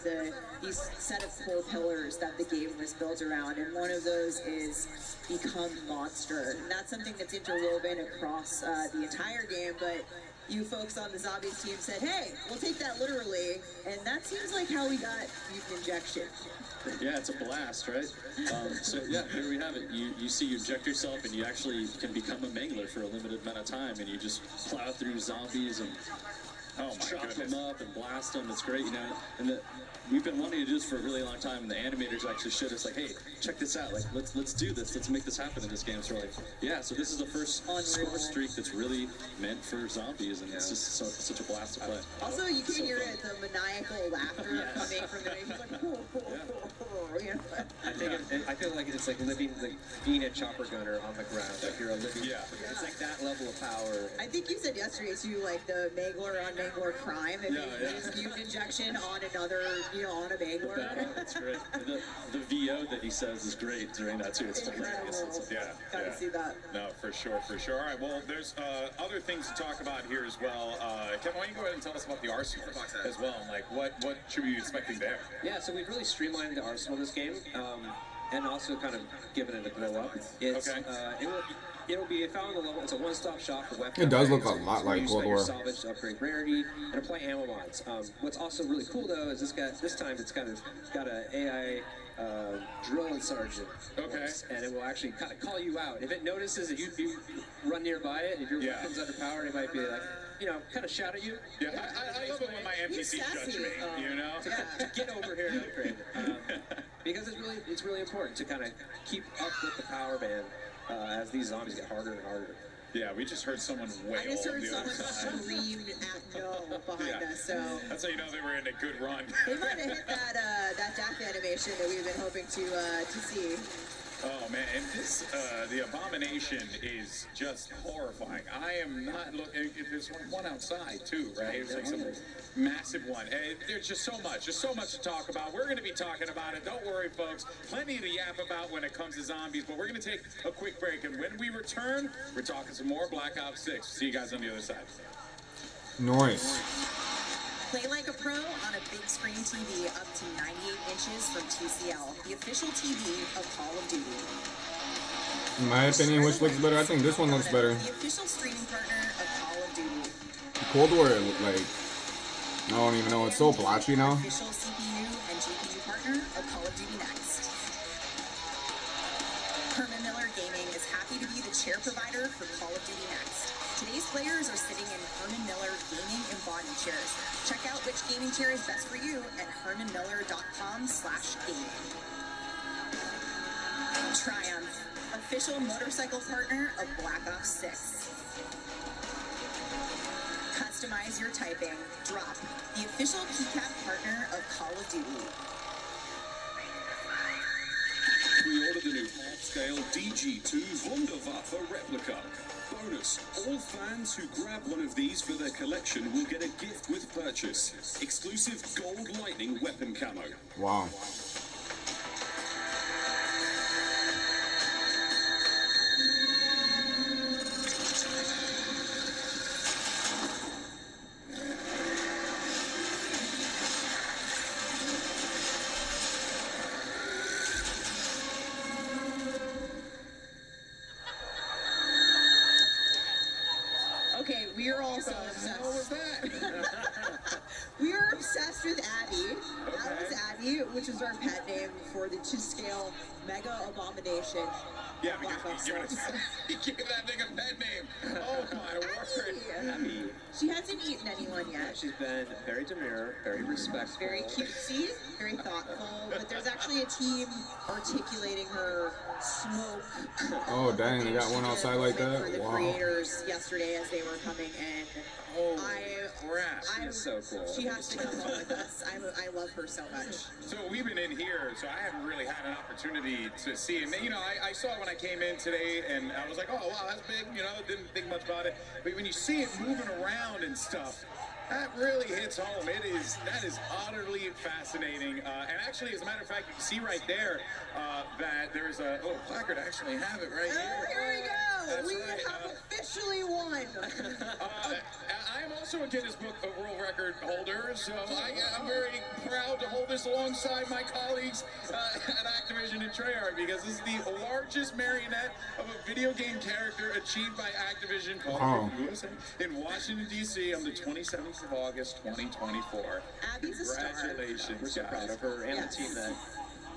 these set of core pillars that the game was built around, and one of those is become monster. And that's something that's interwoven across the entire game, but you folks on the Zombies team said, hey, we'll take that literally, and that seems like how we got Mutant Injection. Yeah, it's a blast, right? So yeah, here we have it. You inject yourself, and you actually can become a mangler for a limited amount of time, and you just plow through zombies and chop them up and blast them. It's great, you know. And we've been wanting to do this for a really long time, and the animators actually showed us like, hey, check this out. Like, let's do this. Let's make this happen in this game. So like, yeah. So this is the first score streak that's really meant for zombies, and it's just such a blast to play. Also, you can hear it, the maniacal laughter coming from the He's like, I feel like it's like being a chopper gunner on the ground. Like you're a living. Yeah. It's like that level of power. I think you said yesterday too, like the Mangler on Mangler crime if you use mutant injection on another, on a Mangler. That's great. The VO that he says is great during that too. It's hilarious. Gotta see that. No, for sure. All right, well, there's other things to talk about here as well. Kevin, why don't you go ahead and tell us about the arsenal as well? Like, what should we be expecting there? Yeah, so we've really streamlined the arsenal this game, and also kind of given it a glow up. It's, it'll be found on the level. It's a one-stop shop for weapons. It does look a lot like Cold War. Salvage to upgrade rarity and apply ammo mods. What's also really cool though is this time it's kind of got an AI drill sergeant. And it will actually kind of call you out if it notices that you run nearby it. If your weapon's underpowered, it might be like, kind of shout at you. Yeah, I love it when my NPC judge me. To get over here and upgrade. Because it's really important to kind of keep up with the power band as these zombies get harder and harder. Yeah, we just heard someone wail. I just heard on the someone other side. scream at no behind us. So that's how you know they were in a good run. They might have hit that death animation that we've been hoping to see. Oh man, and this the abomination is just horrifying. I am not looking. There's one outside too, right? It's like some massive one. And there's just so much to talk about. We're going to be talking about it. Don't worry, folks. Plenty to yap about when it comes to zombies. But we're going to take a quick break, and when we return, we're talking some more Black Ops 6. See you guys on the other side. Nice. Play like a pro on a big screen TV up to 98 inches from TCL, the official TV of Call of Duty. In my opinion, which looks better? I think this one looks better. The official streaming partner of Call of Duty. Cold War, like, I don't even know. It's so blotchy now. Official CPU and GPU partner of Call of Duty Next. Herman Miller Gaming is happy to be the chair provider for Call of Duty Next. Today's players are sitting in Herman Miller gaming embodied chairs. Check out which gaming chair is best for you at hermanmiller.com/gaming. Triumph, official motorcycle partner of Black Ops 6. Customize your typing. Drop, the official keycap partner of Call of Duty. Pre-order the new half-scale DG2 Wunderwaffe replica. Bonus, all fans who grab one of these for their collection will get a gift with purchase. Exclusive gold lightning weapon camo. Wow. Okay, we are all so obsessed. What was that? We are obsessed with Abby. That was Abby, which is our pet name for the 2-scale mega abomination. Yeah, because he gave that thing a pet name. Oh my word. Abby. She hasn't eaten anyone yet. She's been very demure, very respectful. Very cutesy, very thoughtful, but there's actually a team articulating her smoke. Oh, dang, they got one outside like For that? the Wow. creators yesterday as they were coming in. Oh, crap. She's so cool. She has to come home with us. I love her so much. So we've been in here, so I haven't really had an opportunity to see it. And, I saw it when I came in today, and I was like, oh, wow, that's big. Didn't think much about it. But when you see it moving around and stuff, that really hits home. That is utterly fascinating. And actually, as a matter of fact, you can see right there that there's a little placard. I actually have it right here. Here we go. That's We right. have officially won. I'm also a Guinness Book of World Record holder, so I'm very proud to hold this alongside my colleagues at Activision and Treyarch, because this is the largest marionette of a video game character achieved by Activision in Washington, D.C. on the 27th of August, 2024. Abby's a star. Congratulations, We're so proud of her and the team that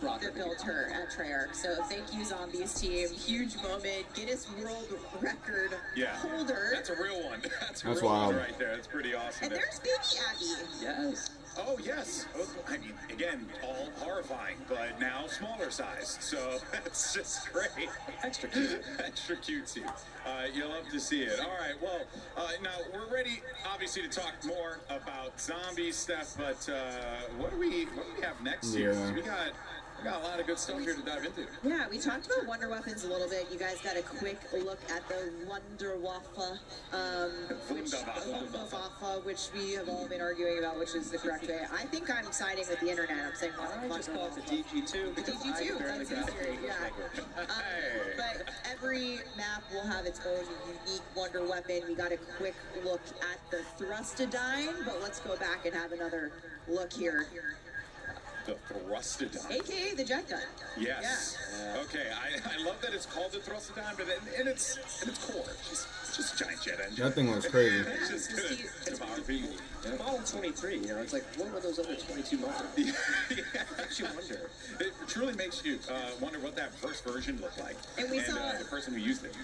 brought her. That built her at Treyarch. So thank you, Zombies team. Huge moment. Guinness World Record holder. That's a real one. That's a That's real wild. one right there. That's pretty awesome. And there's baby Abby. Yes. Oh, yes. I mean, again, all horrifying, but now smaller size. So it's just great. Extra cute. Extra cutesy. You'll love to see it. All right, well, now we're ready, obviously, to talk more about zombie stuff, but what do we have next here? Yeah. We got We got a lot of good stuff here to dive into. Yeah, we talked about Wonder Weapons a little bit. You guys got a quick look at the Wunderwaffe, which we have all been arguing about, which is the correct way. I think I'm siding with the internet. I'm saying I just call it the DG2. The DG2, that's easier, yeah. But every map will have its own unique Wonder Weapon. We got a quick look at the Thrustadyne, but let's go back and have another look here. The Thrustadyne. AKA the jet gun. Yes. Yeah. Okay, I love that it's called the Thrustadyne, but in its core, it's just a giant jet engine. That thing was crazy. It's just gonna devour people. Model 23, you know, it's like, what were those other 22 models? Yeah. Makes you wonder. It truly makes you wonder what that first version looked like. And we saw the person who used it.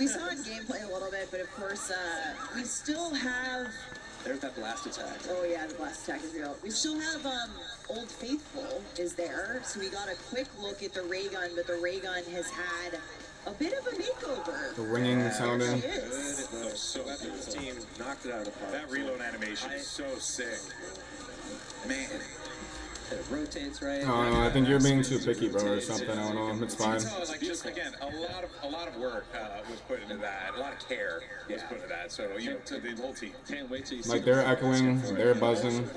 We saw in gameplay a little bit, but of course, we still have. There's that blast attack. Oh yeah, the blast attack is real. We still have Old Faithful is there, so we got a quick look at the ray gun, but the ray gun has had a bit of a makeover. The ringing sounding. Good. It looks so good. This team knocked it out of the park. That reload animation is so sick. Man. It rotates right. No, I think you're being too picky, bro, or something. I don't know. It's fine. Like just again, a lot of work was put into that. A lot of care was put into that. So you know, to the whole team. Can't wait till you see. Like they're echoing, they're buzzing.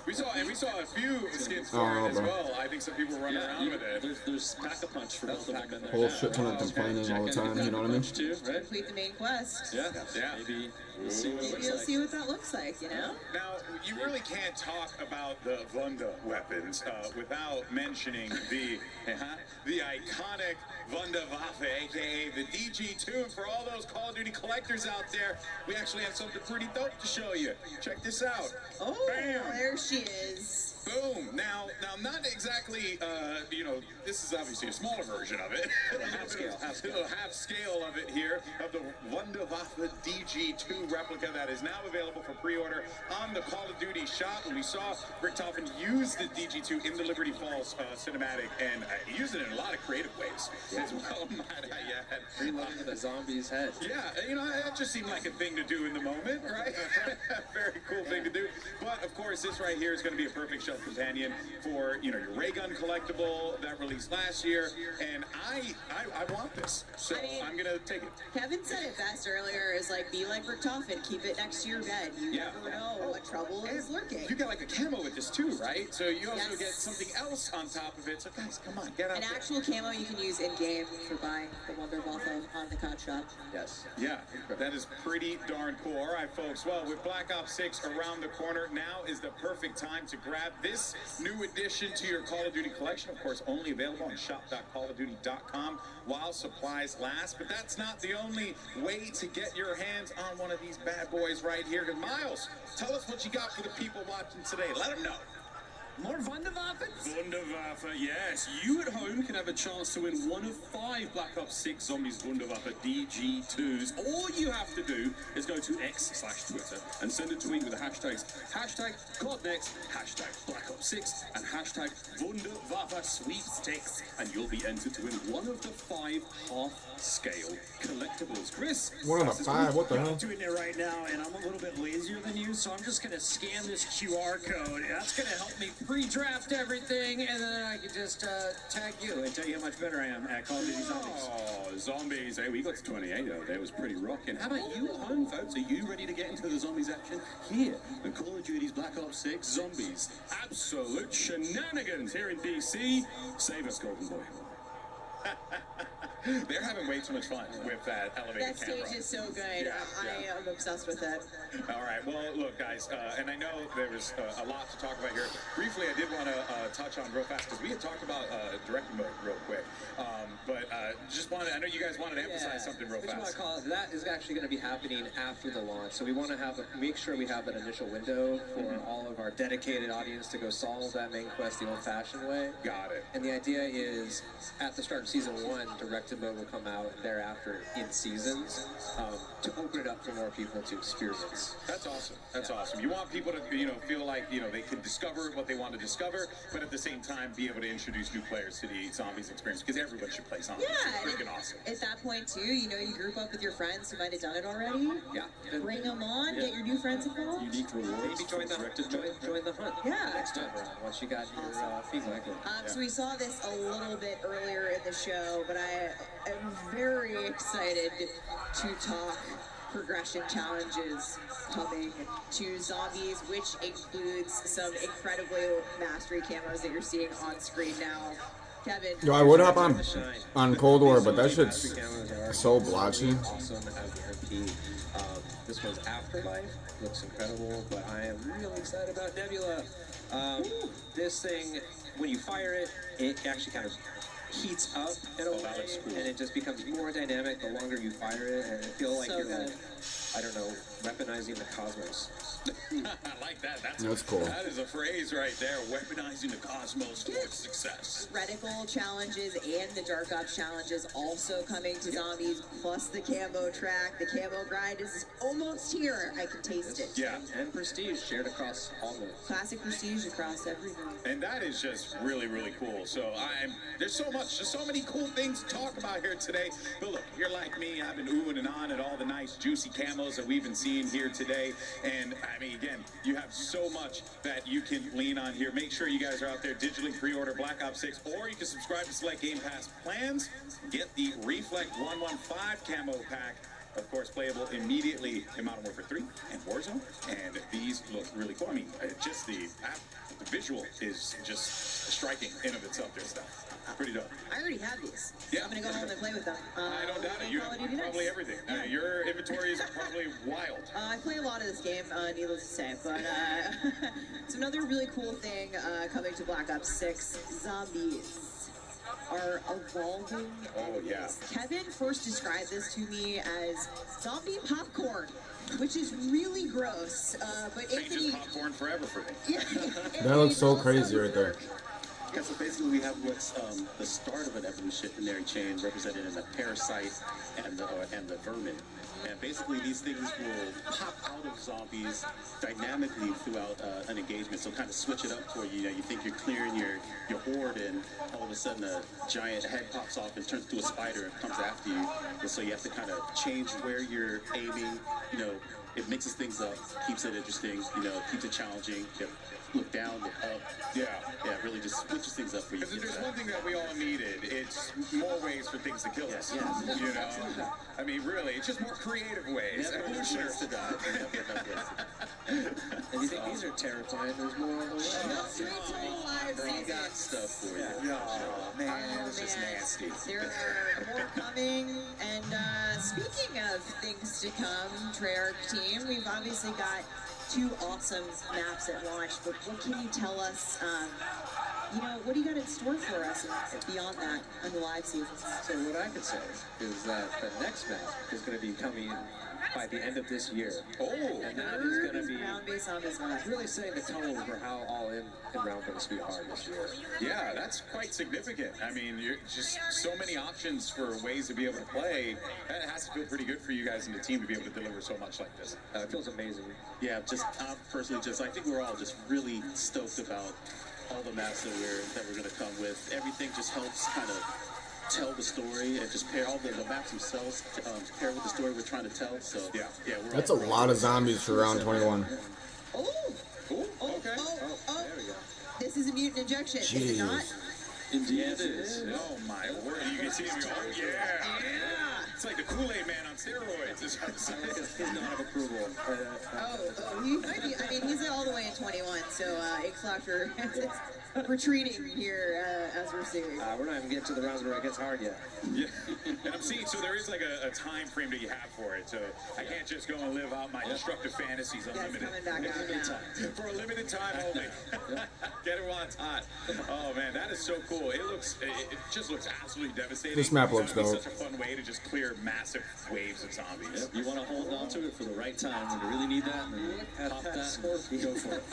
We saw a few skins for it as well. I think some people were running around with it. There's Pack-a-Punch for both of them in there. Whole shit ton of complaining all the time. You know what I mean? Complete the main quest. Yeah. Maybe we'll see what it looks You'll like. see what that looks like, you know? Now, you really can't talk about the Wunda weapons without mentioning the iconic Wunderwaffe, aka the DG2. And for all those Call of Duty collectors out there, we actually have something pretty dope to show you. Check this out. Oh, bam! There she is. Boom! Now, not exactly. This is obviously a smaller version of it. A little half scale of it here of the Wunderwaffe DG2 replica that is now available for pre-order on the Call of Duty shop. And we saw Rick Toffin use the DG2 in the Liberty Falls cinematic, and he used it in a lot of creative ways as well. Reloading the zombie's head. Yeah, that just seemed like a thing to do in the moment, right? Very cool thing to do. But of course, this right here is going to be a perfect shelf companion for your ray gun collectible that released last year, and I want this, so I'm gonna take it. Kevin said it best earlier, is like, be like Rick Toffin, keep it next to your bed. You never know what trouble is lurking. You got like a camo with this too, right? So you also get something else on top of it. So guys, come on, get out An there. actual camo you can use in game for buying the Wunderwaffe on the COD shop. Yes. Yeah, that is pretty darn cool. All right, folks. Well, with Black Ops 6 around the corner, now is the perfect time to grab this new addition to your Call of Duty collection. Of course, only available on shop.callofduty.com while supplies last. But that's not the only way to get your hands on one of these bad boys right here. Because Miles, tell us what you got for the people watching today. Let them know. More Wunderwaffens? Wunderwaffe, yes. You at home can have a chance to win one of 5 Black Ops 6 Zombies Wunderwaffe DG2s. All you have to do is go to X/Twitter and send a tweet with the hashtags #CodNext, #Black Ops 6, and #Wunderwaffe Sweepstakes, and you'll be entered to win one of the 5 half-scale collectibles. Chris? One of the 5? What the hell? I'm doing it right now, and I'm a little bit lazier than you, so I'm just going to scan this QR code. That's going to help me pre-draft everything, and then I can just tag you and tell you how much better I am at Call of Duty Zombies. Oh, Zombies. Hey, we got to 28 though. That was pretty rocking. How about you at home, folks? Are you ready to get into the Zombies action? Here, in Call of Duty's Black Ops 6 Zombies. Absolute shenanigans here in DC. Save us, Golden Boy. They're having way too much fun with that elevated That camera. stage is so good. Yeah, I am obsessed with it. All right. Well, look, guys, and I know there was a lot to talk about here. Briefly, I did want to touch on real fast because we had talked about direct mode real quick. But just wanted, I know you guys wanted to emphasize something real fast. That is actually going to be happening after the launch. So we want to make sure we have that initial window for all of our dedicated audience to go solve that main quest the old-fashioned way. Got it. And the idea is, at the start of Season 1, direct objective mode will come out thereafter in seasons to open it up for more people to experience. That's awesome. That's awesome. You want people to, feel like, they can discover what they want to discover, but at the same time be able to introduce new players to the Zombies experience, because everyone should play Zombies. Yeah, It's freaking awesome. at that point too, you group up with your friends who might have done it already. Yeah. Bring them on, get your new friends involved. Unique rewards. Maybe join the hunt. Yeah. Next time around, once you got your feet wet. So we saw this a little bit earlier in the show, but I am very excited to talk progression challenges coming to Zombies, which includes some incredibly mastery camos that you're seeing on screen now. Kevin. Yo, I would hop on Cold War, but that shit's so blotchy. Awesome as the MP. This one's Afterlife. Looks incredible, but I am really excited about Nebula. This thing, when you fire it, it actually kind of heats up in a way, and it just becomes more dynamic the longer you fire it, and I feel like you're like, I don't know, weaponizing the cosmos. I like that. That's cool. That is a phrase right there. Weaponizing the cosmos for its success. Reticle challenges and the Dark Ops challenges also coming to Zombies, plus the camo track. The camo grind is almost here. I can taste it. Yeah. And Prestige shared across all the classic Prestige across everything. And that is just really, really cool. So there's so much, just so many cool things to talk about here today. But look, you're like me. I've been oohing and on at all the nice, juicy camos that we've been seeing here today. And I mean, again, you have so much that you can lean on here. Make sure you guys are out there digitally pre-order Black Ops 6, or you can subscribe to select Game Pass plans. Get the Reflect 115 camo pack. Of course, playable immediately in Modern Warfare 3 and Warzone. And these look really cool. I mean, just the visual is just striking in of itself. Their stuff. Pretty dope. I already have these. Yeah. I'm going to go home and play with them. I don't doubt it. You have probably everything. Your inventory is probably wild. I play a lot of this game, needless to say, but it's another really cool thing coming to Black Ops 6. Zombies are evolving. Oh, yeah. Kevin first described this to me as zombie popcorn, which is really gross. But Changes popcorn forever for me. Yeah. That looks so crazy right there. Yeah, so basically we have what's the start of an evolutionary chain represented in the parasite and the vermin. And basically these things will pop out of zombies dynamically throughout an engagement. So kind of switch it up for you. You think you're clearing your horde, and all of a sudden a giant head pops off and turns into a spider and comes after you. And so you have to kind of change where you're aiming. It mixes things up, keeps it interesting, keeps it challenging. Look down, look up. Yeah, it really just switches things up for you. Because if there's one thing that we all needed, it's more ways for things to kill us. Yes. I mean, really, it's just more creative ways. Never Evolutionary to die. And you think these are terrifying? There's more on the way. We got stuff for you. Oh, man, it's just nasty. There are more coming, and speaking of things to come, Treyarch team, we've obviously got 2 awesome maps at launch, but what can you tell us, what do you got in store for us beyond that on the live season? So what I could say is that the next map is going to be coming by the end of this year. Oh! And that is going to be round-based on this map. Really setting the tone for how all-in and round-based we are this year. Yeah, that's quite significant. I mean, you're just so many options for ways to be able to play. That has to feel pretty good for you guys and the team to be able to deliver so much like this. It feels amazing. Yeah, personally, I think we're all just really stoked about all the maps that we're going to come with. Everything just helps kind of tell the story and just pair all the maps themselves pair with the story we're trying to tell. So yeah, That's a lot of zombies for round 21. Oh, okay. Oh, there we go. This is a mutant injection, is it not? Indeed it is. Oh my word, you can see him go, oh yeah. It's like the Kool-Aid man on steroids. His nod of approval. He might be. I mean, he's all the way in 21, so xPuRGE is retreating here as we're seeing. We're not even getting to the rounds where it gets hard yet. Yeah, and I'm seeing, so there is like a time frame that you have for it, so I can't just go and live out my destructive fantasies unlimited. For a limited time only. Get it while it's hot. Oh man, that is so cool. It just looks absolutely devastating. This map looks dope. It's such a fun way to just clear massive waves of zombies. Yep. You want to hold on to it for the right time when you really need that, and then pop that and go for it.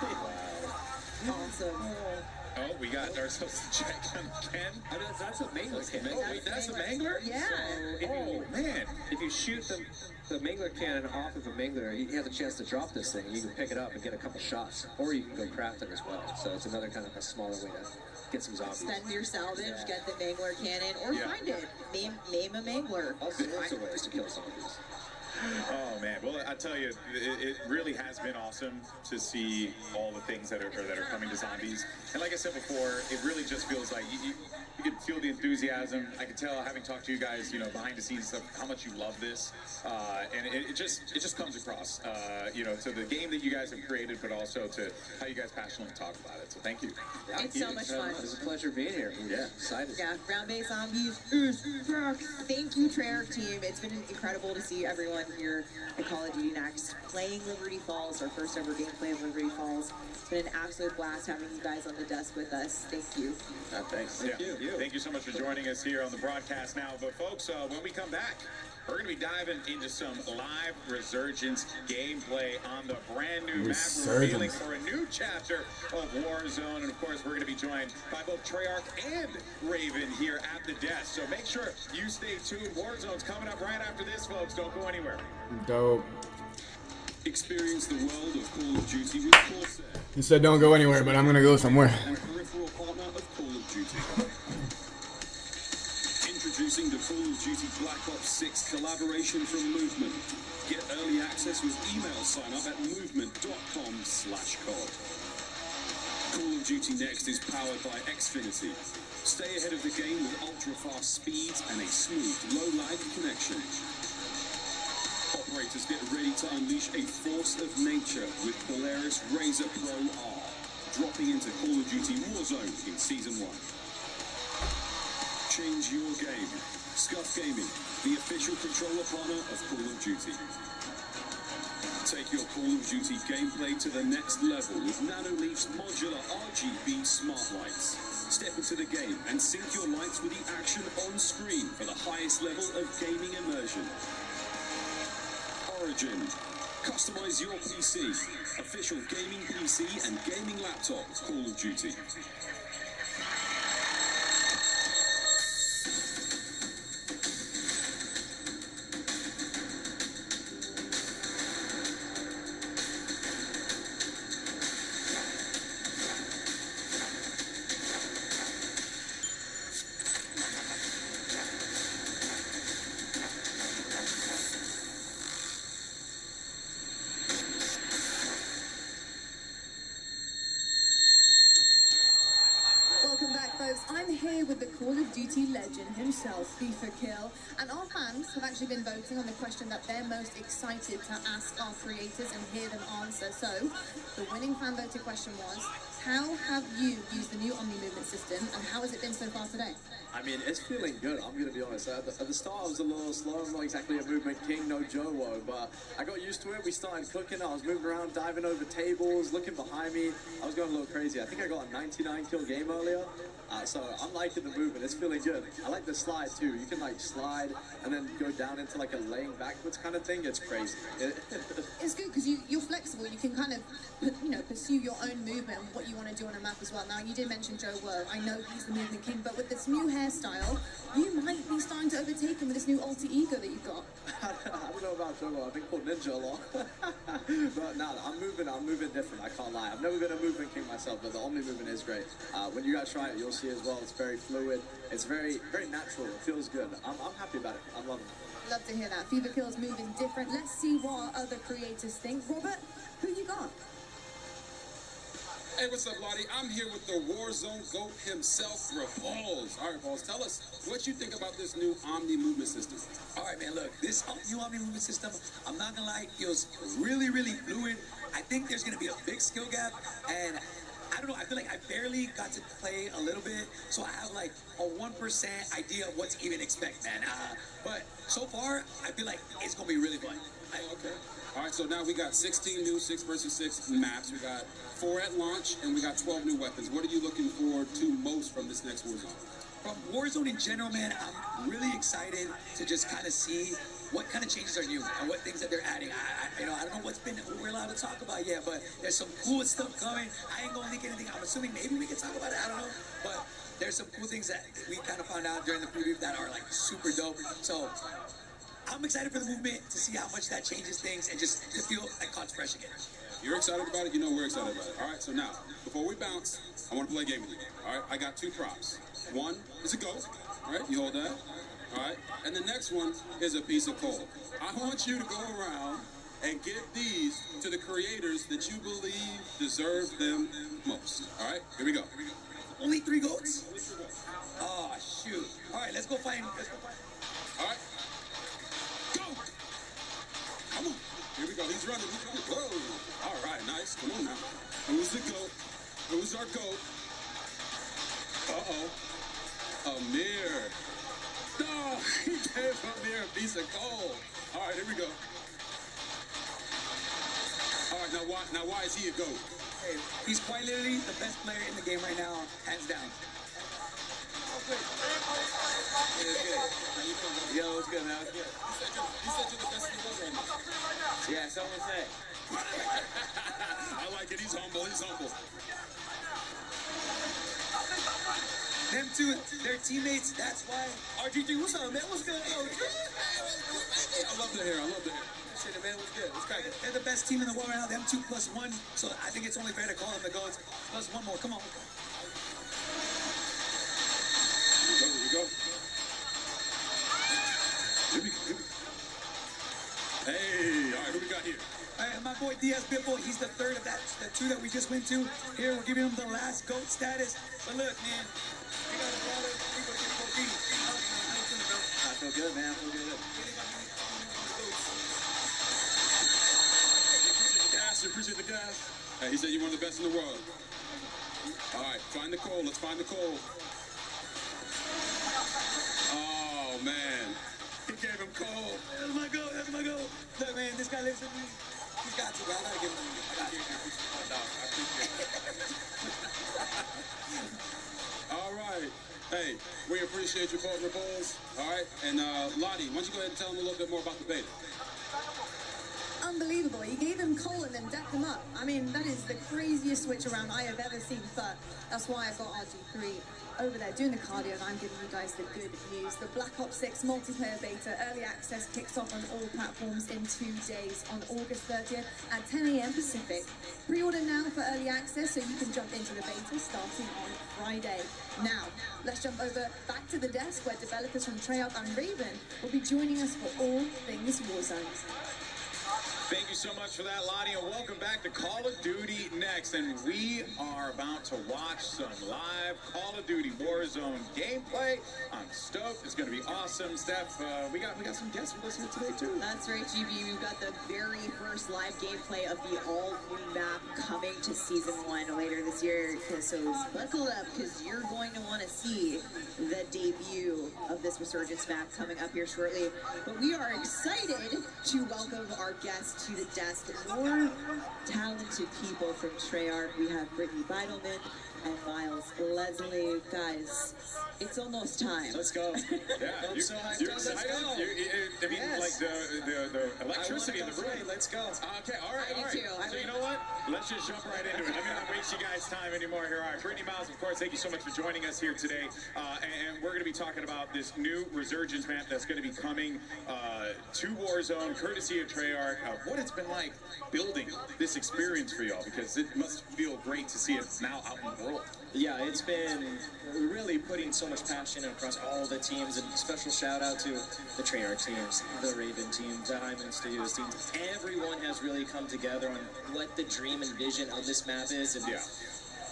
Wow. Awesome. Oh, we got ourselves a check on Ken. That's a mangler cannon. Wait, that's a mangler? Yeah. Oh, man. If you shoot the mangler cannon off of a mangler, he has a chance to drop this thing. You can pick it up and get a couple shots, or you can go craft it as well. So it's another kind of a smaller way to get some zombies. Spend your salvage, get the mangler cannon, or find it. Name a mangler. All sorts of ways to kill zombies. Oh man, well I tell you, it really has been awesome to see all the things that are coming to zombies. And like I said before, it really just feels like you can feel the enthusiasm. I can tell, having talked to you guys, behind the scenes stuff, how much you love this, and it just comes across, to the game that you guys have created, but also to how you guys passionately talk about it. So thank you. It's so much fun. It was a pleasure being here. Yeah, excited. Yeah, ground-based zombies is back. Thank you, Treyarch team. It's been incredible to see everyone here at Call of Duty Next playing Liberty Falls, our first ever gameplay of Liberty Falls. It's been an absolute blast having you guys on the desk with us. Thank you. Thanks. Thank you. Thank you so much for joining us here on the broadcast now. But folks, when we come back, we're going to be diving into some live Resurgence gameplay on the brand new map. We're revealing for a new chapter of Warzone. And of course, we're going to be joined by both Treyarch and Raven here at the desk. So make sure you stay tuned. Warzone's coming up right after this, folks. Don't go anywhere. Dope. Experience the world of Call of Duty with Corsair. He said don't go anywhere, but I'm going to go somewhere. And peripheral partner of Call of Duty. Introducing the Call of Duty Black Ops 6 collaboration from Movement. Get early access with email sign up at movement.com/cod. Call of Duty Next is powered by Xfinity. Stay ahead of the game with ultra-fast speeds and a smooth, low-lag connection. Operators get ready to unleash a force of nature with Polaris Razor Pro R, dropping into Call of Duty Warzone in Season 1. Change your game. Scuff Gaming, the official controller partner of Call of Duty. Take your Call of Duty gameplay to the next level with Nanoleaf's modular RGB smart lights. Step into the game and sync your lights with the action on screen for the highest level of gaming immersion. Origin. Customize your PC. Official gaming PC and gaming laptop of Call of Duty. Welcome back, folks. I'm here with the Call of Duty legend himself, FIFA Kill, and our fans have actually been voting on the question that they're most excited to ask our creators and hear them answer. So, the winning fan voted question was, how have you used the new Omni movement system, and how has it been so far today? I mean, it's feeling good, I'm going to be honest. At the start, I was a little slow. I'm not exactly a movement king, no Joe-Wo, but I got used to it. We started cooking. I was moving around, diving over tables, looking behind me. I was going a little crazy. I think I got a 99 kill game earlier. So I'm liking the movement. It's feeling good. I like the slide, too. You can, like, slide and then go down into, like, a laying backwards kind of thing. It's crazy. It's good because you're flexible. You can kind of, pursue your own movement and what you want to do on a map as well. Now, you did mention Joe-Wo. I know he's the movement king, but with this new hairstyle, you might be starting to overtake him with this new alter ego that you've got. I don't know about Joe-Wo. I've been called Ninja a lot. But no, I'm moving different. I can't lie. I've never been a movement king myself, but the Omni movement is great. When you guys try it, you'll see as well. It's very fluid. It's very, very natural. It feels good. I'm happy about it. I'm loving it. Love to hear that. FIFA Kill's moving different. Let's see what other creators think. Robert, who you got? Hey, what's up, Lottie? I'm here with the Warzone GOAT himself, Balls. All right, Balls, tell us what you think about this new Omni movement system. All right, man, look, this new Omni movement system, I'm not gonna lie, it feels really, really fluid. I think there's gonna be a big skill gap, and I don't know, I feel like I barely got to play a little bit, so I have like a 1% idea of what to even expect, man. But so far, I feel like it's gonna be really fun. Okay. All right, so now we got 16 new 6 versus 6 maps. We got 4 at launch, and we got 12 new weapons. What are you looking forward to most from this next Warzone? From Warzone in general, man, I'm really excited to just kind of see what kind of changes are new and what things that they're adding. I don't know what we're allowed to talk about yet, but there's some cool stuff coming. I ain't gonna leak anything. I'm assuming maybe we can talk about it. I don't know, but there's some cool things that we kind of found out during the preview that are like super dope. So I'm excited for the movement to see how much that changes things and just to feel like COD's fresh again. You're excited about it, you know we're excited about it. All right, so now, before we bounce, I want to play a game with you. All right, I got 2 props. One is a goat, all right, you hold that. All right, and the next one is a piece of coal. I want you to go around and give these to the creators that you believe deserve them most. All right, here we go. Only 3 goats? Oh, shoot. All right, let's go find. All right. Go! Come on. Here we go. He's running. Whoa. All right, nice. Come on now. Who's the goat? Who's our goat? Uh-oh. Amir. No, he gave Amir a piece of coal. All right, here we go. All right, now why is he a GOAT? Hey, he's quite literally the best player in the game right now, hands down. Yo, what's good, man? What's good? He said you're the best in the world right now. Yeah, someone say. I like it. He's humble. He's humble. Them two, they're teammates. That's why. RG3, what's up, man? What's good? Yo, I love the hair. I love the hair. shit, man. What's good? What's cracking? They're the best team in the world right now. Them 2 plus 1. So I think it's only fair to call them the GOATs. Plus 1 more. Come on. Here we go. Hey, all right, who we got here? My boy Diaz Biffle, he's the third of the 2 that we just went to. Here, we're giving him the last GOAT status. But look, man, we got a lot of people get Coquini. I feel good, man. I feel good. Appreciate the gas. Hey, he said you're one of the best in the world. All right, find the coal. Let's find the coal. Oh, man. He gave him coal. That's my goal. That's my goal. Look, man, this guy lives with me. He's got to, bro. I gotta give him. I got you. I appreciate it. All right. Hey, we appreciate you both, Bulls. All right. And Lottie, why don't you go ahead and tell them a little bit more about the beta? Unbelievable. He gave him coal and then decked him up. I mean, that is the craziest switch around I have ever seen, but that's why I've got RG3 over there doing the cardio, and I'm giving you guys the good news. The Black Ops 6 multiplayer beta early access kicks off on all platforms in 2 days on August 30th at 10 a.m. Pacific. Pre-order now for early access so you can jump into the beta starting on Friday. Now, let's jump over back to the desk where developers from Treyarch and Raven will be joining us for all things Warzone. Thank you so much for that, Lottie, and welcome back to Call of Duty Next. And we are about to watch some live Call of Duty Warzone gameplay. I'm stoked. It's going to be awesome. Steph, we got some guests with us here today, too. That's right, GB. We've got the very first live gameplay of the all-new map coming to Season 1 later this year. So buckle up, because you're going to want to see the debut of this Resurgence map coming up here shortly. But we are excited to welcome our guests to the desk. More talented people from Treyarch. We have Brittany Beidelman and Miles Leslie. Guys, it's almost time. Let's go. Yeah, I'm so hyped you're up. excited? Let's go. I mean, Yes. like the electricity in the room. Let's go. Okay, all right, all right. So you know what? Let's just jump right into it. Let me not waste you guys' time anymore here. All right, Brittany Miles, of course, thank you so much for joining us here today. And we're going to be talking about this new Resurgence map that's going to be coming to Warzone, courtesy of Treyarch. What it's been like building this experience for y'all, because it must feel great to see it now out in the world. Yeah, it's been really putting so much passion across all the teams, and special shout out to the Treyarch teams, the Raven team, the Hyman Studios teams. Everyone has really come together on what the dream and vision of this map is, and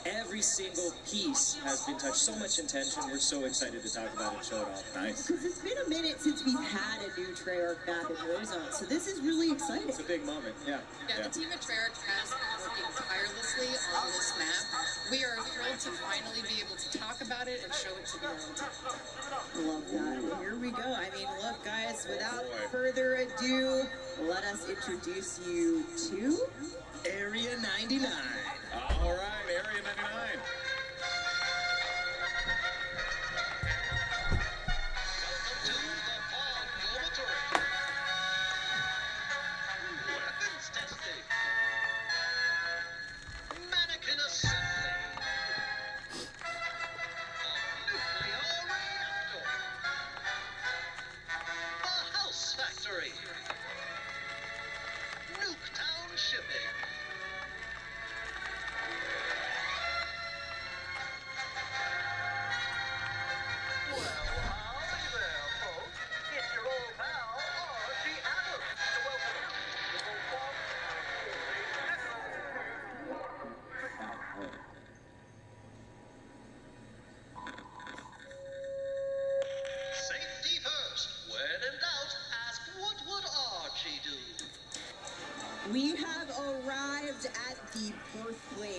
every single piece has been touched. So much intention. We're so excited to talk about it and show it off. Nice. Because it's been a minute since we've had a new Treyarch map in Warzone, so this is really exciting. It's a big moment, yeah. Yeah, the team at Treyarch has been working tirelessly on this map. We are thrilled to finally be able to talk about it and show it to the world. Love that. Well, here we go. I mean, look, guys, without further ado, let us introduce you to Area 99. All right, Area 99.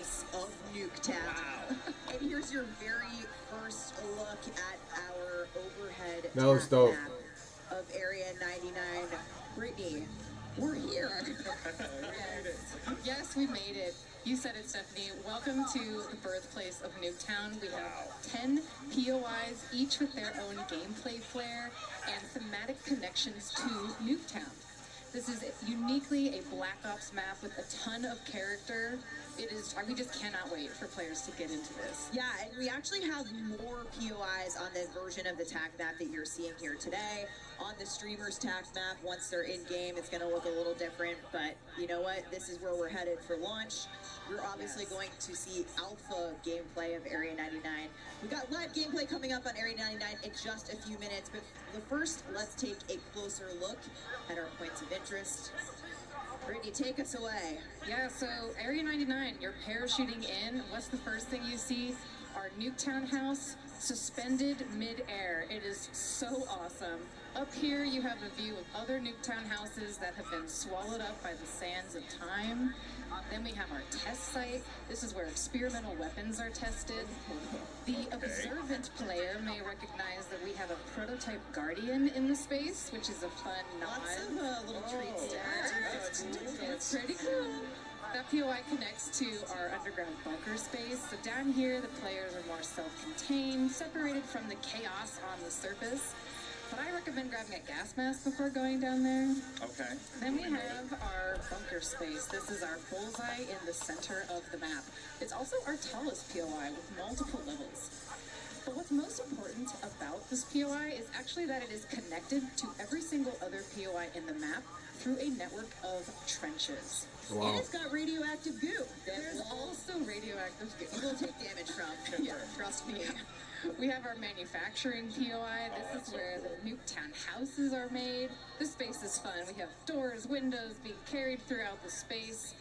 birthplace of Nuketown. And here's your very first look at our overhead That was tap dope. map of Area 99. Brittany, we're here. Yes, we made it. You said it, Stephanie. Welcome to the birthplace of Nuketown. We have 10 POIs, each with their own gameplay flair and thematic connections to Nuketown. This is uniquely a Black Ops map with a ton of character. We just cannot wait for players to get into this. Yeah, and we actually have more POIs on the version of the TAC map that you're seeing here today. On the streamer's TAC map, once they're in-game, it's going to look a little different, but you know what? This is where we're headed for launch. You're obviously going to see alpha gameplay of Area 99. We got live gameplay coming up on Area 99 in just a few minutes, but first, let's take a closer look at our points of interest. Brittany, take us away. Yeah, so Area 99, you're parachuting in. What's the first thing you see? Our Nuketown house suspended mid-air. It is so awesome. Up here, you have a view of other Nuketown houses that have been swallowed up by the sands of time. Then we have our test site. This is where experimental weapons are tested. The observant player may recognize that we have a prototype Guardian in the space, which is a fun nod. Lots of little treats there. It's pretty cool. That POI connects to our underground bunker space. So down here, the players are more self-contained, separated from the chaos on the surface. But I recommend grabbing a gas mask before going down there. Okay. Then we have our bunker space. This is our bullseye in the center of the map. It's also our tallest POI with multiple levels. But what's most important about this POI is actually that it is connected to every single other POI in the map through a network of trenches. Wow. And it's got radioactive goo. There's also radioactive goo. You will take damage from. Yeah, trust me. We have our manufacturing POI. This is where the Nuketown houses are made. This space is fun. We have doors, windows being carried throughout the space.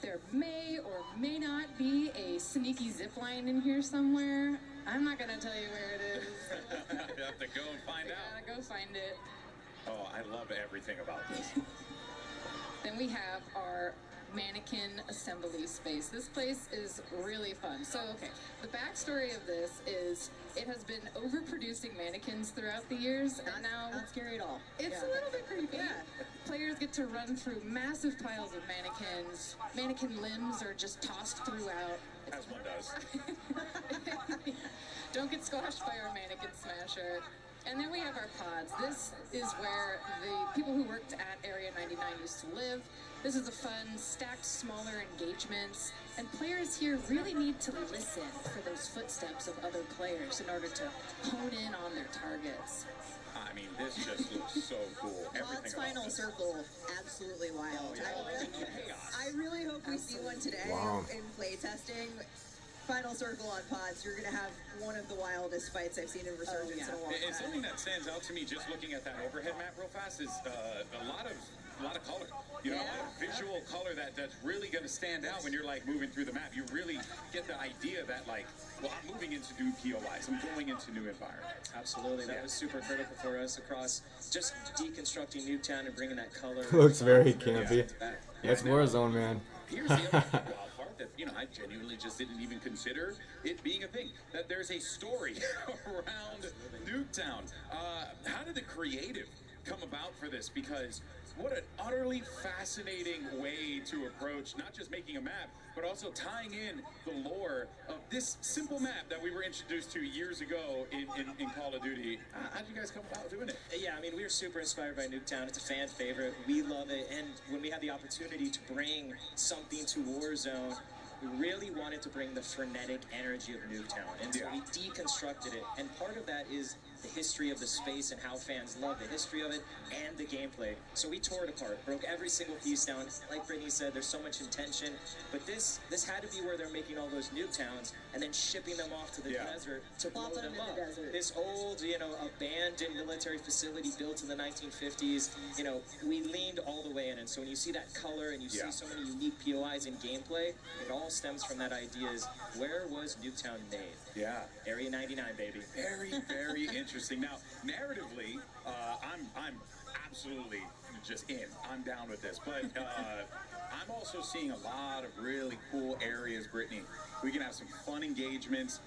There may or may not be a sneaky zip line in here somewhere. I'm not gonna tell you where it is. You have to go and find out. Gotta go find it. Oh, I love everything about this. Then we have our mannequin assembly space. This place is really fun. So, okay, the backstory of this is it has been overproducing mannequins throughout the years, and now not scary at all. It's a little bit creepy. Yeah. Players get to run through massive piles of mannequins. Mannequin limbs are just tossed throughout. As one does. Don't get squashed by our mannequin smasher. And then we have our pods. This is where the people who worked at Area 99 used to live. This is a fun, stacked, smaller engagements. And players here really need to listen for those footsteps of other players in order to hone in on their targets. I mean, this just looks so cool. Pods Final Circle, absolutely wild. I really hope we see one today in playtesting. Final Circle on Pods, you're going to have one of the wildest fights I've seen in Resurgence in a long time. And something that stands out to me just looking at that overhead map real fast is a lot of color. You know, a lot of visual color that's really going to stand out when you're like moving through the map. You really get the idea that like, well, I'm moving into new POIs. I'm going into new environments. Absolutely, that was super critical for us across just deconstructing Nuketown and bringing that color. Looks very campy. That's Warzone, man. Here's the other wild part that, you know, I genuinely just didn't even consider it being a thing. That there's a story around Nuketown. How did the creative come about for this? Because what an utterly fascinating way to approach not just making a map, but also tying in the lore of this simple map that we were introduced to years ago in Call of Duty. How did you guys come about doing it? Yeah, I mean, we were super inspired by Nuketown. It's a fan favorite. We love it. And when we had the opportunity to bring something to Warzone, we really wanted to bring the frenetic energy of Nuketown. And so we deconstructed it. And part of that is the history of the space and how fans love the history of it and the gameplay. So we tore it apart, broke every single piece down. Like Brittany said, there's so much intention, but this had to be where they're making all those Nuketowns and then shipping them off to the desert to blow them up. This old, abandoned military facility built in the 1950s, we leaned all the way in. And so when you see that color and you see so many unique POIs in gameplay, it all stems from that idea is, where was Nuketown made? Yeah. Area 99, baby. Very, very interesting. Now, narratively, I'm absolutely just in. I'm down with this. But I'm also seeing a lot of really cool areas, Brittany. We can have some fun engagements.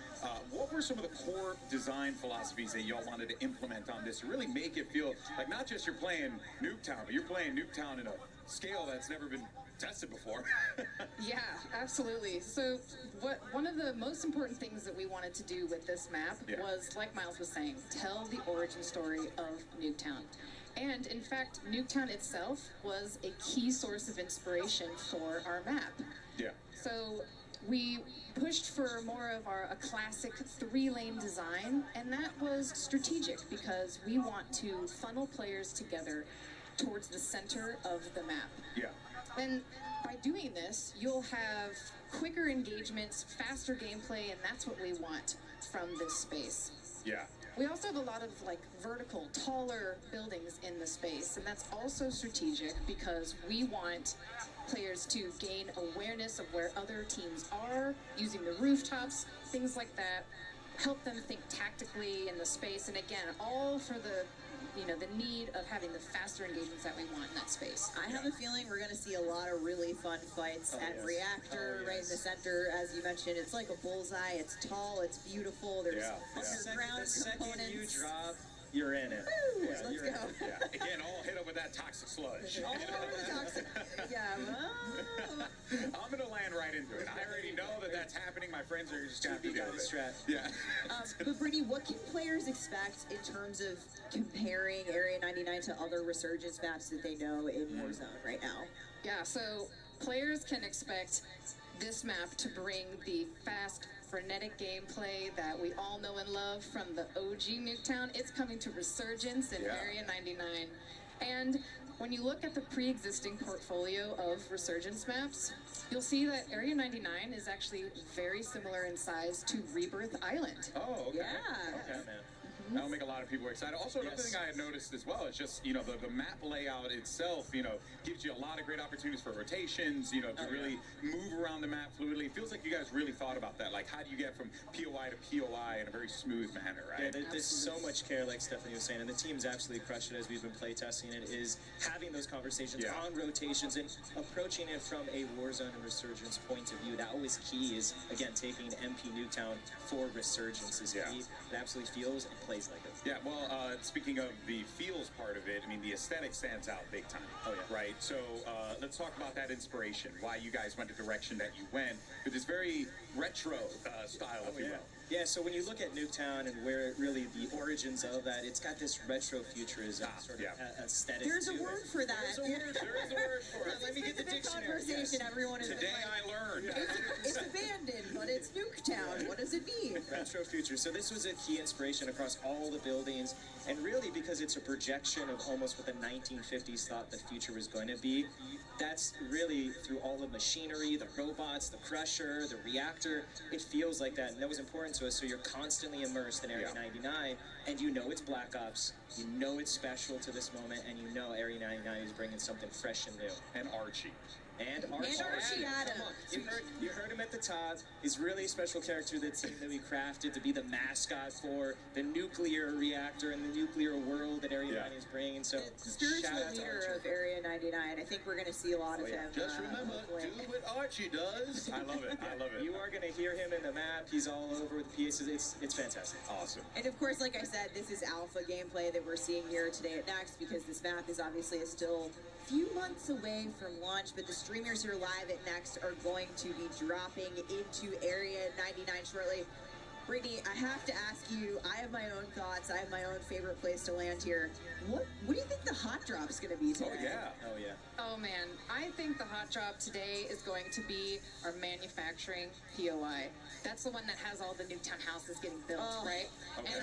What were some of the core design philosophies that y'all wanted to implement on this to really make it feel like not just you're playing Nuketown, but you're playing Nuketown in a scale that's never been tested before? Yeah, absolutely. So one of the most important things that we wanted to do with this map was, like Miles was saying, tell the origin story of Nuketown. And in fact, Nuketown itself was a key source of inspiration for our map. Yeah. So we pushed for more of a classic 3-lane design, and that was strategic because we want to funnel players together towards the center of the map. Yeah. And by doing this, you'll have quicker engagements, faster gameplay, and that's what we want from this space. Yeah. We also have a lot of vertical, taller buildings in the space, and that's also strategic because we want players to gain awareness of where other teams are, using the rooftops, things like that, help them think tactically in the space, and again, all for the need of having the faster engagements that we want in that space. I have a feeling we're going to see a lot of really fun fights at Reactor right in the center. As you mentioned, it's like a bullseye. It's tall. It's beautiful. There's underground The second components. you drop, you're in it. Woo, let's go. Yeah. Again, all hit up with that toxic sludge. All over the toxic. Yeah. I'm going to land right into it. I already know that that's happening. My friends are just going to have to deal with it. Yeah. But Brittany, what can players expect in terms of comparing Area 99 to other Resurgence maps that they know in Warzone right now? Yeah, so players can expect this map to bring the fast, frenetic gameplay that we all know and love from the OG Nuketown. It's coming to Resurgence in Area 99. And when you look at the pre-existing portfolio of Resurgence maps, you'll see that Area 99 is actually very similar in size to Rebirth Island. Oh, okay. Yeah. Okay, man. That'll make a lot of people excited. Also, another thing I had noticed as well is just, the map layout itself, gives you a lot of great opportunities for rotations, to really move around the map fluidly. It feels like you guys really thought about that. Like, how do you get from POI to POI in a very smooth manner, right? Yeah, there's so much care, like Stephanie was saying, and the team's absolutely crushed it as we've been playtesting it, is having those conversations on rotations and approaching it from a Warzone and Resurgence point of view. That always key is, again, taking MP Nuketown for Resurgence is key. It absolutely feels and plays like it. Yeah, well, speaking of the feels part of it, I mean, the aesthetic stands out big time. Oh, yeah. Right? So let's talk about that inspiration, why you guys went the direction that you went, with this very retro style, if you will. Yeah, so when you look at Nuketown and where really the origins of that, it's got this retro futurism sort of aesthetic. There's to a word it. for that. There is a word for it. Let me get the big dictionary. conversation everyone is Today I learned. It's abandoned, but it's Nuketown. What does it mean? Retro future. So this was a key inspiration across all the buildings, and really because it's a projection of almost what the 1950s thought the future was going to be. That's really through all the machinery, the robots, the crusher, the reactor. It feels like that, and that was important to us. So you're constantly immersed in Area 99, and you know it's Black Ops. You know it's special to this moment, and you know Area 99 is bringing something fresh and new. And Archie. And Archie Adams. You heard him at the top. He's really a special character that we crafted to be the mascot for the nuclear reactor and the nuclear world that Area 99 is bringing. So, the spiritual leader of Area 99. I think we're going to see a lot of him. Just remember, do what Archie does. I love it. I love it. You are going to hear him in the map. He's all over with the pieces. It's fantastic. Awesome. And of course, like I said, this is alpha gameplay that we're seeing here today at Next, because this map is obviously still a few months away from launch, but the streamers who are live at Next are going to be dropping into Area 99 shortly. Brittany, I have to ask you, I have my own thoughts. I have my own favorite place to land here. What do you think the hot drop is going to be today? Oh, yeah. Oh, man. I think the hot drop today is going to be our manufacturing POI. That's the one that has all the Nuketown houses getting built, right?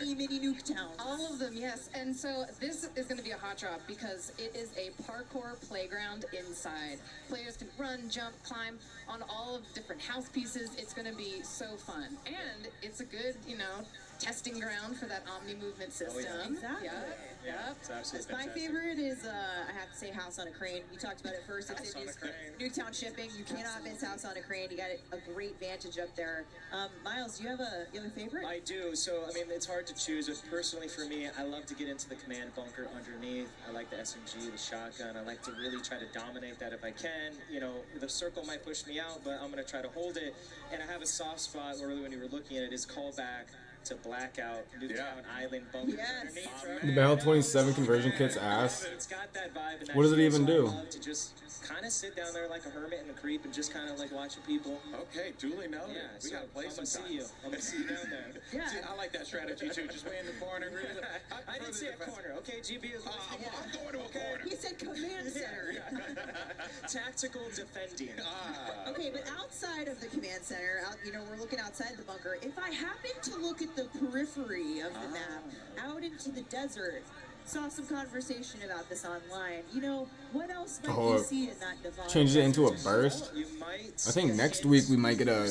Any mini Nuketown. All of them, yes. And so this is going to be a hot drop because it is a parkour playground inside. Players can run, jump, climb on all of different house pieces. It's going to be so fun. And it's a good, testing ground for that Omni movement system. Exactly. Yep. It's absolutely My fantastic. favorite is, I have to say, House on a Crane. You talked about it first. It's House on a Crane. Nuketown shipping. You cannot miss House on a Crane. You got a great vantage up there. Miles, do you have a favorite? I do. So, I mean, it's hard to choose, but personally for me, I love to get into the command bunker underneath. I like the SMG, the shotgun. I like to really try to dominate that if I can. You know, the circle might push me out, but I'm going to try to hold it. And I have a soft spot, really, when you were looking at it, is callback to Blackout, Nuketown Island bunkers underneath. Right? The Battle 27 conversion kit's ass. It's got that vibe. And What does it even so I do? love to just kind of sit down there like a hermit and a creep and just kind of like watching people. Okay, duly noted. Yeah, We gotta play I'm gonna sometime. see you. I'm gonna see you down there. Yeah. See, I like that strategy too. Just way in the corner. Really. I didn't say a corner. Okay, GB is listening. I'm going to a corner. He said command center. Tactical defending. Okay, but outside of the command center, we're looking outside the bunker. If I happen to look at the periphery of the map, out into the desert, saw some conversation about this online. What else might Oh, you see in that Nevada? Change it into a burst. You might I think next week we might get a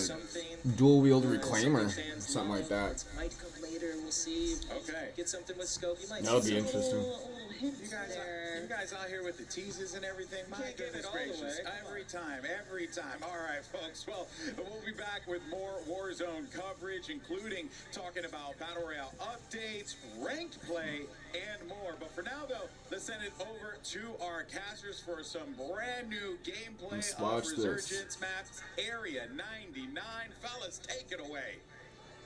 dual wield reclaimer, something like that. Might come later. We'll see. Okay. Get something with scope. You might. That would see be some interesting. little hints You guys out here with the teases and everything. My Can't give goodness it all away. gracious. Come Every time. All right, folks. Well, we'll be back with more Warzone coverage, including talking about Battle Royale updates, ranked play, and more. But for now, though, let's send it over to our casters for some brand new gameplay Let's of watch this. Resurgence maps. Area 99. Fellas, take it away.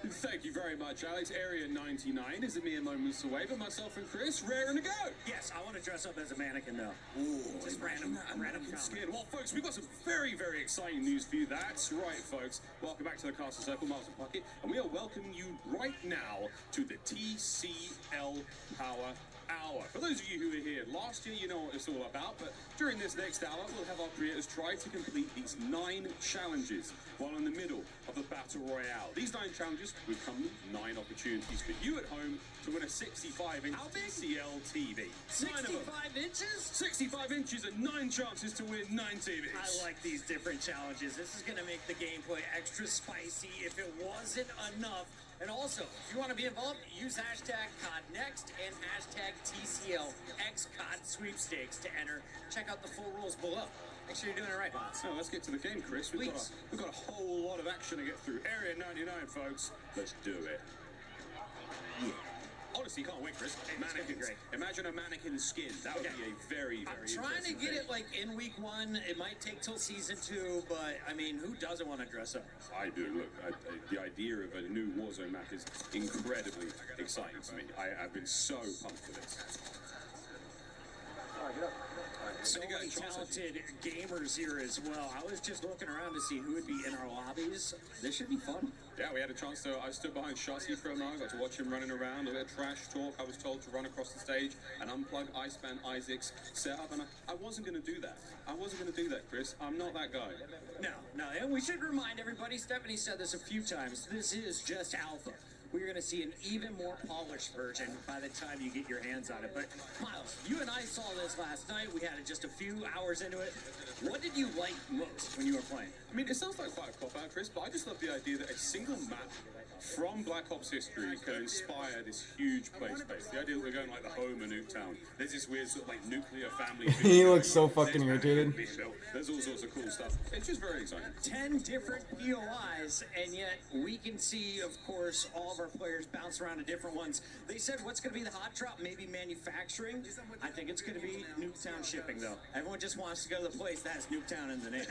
Thank you very much, Alex. Area 99 is a mere moments away, but myself and Chris, raring to go. Yes, I want to dress up as a mannequin though. Ooh, just random comment. Skin. Well, folks, we've got some very, very exciting news for you. That's right, folks. Welcome back to the Castle Circle, Miles and Pocket, and we are welcoming you right now to the TCL Power Hour. For those of you who were here last year, you know what it's all about, but during this next hour, we'll have our creators try to complete these 9 challenges while in the middle of the Battle Royale. These 9 challenges will come with 9 opportunities for you at home to win a 65-inch TCL TV. 65 inches? 65 inches and 9 chances to win 9 TVs. I like these different challenges. This is going to make the gameplay extra spicy if it wasn't enough. And also, if you want to be involved, use hashtag CODNEXT and hashtag TCLXCOD sweepstakes to enter. Check out the full rules below. Make sure you're doing it right, Bots. So let's get to the game, Chris. We've got a whole lot of action to get through. Area 99, folks. Let's do it. Yeah. Honestly, can't wait, Chris. Mannequins. Great. Imagine a mannequin skin. That would be a very, very I'm trying to interesting get thing. it like in week 1. It might take till season 2, but I mean, who doesn't want to dress up? I do. Look, the idea of a new Warzone map is incredibly exciting to me. I've been so pumped for this. So many talented gamers here as well. I was just looking around to see who would be in our lobbies. This should be fun. Yeah, we had a chance to. I stood behind Shotzi for a moment. I got to watch him running around. A bit of trash talk. I was told to run across the stage and unplug Iceman Isaac's setup, and I wasn't going to do that. I wasn't going to do that, Chris. I'm not that guy. No, and we should remind everybody, Stephanie said this a few times, this is just alpha. We're going to see an even more polished version by the time you get your hands on it. But, Miles, you and I saw this last night. We had it just a few hours into it. What did you like most when you were playing? I mean, it sounds like quite a cop-out, Chris, but I just love the idea that a single map from Black Ops history can inspire this huge play space. The idea that we're going like the home of Nuketown. There's this weird sort of like nuclear family. He looks so fucking irritated. There's all sorts of cool stuff. It's just very exciting. 10 different POIs, and yet we can see, of course, all of our players bounce around to different ones. They said what's going to be the hot drop? Maybe manufacturing. I think it's going to be Nuketown shipping, though. Everyone just wants to go to the place that has Nuketown in the name.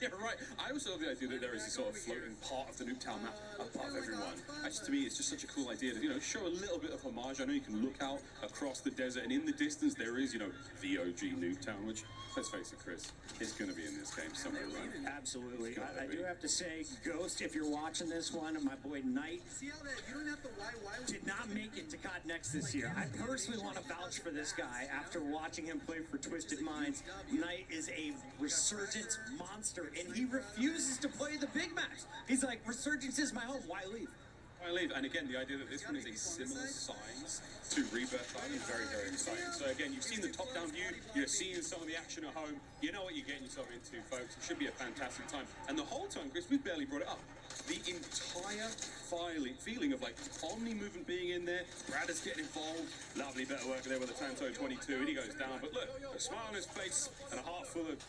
Yeah, right. I also love the idea that there is this sort of floating part of the Nuketown map above everyone. To me, it's just such a cool idea to, show a little bit of homage. I know you can look out across the desert, and in the distance there is, the OG Nuketown, which, let's face it, Chris, is going to be in this game somewhere, right? Absolutely. I do have to say, Ghost, if you're watching this one, my boy Knight did not make it to COD Next this year. I personally want to vouch for this guy after watching him play for Twisted Minds. Knight is a Resurgence monster, and he refuses to play the big maps. He's like, Resurgence is my home. Why leave? I leave, and again, the idea that this one is a similar size to Rebirth Island is very, very exciting. So again, you've seen the top-down view, you're seeing some of the action at home, you know what you're getting yourself into, folks. It should be a fantastic time. And the whole time, Chris, we've barely brought it up. The entire feeling of like Omni movement being in there, Brad is getting involved, lovely bit of work there with the Tanto 22, and he goes down. But look, a smile on his face and a heart full of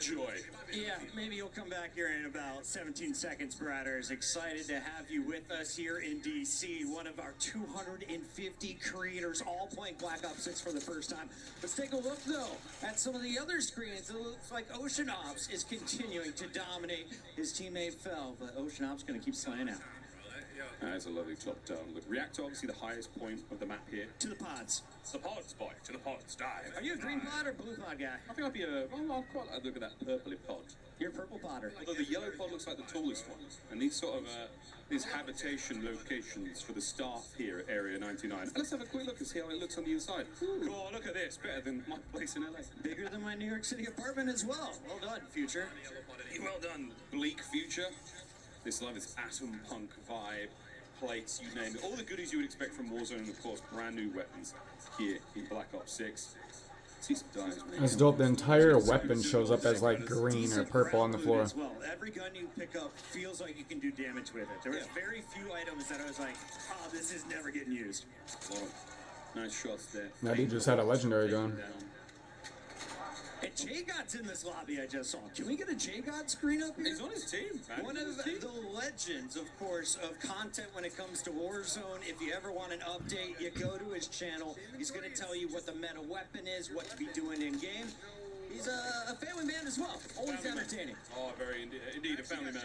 joy. Yeah, maybe he'll come back here in about 17 seconds, Bradders. Excited to have you with us here in DC. One of our 250 creators all playing Black Ops 6 for the first time. Let's take a look, though, at some of the other screens. It looks like Ocean Ops is continuing to dominate. His teammate fell, but Ocean Ops going to keep slaying out. That's a lovely top-down look. Reactor, obviously the highest point of the map here. To the pods. The pods, boy. To the pods. Dive. Are you a green pod or blue pod guy? I think I'd be a... I'll quite like the look at that purpley pod. You're a purple podder. Although the yellow pod looks like the tallest one. And these sort of... these habitation locations for the staff here at Area 99. And let's have a quick look and see how it looks on the inside. Ooh. Oh, look at this. Better than my place in LA. Bigger than my New York City apartment as well. Well done, Future. Well done, Bleak Future. This love is atom punk vibe, plates, you name it. All the goodies you would expect from Warzone, and of course, brand new weapons here in Black Ops 6. See some dives, man. That's dope. The entire weapon shows up as like green or purple on the floor. As well. Every gun you pick up feels like you can do damage with it. There was very few items that I was like, oh, this is never getting used. A lot of nice shots there. That dude just had a legendary gun. And J-God's in this lobby I just saw. Can we get a J-God screen up here? He's on his team, man. One of the legends, of course, of content when it comes to Warzone. If you ever want an update, you go to his channel. He's going to tell you what the meta weapon is, what to be doing in-game. He's a family man as well. Always entertaining. Oh, very indeed a family man.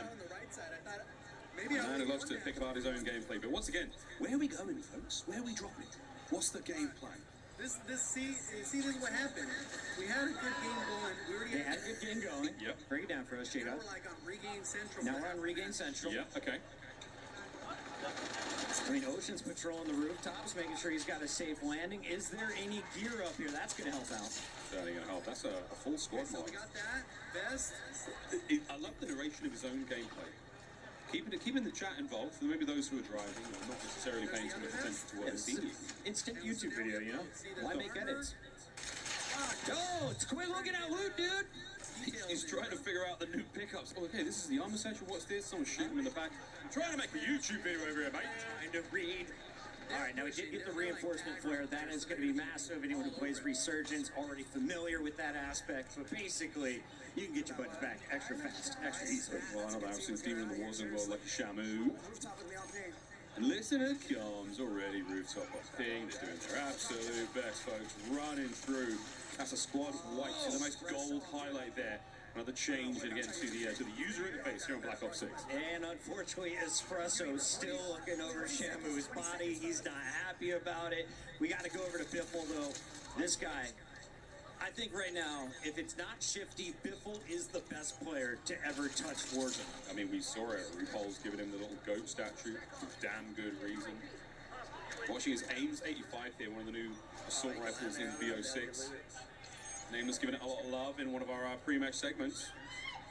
A man who loves to pick about his own gameplay. But once again, where are we going, folks? Where are we dropping? What's the game plan? See, this is what happened. We had a good game going. We already had a good game going. Yep. Break it down for us, J-God. Now we're like on Regain Central. Now we're on Regain Central. Yeah, okay. I mean, Ocean's patrolling the rooftops, making sure he's got a safe landing. Is there any gear up here? That's going to help out. Certainly going to help. That's a full squad. So we got that. Best. I love the narration of his own gameplay. Keeping the chat involved, for maybe those who are driving or not necessarily paying too much attention to what they're seeing. Instant YouTube video, you know? Why make edits? Oh, it's quick looking at loot, dude! He's trying to figure out the new pickups. Oh, okay, this is the armor section. What's this? Someone's shooting him in the back. I'm trying to make a YouTube video over here, mate. Trying to read. Alright, now we did get the reinforcement flare. That is going to be massive. Anyone who plays Resurgence already familiar with that aspect. But basically, you can get your buddies back extra fast, extra easily. Well, I know that I've seen Demon in the Warzone world like a Shamu. And listener comes already rooftop of ping. They're doing their absolute best, folks. Running through. That's a squad white. See the nice gold highlight there. Another change again to the user interface here on Black Ops 6. And unfortunately, Espresso still looking over Shamu's body. He's not happy about it. We got to go over to Biffle, though. This guy, I think right now, if it's not Shifty, Biffle is the best player to ever touch Warzone. I mean, we saw it. RuPaul's giving him the little goat statue for damn good reason. Watching his Ames 85 here, one of the new assault rifles in BO6. Nameless giving it a lot of love in one of our pre-match segments.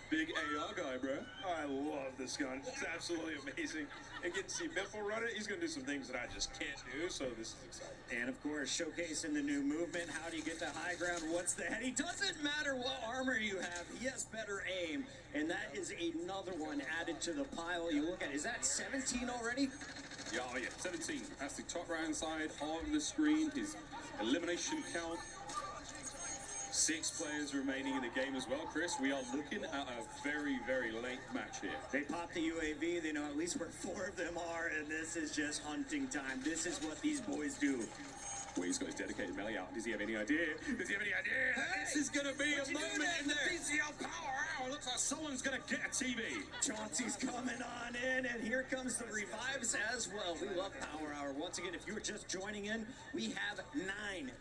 Big AR guy, bro. I love this gun. It's absolutely amazing. And getting to see Biffle run it, he's going to do some things that I just can't do, so this is exciting. And of course, showcasing the new movement. How do you get to high ground? What's the head? He doesn't matter what armor you have. He has better aim. And that is another one added to the pile. You look at, is that 17 already? Yeah, oh yeah, 17. That's the top right-hand side of the screen. His elimination count. 6 players remaining in the game as well, Chris. We are looking at a very, very late match here. They pop the UAV. They know at least where 4 of them are, and this is just hunting time. This is what these boys do. Well, he's got his dedicated melee out. Does he have any idea? Does he have any idea? Hey, this is going to be a moment in the BCL Power Hour. Looks like someone's going to get a TV. Chauncey's coming on in, and here comes the revives as well. We love Power Hour. Once again, if you were just joining in, we have 9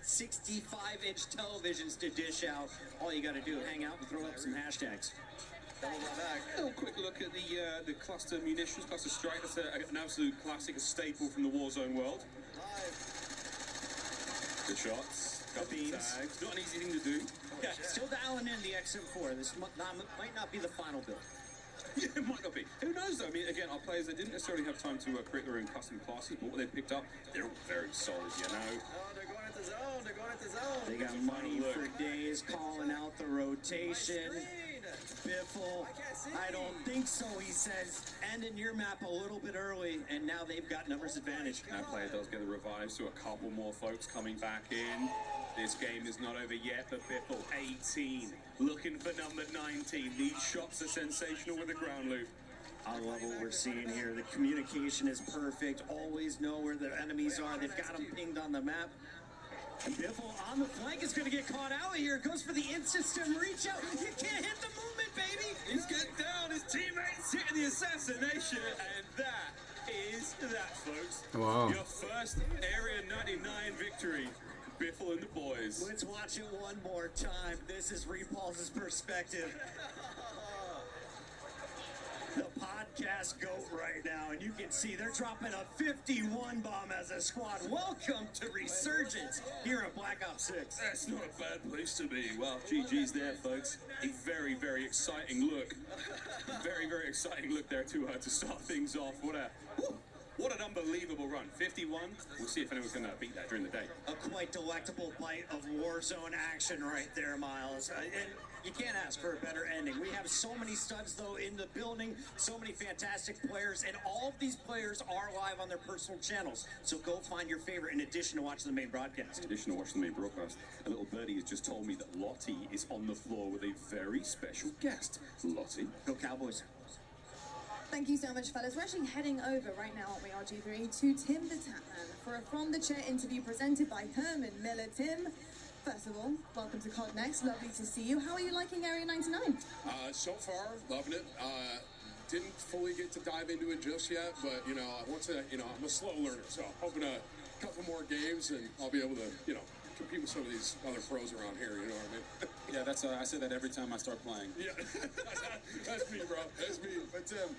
65-inch televisions to dish out. All you got to do, hang out and throw up some hashtags. A little quick look at the cluster munitions, cluster strike. That's an absolute classic, a staple from the Warzone world. Good shots, couple tags. Not an easy thing to do. Yeah, still dialing in the XM4. This might not be the final build. Yeah, it might not be. Who knows though. I mean, again, our players, they didn't necessarily have time to create their own custom classes, but what they picked up, they're all very solid, you know. Oh, they're going into zone. They're going into zone. They got money for days calling out the rotation. Biffle, I don't think so, he says. Ending your map a little bit early, and now they've got numbers advantage. That player does get the revives, so a couple more folks coming back in. This game is not over yet, but Biffle, 18, looking for number 19. These shots are sensational with the ground loop. I love what we're seeing here. The communication is perfect. Always know where the enemies are. They've got them pinged on the map. And Biffle on the flank is going to get caught out here. Goes for the in-system reach out. You can't hit the movement, baby. He's getting down. His teammates hitting the assassination. And that is that, folks. Wow. Your first Area 99 victory. Biffle and the boys. Let's watch it one more time. This is Repulse's perspective. The podcast goat right now, and you can see they're dropping a 51 bomb as a squad. Welcome to Resurgence here at Black Ops 6. That's not a bad place to be. Well, GG's there, folks. A very, very exciting look. Very, very exciting look there to start things off. What an unbelievable run. 51. We'll see if anyone's going to beat that during the day. A quite delectable bite of Warzone action right there, Miles. And you can't ask for a better ending. We have so many studs, though, in the building, so many fantastic players, and all of these players are live on their personal channels. So go find your favorite in addition to watching the main broadcast. In addition to watching the main broadcast, a little birdie has just told me that Lottie is on the floor with a very special guest. Lottie. Go Cowboys. Thank you so much, fellas. We're actually heading over right now, aren't we, RG3, to Tim the Tapman for a From the Chair interview presented by Herman Miller. Tim, first of all, welcome to COD Next. Lovely to see you. How are you liking Area 99? So far, loving it. Didn't fully get to dive into it just yet, but, I'm a slow learner, so I'm hoping a couple more games and I'll be able to, compete with some of these other pros around here, you know what I mean? Yeah, that's I say that every time I start playing. Yeah, that's me, bro. That's me. But Tim,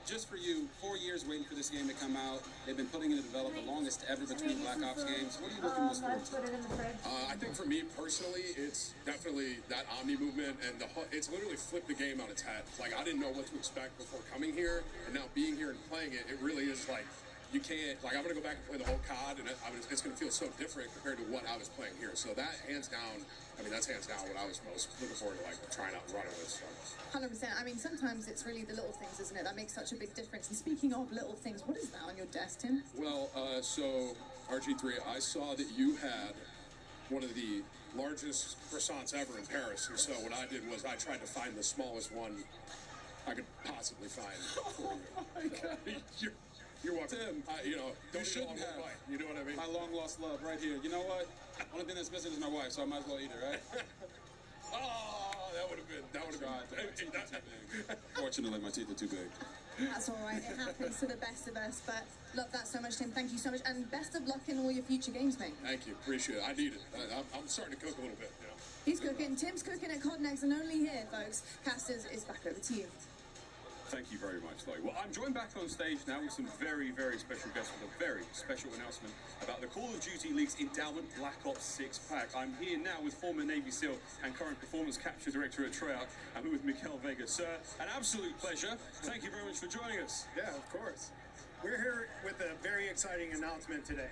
just for you, 4 years waiting for this game to come out. They've been putting it in development the longest ever between Black Ops games. What are you looking most forward to? I think for me personally, it's definitely that Omni movement, and it's literally flipped the game on its head. Like, I didn't know what to expect before coming here, and now being here and playing it, it really is like, you can't, I'm going to go back and play the whole COD, and it's going to feel so different compared to what I was playing here. So that, hands down, that's hands down what I was most looking forward to, trying out and running with. So. 100%. Sometimes it's really the little things, isn't it? That makes such a big difference. And speaking of little things, what is that on your desk, Tim? Well, so, RG3, I saw that you had one of the largest croissants ever in Paris, and so what I did was I tried to find the smallest one I could possibly find. Oh my God. You're welcome. Tim, don't shouldn't have. You know what I mean? My long lost love right here. You know what? Only thing that's missing is my wife, so I might as well eat her, right? Oh, that would have been. Fortunately, my teeth are too big. That's all right. It happens to the best of us. But love that so much, Tim. Thank you so much. And best of luck in all your future games, mate. Thank you. Appreciate it. I need it. I'm starting to cook a little bit. He's cooking. Tim's cooking at COD Next, and only here, folks. Casters, is back over to you. Thank you very much, Chloe. Well, I'm joined back on stage now with some very, very special guests with a very special announcement about the Call of Duty League's Endowment Black Ops 6 pack. I'm here now with former Navy SEAL and current Performance Capture Director at Treyarch. I'm here with Miguel Vega. Sir, an absolute pleasure. Thank you very much for joining us. Yeah, of course. We're here with a very exciting announcement today.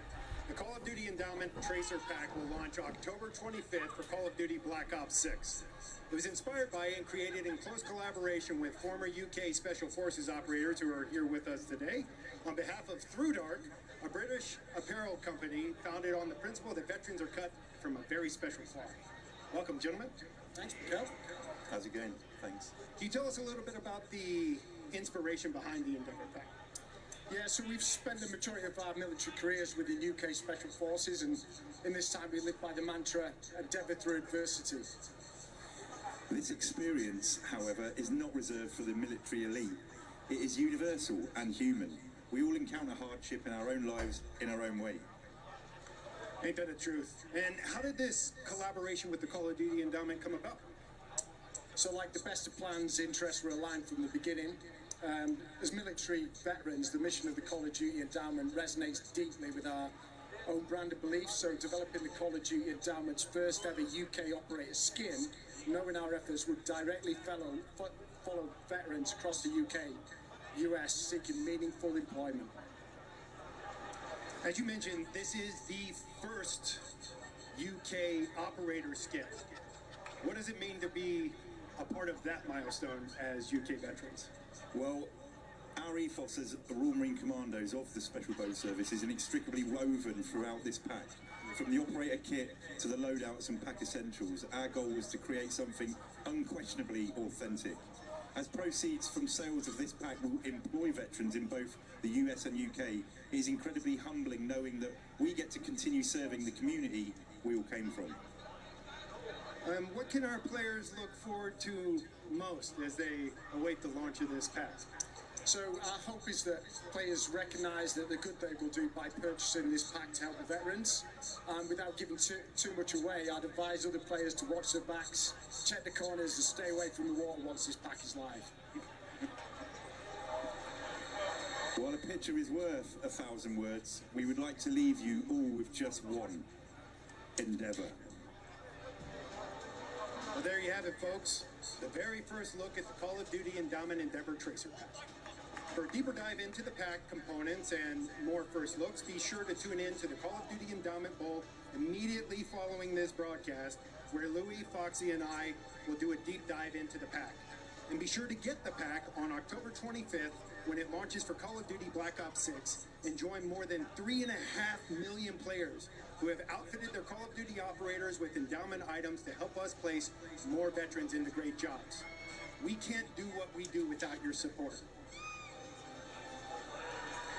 The Call of Duty Endowment Tracer Pack will launch October 25th for Call of Duty Black Ops 6. It was inspired by and created in close collaboration with former UK Special Forces operators who are here with us today on behalf of Through Dark, a British apparel company founded on the principle that veterans are cut from a very special cloth. Welcome, gentlemen. Thanks, Miguel. How's it going? Thanks. Can you tell us a little bit about the inspiration behind the Endeavour Pack? Yeah, so we've spent the majority of our military careers with the UK Special Forces, and in this time we live by the mantra, endeavour through adversity. This experience, however, is not reserved for the military elite. It is universal and human. We all encounter hardship in our own lives in our own way. Ain't that the truth? And how did this collaboration with the Call of Duty Endowment come about? So like the best of plans, interests were aligned from the beginning. As military veterans, the mission of the Call of Duty Endowment resonates deeply with our own brand of beliefs, so developing the Call of Duty Endowment's first ever UK operator skin, knowing our efforts would directly follow veterans across the UK US seeking meaningful employment. As you mentioned, this is the first UK operator skit. What does it mean to be a part of that milestone as UK veterans? Well, our ethos as Royal Marine Commandos of the Special Boat Service is inextricably woven throughout this pack. From the operator kit to the loadouts and pack essentials, our goal was to create something unquestionably authentic. As proceeds from sales of this pack will employ veterans in both the US and UK, it is incredibly humbling knowing that we get to continue serving the community we all came from. What can our players look forward to most as they await the launch of this pack? So our hope is that players recognise that the good they will do by purchasing this pack to help the veterans. Without giving too much away, I'd advise other players to watch their backs, check the corners and stay away from the water once this pack is live. While a picture is worth 1,000 words, we would like to leave you all with just one: endeavour. Well, there you have it, folks. The very first look at the Call of Duty Endowment Endeavor Tracer Pack. For a deeper dive into the pack components and more first looks, be sure to tune in to the Call of Duty Endowment Bowl immediately following this broadcast, where Louis, Foxy, and I will do a deep dive into the pack. And be sure to get the pack on October 25th when it launches for Call of Duty Black Ops 6 and join more than 3.5 million players who have outfitted their Call of Duty operators with endowment items to help us place more veterans into great jobs. We can't do what we do without your support.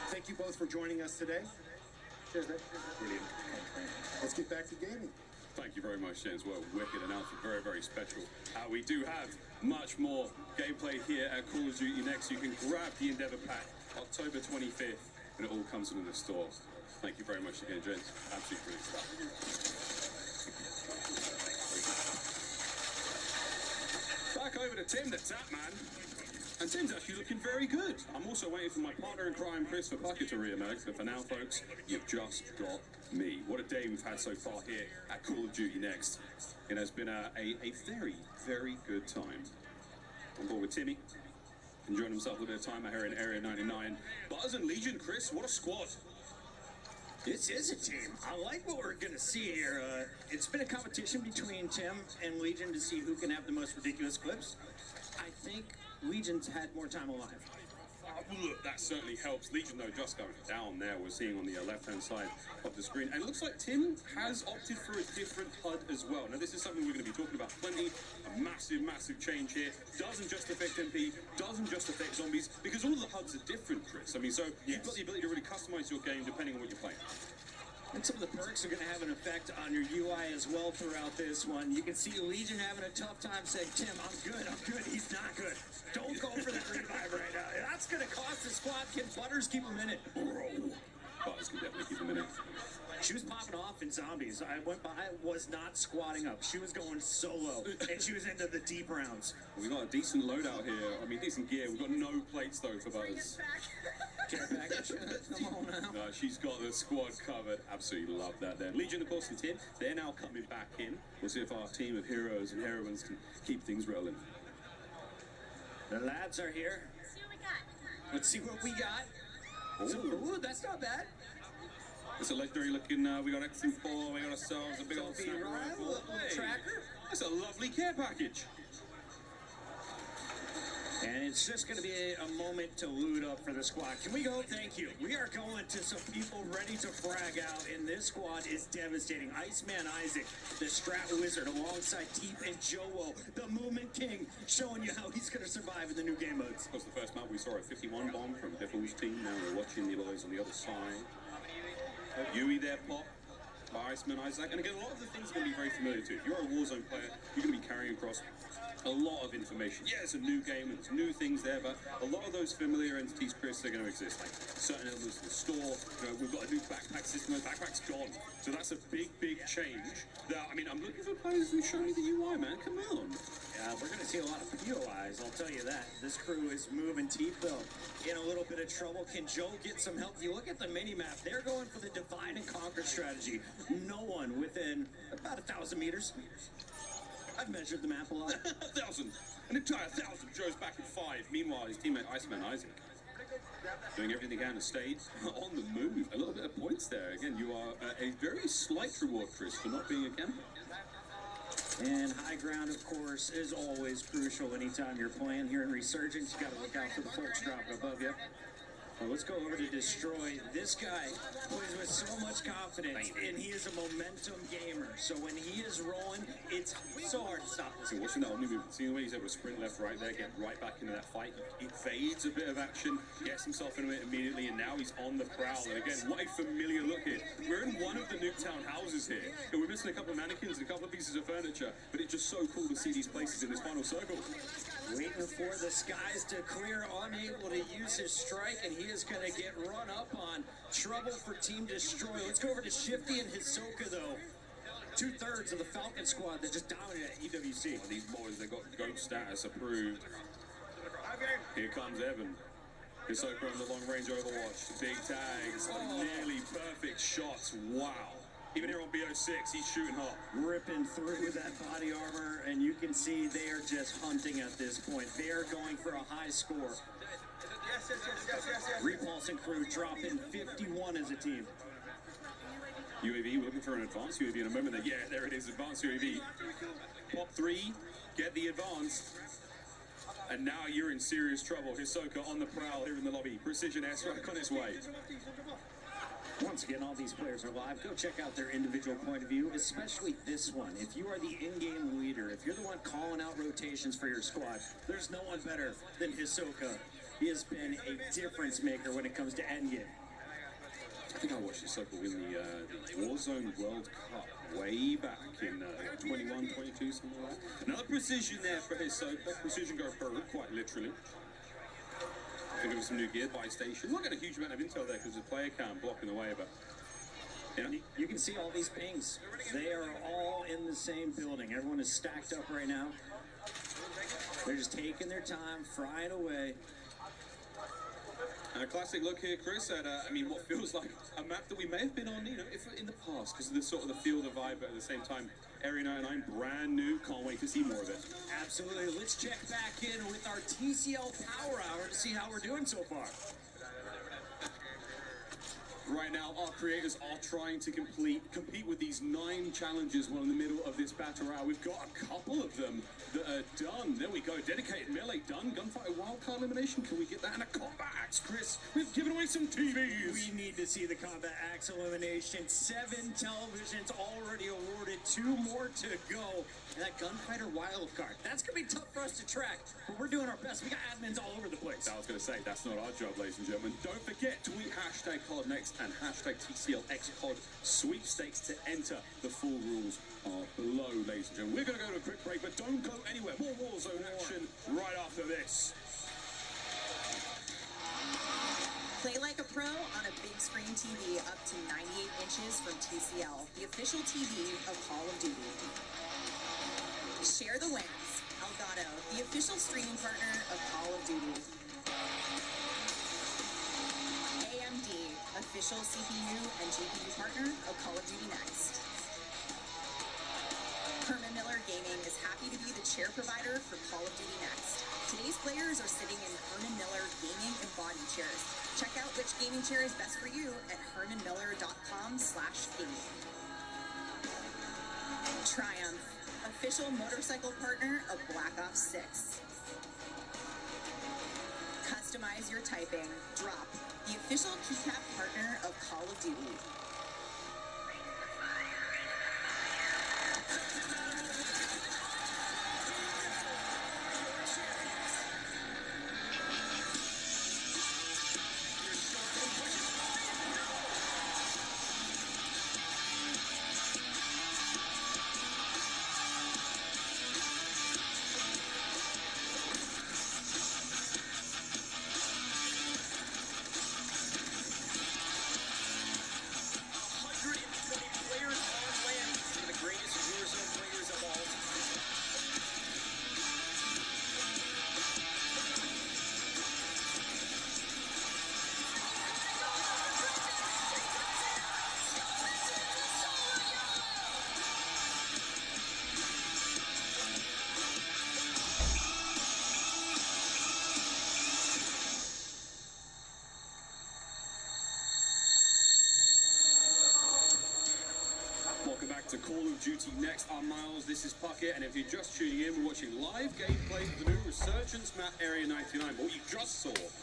Thank you both for joining us today. Cheers, Rick. Brilliant. Let's get back to gaming. Thank you very much, James. Well, wicked announcement, very, very special. We do have much more gameplay here at Call of Duty Next. You can grab the Endeavour Pack October 25th when it all comes in the store. Thank you very much again, James. Absolutely brilliant stuff. Back over to Tim, the Tap Man. And Tim's actually looking very good. I'm also waiting for my partner in crime, Christopher Pucker, to re-emerge. But for now, folks, you've just got me. What a day we've had so far here at Call of Duty Next. It has been a very, very good time. On board with Timmy, enjoying himself a little bit of time out here in Area 99. Buzz and Legion, Chris, what a squad. This is a team. I like what we're going to see here. It's been a competition between Tim and Legion to see who can have the most ridiculous clips. I think Legion's had more time alive. Look, that certainly helps. Legion, though, just going down there, we're seeing on the left-hand side of the screen. And it looks like Tim has opted for a different HUD as well. Now, this is something we're going to be talking about plenty. A massive, massive change here. Doesn't just affect MP, doesn't just affect zombies, because all the HUDs are different, Chris. I mean, so you've got the ability to really customize your game depending on what you're playing. And some of the perks are going to have an effect on your UI as well throughout this one. You can see Legion having a tough time saying, Tim, I'm good. He's not good. Don't go for that revive right now. That's going to cost the squad. Can Butters keep him in it? Bro. Butters can definitely keep him in it. She was popping off in zombies. I went by, was not squatting up. She was going solo, and she was into the deep rounds. We got a decent loadout here. I mean, decent gear. We've got no plates, though, for Butters. Care package. Come on now. No, she's got the squad covered. Absolutely love that there. Legion, of course, and Tim, they're now coming back in. We'll see if our team of heroes and heroines can keep things rolling. The lads are here. Let's see what we got. Ooh, that's not bad. It's a legendary looking, we got X4, we got ourselves a big old Sophie Ryan, rifle. little tracker. That's a lovely care package. And it's just going to be a moment to loot up for the squad. Can we go? Thank you. We are going to some people ready to frag out, and this squad is devastating. Iceman Isaac, the Strat Wizard, alongside Teep and Joe, the Movement King, showing you how he's going to survive in the new game modes. Of course, the first map we saw a 51 bomb from Devil's team. Now we're watching the boys on the other side. Yui there, Pop. Iceman Isaac. And again, a lot of the things are going to be very familiar to you. If you're a Warzone player, you're going to be carrying across a lot of information. Yeah, it's a new game and there's new things there, but a lot of those familiar entities, Chris, are going to exist. Like certain elements of the store. You know, we've got a new backpack system. The backpack's gone. So that's a big, big change. That, I mean, I'm looking for players who show me the UI, man. Come on. Yeah, we're going to see a lot of POIs, I'll tell you that. This crew is moving Teep, though, in a little bit of trouble. Can Joe get some help? You look at the mini-map. They're going for the divide and conquer strategy. No one within about 1,000 meters. I've measured the map a lot. 1,000. An entire 1,000. Joe's back at 5. Meanwhile, his teammate Iceman Isaac Doing everything they can to stay on the move. A little bit of points there. Again, you are a very slight reward, Chris, for not being a camper. And high ground, of course, is always crucial anytime you're playing here in Resurgence. You got to look out for the folks dropping above you. Well, let's go over to Destroy. This guy plays with so much confidence, and he is a momentum gamer. So when he is rolling, it's so hard to stop this. So watching that only movement, seeing the way he's able to sprint left, right there, get right back into that fight. He fades a bit of action, gets himself into it immediately, and now he's on the prowl. And again, what a familiar look here. We're in one of the Nuketown houses here, and we're missing a couple of mannequins and a couple of pieces of furniture, but it's just so cool to see these places in this final circle. Waiting for the skies to clear, unable to use his strike, and he is going to get run up on. Trouble for Team Destroy. Let's go over to Shifty and Hisoka, though. 2/3 of the Falcon squad that just dominated at EWC. Well, these boys, they got GOAT status approved. Here comes Evan. Hisoka on the long-range Overwatch. Big tags, nearly perfect shots. Wow. Even here on BO6, he's shooting hot. Ripping through that body armor, and you can see they are just hunting at this point. They are going for a high score. Repulsing crew dropping 51 as a team. UAV, we're looking for an advanced UAV in a moment. Yeah, there it is, advanced UAV. Pop 3, get the advance. And now you're in serious trouble. Hisoka on the prowl here in the lobby. Precision airstrike on its way. Once again, all these players are live. Go check out their individual point of view, especially this one. If you are the in-game leader, if you're the one calling out rotations for your squad, there's no one better than Hisoka. He has been a difference maker when it comes to endgame. I think I watched Hisoka win the Warzone World Cup way back in 21, 22, something like that. Another precision there for Hisoka. Precision go PURGE, quite literally. Think of some new gear buy station. Not got a huge amount of intel there because the player cam blocking the way, but yeah. You can see all these pings. They are all in the same building. Everyone is stacked up right now. They're just taking their time, frying away. And a classic look here, Chris, at what feels like a map that we may have been on, if in the past, because of the sort of the field of vibe, but at the same time, Area 99, brand new. Can't wait to see more of it. Absolutely. Let's check back in with our TCL Power Hour to see how we're doing so far. Right now, our creators are trying to compete with these 9 challenges while in the middle of this battle hour. We've got a couple of them that are done. There we go. Dedicated melee done. Gunfighter wildcard elimination. Can we get that? And a combat axe, Chris. We've given away some TVs. We need to see the combat axe elimination. 7 televisions already awarded. 2 more to go. And that gunfighter wildcard. That's going to be tough for us to track, but we're doing our best. We got admins all over the place. I was going to say, that's not our job, ladies and gentlemen. Don't forget, tweet hashtag ColorNext and hashtag TCL xPuRGE sweepstakes to enter. The full rules are below, ladies and gentlemen. We're going to go to a quick break, but don't go anywhere. More Warzone action right after this. Play like a pro on a big screen TV up to 98 inches from TCL, the official TV of Call of Duty. Share the wins. Elgato, the official streaming partner of Call of Duty. AMD, official CPU and GPU partner of Call of Duty Next. Herman Miller Gaming is happy to be the chair provider for Call of Duty Next. Today's players are sitting in Herman Miller gaming and body chairs. Check out which gaming chair is best for you at hermanmiller.com/gaming. Triumph, official motorcycle partner of Black Ops 6. Customize your typing. Drop, the official keycap partner of Call of Duty. to Call of Duty Next. I'm Miles, this is Puckett, and if you're just tuning in, we're watching live gameplay of the new Resurgence map, Area 99. What you just saw was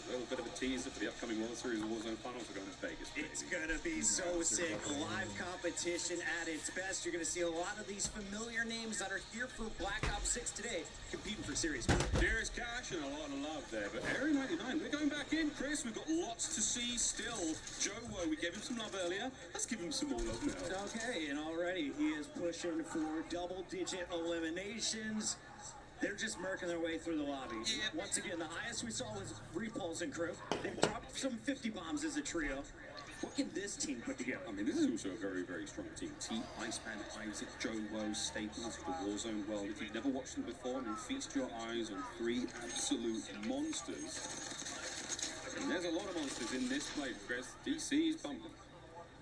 a little bit of a teaser for the upcoming World Series Warzone Finals. We're going to Vegas. It's gonna be so sick. Live competition at its best. You're gonna see a lot of these familiar names that are here for Black Ops 6 today, competing for series. There's cash and a lot of love there, but Area 99, we're going back in, Chris. We've got lots to see still. Joe Woe, we gave him some love earlier. Let's give him some more love now. Okay, and already he is pushing for double-digit eliminations. They're just murking their way through the lobby. Yeah. Once again, the highest we saw was Repulse and crew. They've dropped some 50 bombs as a trio. What can this team put together? I mean, this is also a very, very strong team. Team Iceman, Isaac, Joe Woe, staples of the Warzone world. If you've never watched them before, then feast your eyes on three absolute monsters. And there's a lot of monsters in this play, Chris. DC's bumping.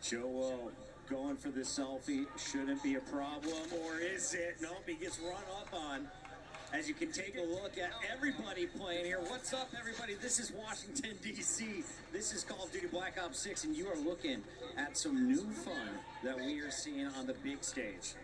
Joe Woe going for the selfie. Shouldn't be a problem, or is it? Nope, he gets run up on. As you can take a look at everybody playing here. What's up, everybody? This is Washington, D.C. This is Call of Duty Black Ops 6, and you are looking at some new fun that we are seeing on the big stage.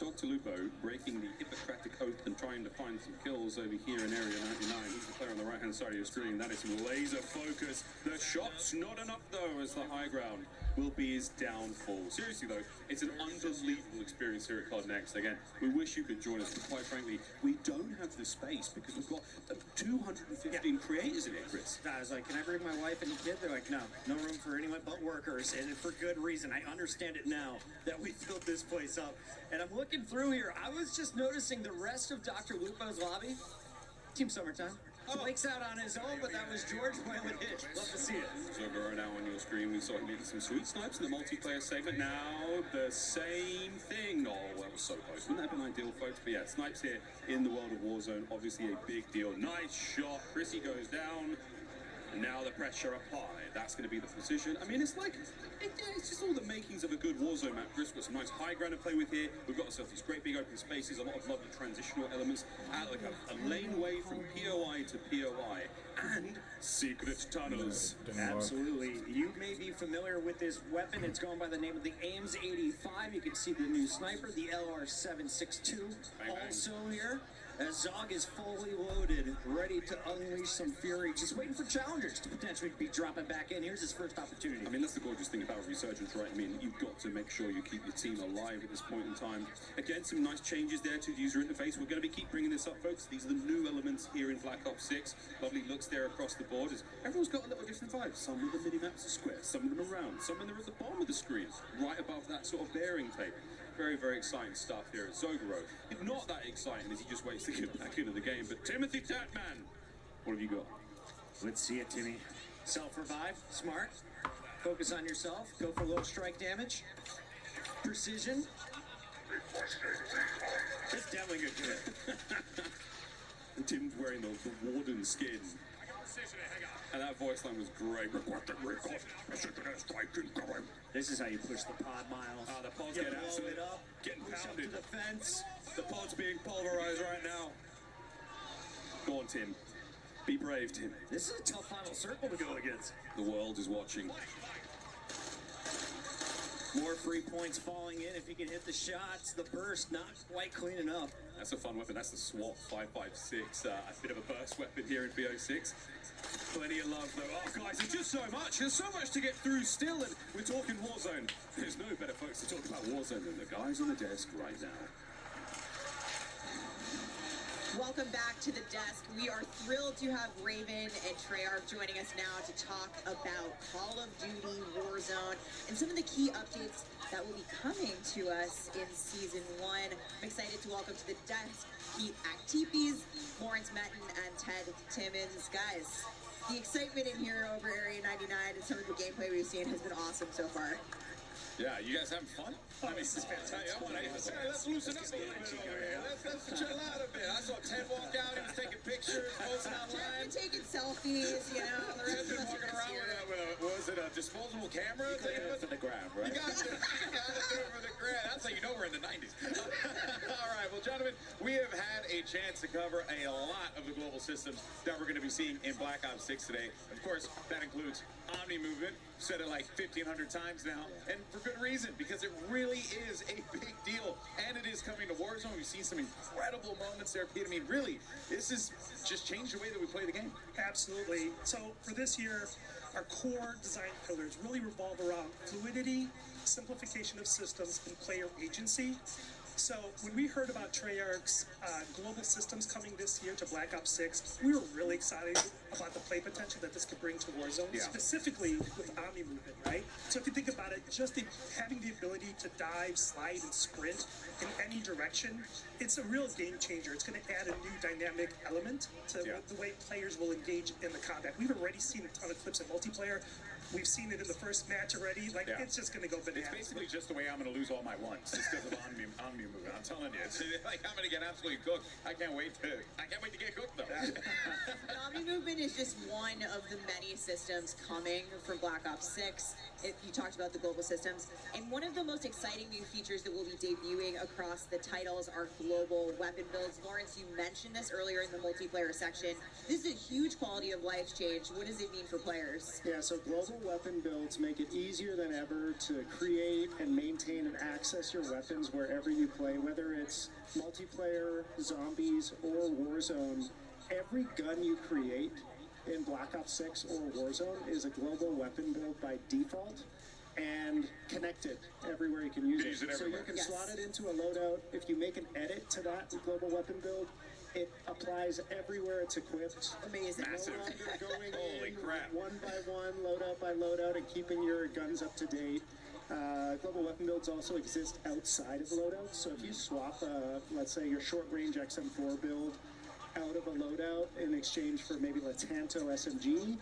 Dr. Lupo breaking the Hippocratic Oath and trying to find some kills over here in Area 99. He's the player on the right-hand side of your screen. That is some laser focus. The shot's not enough, though, as the high ground will be his downfall. Seriously, though, it's an unbelievable experience here at COD Next. Again, we wish you could join us, but quite frankly, we don't have the space because we've got 215 creators in here, Chris. I was like, can I bring my wife and the kid? They're like, no room for anyone but workers, and for good reason. I understand it now that we filled this place up. And I'm looking through here. I was just noticing the rest of Dr. Lupo's lobby. Team Summertime. Blake's out on his own, but that was George playing with Hitch. Love to see it. So right now on your screen, we saw him getting some sweet snipes in the multiplayer segment. Now the same thing. Oh, that was so close. Wouldn't that have been ideal, folks? But yeah, snipes here in the world of Warzone, obviously a big deal. Nice shot. Chrissy goes down. And now the pressure applied. That's going to be the position. I mean, it's like, it's just all the makings of a good Warzone map. Chris, got some nice high ground to play with here. We've got ourselves these great big open spaces, a lot of lovely transitional elements, like a laneway from POI to POI, and secret tunnels. Absolutely. You may be familiar with this weapon. It's going by the name of the Ames 85. You can see the new sniper, the LR762. Also here, as Zog is fully loaded, ready to unleash some fury, just waiting for challengers to potentially be dropping back in. Here's his first opportunity. I mean, that's the gorgeous thing about Resurgence, right? I mean, you've got to make sure you keep your team alive at this point in time. Again, some nice changes there to the user interface. We're going to keep bringing this up, folks. These are the new elements here in Black Ops 6. Lovely looks there across the board. Everyone's got a little different vibe. Some of the mini-maps are square, some of them are round, some of them are at the bottom of the screen, right above that sort of bearing tape. Very, very exciting stuff here at Zogaro. It's not that exciting as he just waits to get back into the game, but Timothy Tatman, what have you got? Let's see it, Timmy. Self-revive, smart. Focus on yourself, go for low strike damage. Precision. It's definitely good. And Tim's wearing the warden skin. And that voice line was great. This is how you push the pod, Miles. The pods get absolutely getting pounded. The fence. The pod's being pulverized right now. Go on, Tim. Be brave, Tim. This is a tough final circle to go against. The world is watching. More free points falling in if he can hit the shots. The burst not quite clean enough. That's a fun weapon. That's the SWAT 556. A bit of a burst weapon here in BO6. Plenty of love, though. Oh, guys, there's just so much. There's so much to get through still, and we're talking Warzone. There's no better folks to talk about Warzone than the guys on the desk right now. Welcome back to the desk. We are thrilled to have Raven and Treyarch joining us now to talk about Call of Duty Warzone and some of the key updates that will be coming to us in Season 1. I'm excited to welcome to the desk Pete Actipes, Lawrence Metten, and Ted Timmons. Guys, the excitement in here over Area 99 and some of the gameplay we've seen has been awesome so far. Yeah, you guys having fun? I mean, this is fantastic. Let's loosen up a little bit over here. Let's chill out a bit. I saw Ted walk out. He was taking pictures, posting online. Taking selfies, you know. The rest Ted's been walking around with a it a disposable camera? You could do it for the grab, right? You got to do it for the grab. That's how you know we're in the 90s. All right, well, gentlemen, we have had a chance to cover a lot of the global systems that we're going to be seeing in Black Ops 6 today. Of course, that includes Omni Movement. Said it like 1,500 times now, and for good reason, because it really is a big deal, and it is coming to Warzone. We've seen some incredible moments there, Pete. I mean, really, this has just changed the way that we play the game. Absolutely. So for this year, our core design pillars really revolve around fluidity, simplification of systems, and player agency. So when we heard about Treyarch's global systems coming this year to Black Ops 6, we were really excited about the play potential that this could bring to Warzone, specifically with Omni Movement, right? So if you think about it, just having the ability to dive, slide, and sprint in any direction, it's a real game changer. It's going to add a new dynamic element to the way players will engage in the combat. We've already seen a ton of clips in multiplayer. We've seen it in the first match already. Like, it's just going to go bananas. It's basically just the way I'm going to lose all my ones. It's because of Omni Movement. I'm telling you, it's like I'm going to get absolutely cooked. I can't wait to get cooked though. The Omni Movement is just one of the many systems coming for Black Ops 6. You talked about the global systems, and one of the most exciting new features that will be debuting across the titles are global weapon builds. Lawrence, you mentioned this earlier in the multiplayer section. This is a huge quality of life change. What does it mean for players? Yeah, so global weapon builds make it easier than ever to create and maintain and access your weapons wherever you play, whether it's multiplayer, zombies, or Warzone. Every gun you create in Black Ops 6 or Warzone is a global weapon build by default and connected everywhere you can use it. So you can slot it into a loadout. If you make an edit to that global weapon build, it applies everywhere it's equipped. Amazing. Massive. No longer going Holy in crap. one by one, loadout by loadout, and keeping your guns up to date. Global weapon builds also exist outside of loadouts. So if you swap, let's say, your short-range XM4 build out of a loadout in exchange for maybe a Tanto SMG,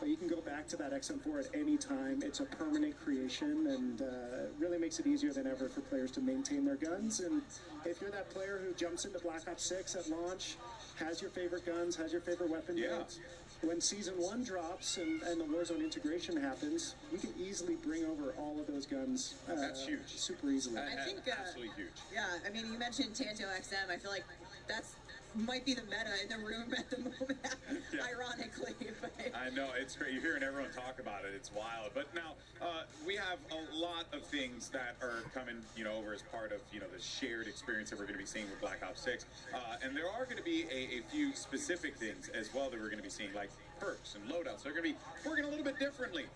but you can go back to that XM4 at any time. It's a permanent creation, and really makes it easier than ever for players to maintain their guns. And if you're that player who jumps into Black Ops 6 at launch, has your favorite guns, has your favorite weapon builds, when Season 1 drops and the Warzone integration happens, you can easily bring over all of those guns. That's huge. Super easily. I think absolutely huge. Yeah, I mean, you mentioned Tanto XM. I feel like that's might be the meta in the room at the moment, ironically. But I know, it's great. You're hearing everyone talk about it. It's wild. But now, we have a lot of things that are coming, over as part of, the shared experience that we're going to be seeing with Black Ops 6. And there are going to be a few specific things as well that we're going to be seeing, like perks and loadouts. They're going to be working a little bit differently,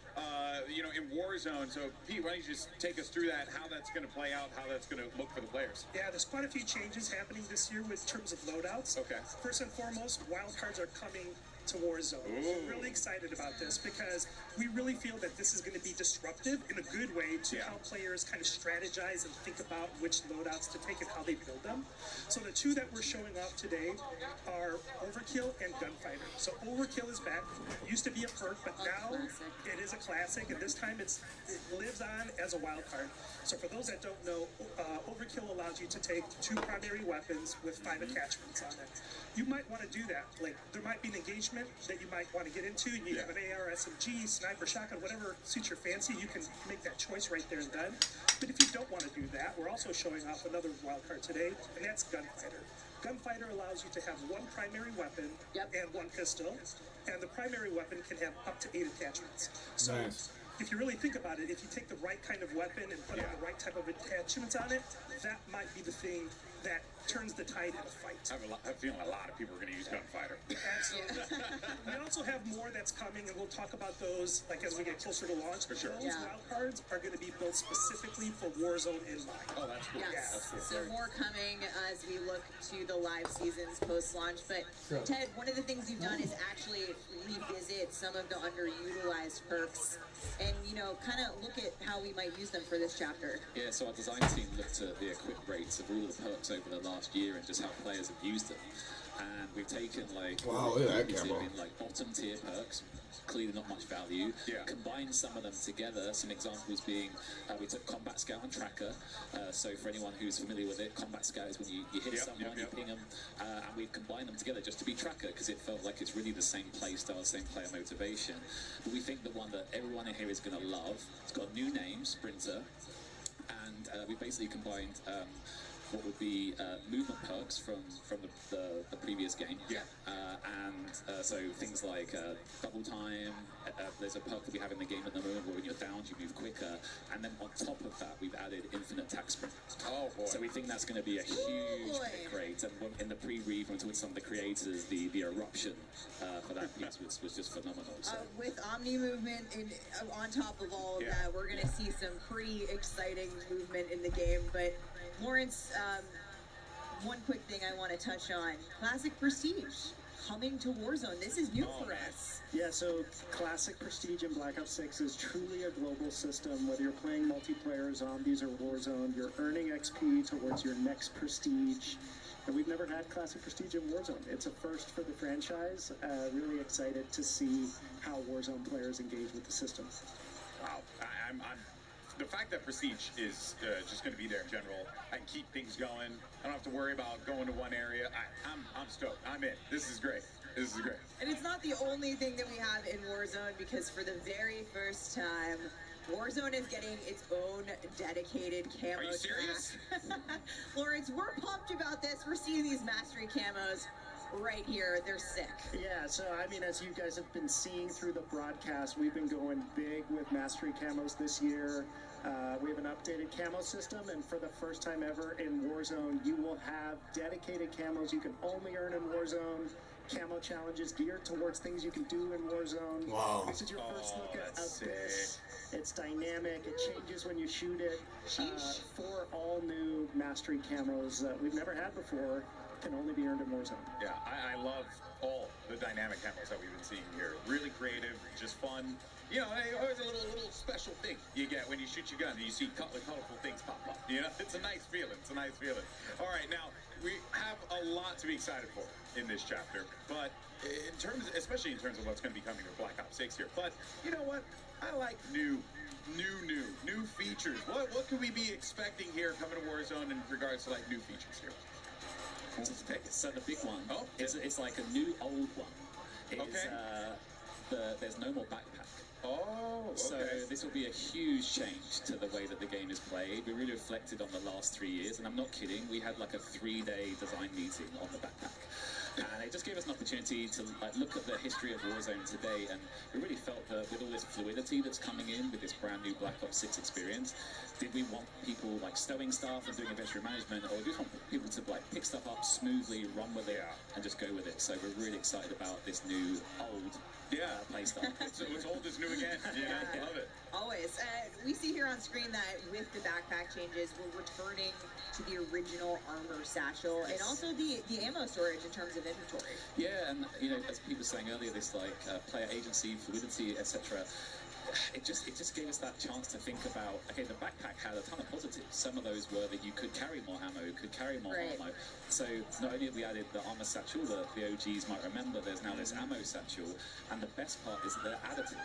in Warzone. So, Pete, why don't you just take us through that, how that's going to play out, how that's going to look for the players? Yeah, there's quite a few changes happening this year with terms of loadouts. Okay. First and foremost, wildcards are coming to Warzone. We're really excited about this because we really feel that this is going to be disruptive in a good way to how players kind of strategize and think about which loadouts to take and how they build them. So the two that we're showing off today are Overkill and Gunfighter. So Overkill is back. It used to be a perk, but now it is a classic, and this time it lives on as a wild card. So for those that don't know, Overkill allows you to take 2 primary weapons with 5 attachments on it. You might want to do that. Like, there might be an engagement that you might want to get into. You have an AR, SMG, sniper, shotgun, whatever suits your fancy. You can make that choice right there and then. But if you don't want to do that, we're also showing off another wild card today, and that's Gunfighter. Gunfighter allows you to have 1 primary weapon and 1 pistol, and the primary weapon can have up to 8 attachments. So if you really think about it, if you take the right kind of weapon and put on the right type of attachments on it, that might be the thing that turns the tide in a fight. I have a feeling a lot of people are going to use Gunfighter. Absolutely. We also have more that's coming, and we'll talk about those as we get closer to launch. For sure. Those wild cards are going to be built specifically for Warzone in mind. Oh, that's cool. Yes. That's cool. So more coming as we look to the live seasons post-launch. But Ted, one of the things you've done is actually revisit some of the underutilized perks and, kind of look at how we might use them for this chapter. Yeah, so our design team looked at the equip rates of all the perks over the last year and just how players have used them. And we've taken wow, look at that camo. bottom tier perks, clearly not much value. Combine some of them together, some examples being, we took Combat Scout and Tracker. So for anyone who's familiar with it, Combat Scout is when you hit someone, you ping them, and we've combined them together just to be Tracker, because it felt like it's really the same play style, same player motivation. But we think the one that everyone in here is going to love, it's got a new name, Sprinter, and we basically combined what would be movement perks from the previous game. So things like double time, there's a perk that we have in the game at the moment where when you're down you move quicker, and then on top of that we've added infinite attack sprint. Oh boy. So we think that's going to be a huge pick rate, and in the pre-read when we talked to some of the creators, the eruption for that piece was just phenomenal. So. With Omni movement on top of all of that, we're going to see some pretty exciting movement in the game. But Lawrence, one quick thing I want to touch on. Classic Prestige coming to Warzone. This is new for us. Yeah, so Classic Prestige in Black Ops 6 is truly a global system. Whether you're playing multiplayer, zombies, or Warzone, you're earning XP towards your next Prestige. And we've never had Classic Prestige in Warzone. It's a first for the franchise. Really excited to see how Warzone players engage with the system. Wow, I'm the fact that Prestige is just going to be there in general, I can keep things going. I don't have to worry about going to one area. I'm stoked. I'm in. This is great. This is great. And it's not the only thing that we have in Warzone, because for the very first time, Warzone is getting its own dedicated camo. Are you serious? Lawrence, we're pumped about this. We're seeing these mastery camos right here. They're sick. Yeah, so I mean, as you guys have been seeing through the broadcast, we've been going big with mastery camos this year. We have an updated camo system, and for the first time ever in Warzone, you will have dedicated camos you can only earn in Warzone. Camo challenges geared towards things you can do in Warzone. Wow. This is your first look at this. It's dynamic. It changes when you shoot it. 4 all new mastery camos that we've never had before can only be earned in Warzone. Yeah, I love all the dynamic camos that we've been seeing here. Really creative, just fun. You know, always a little special thing you get when you shoot your gun and you see colorful things pop up. You know, it's a nice feeling. It's a nice feeling. All right, now we have a lot to be excited for in this chapter, but especially in terms of what's going to be coming with Black Ops 6 here. But you know what? I like new features. What can we be expecting here coming to Warzone in regards to like new features here? So the big one, it's like a new old one. There's no more backpack. Oh, okay. So this will be a huge change to the way that the game is played. We really reflected on the last 3 years, and I'm not kidding. We had like a 3-day design meeting on the backpack. And it just gave us an opportunity to look at the history of Warzone today, and we really felt that with all this fluidity that's coming in with this brand new Black Ops 6 experience, did we want people like stowing stuff and doing inventory management, or do we just want people to like pick stuff up smoothly, run with it, and just go with it? So we're really excited about this new old play style. So it's old is new again. Yeah, love it. Always. We see here on screen that with the backpack changes, we're returning to the original armor satchel, and also the ammo storage in terms of inventory. Yeah, and you know, as people were saying earlier, this like player agency, fluidity, etc. It just gave us that chance to think about, okay, the backpack had a ton of positives. Some of those were that you could carry more ammo, could carry more ammo. So not only have we added the armor satchel that the OGs might remember, there's now this ammo satchel, and the best part is that they're additive.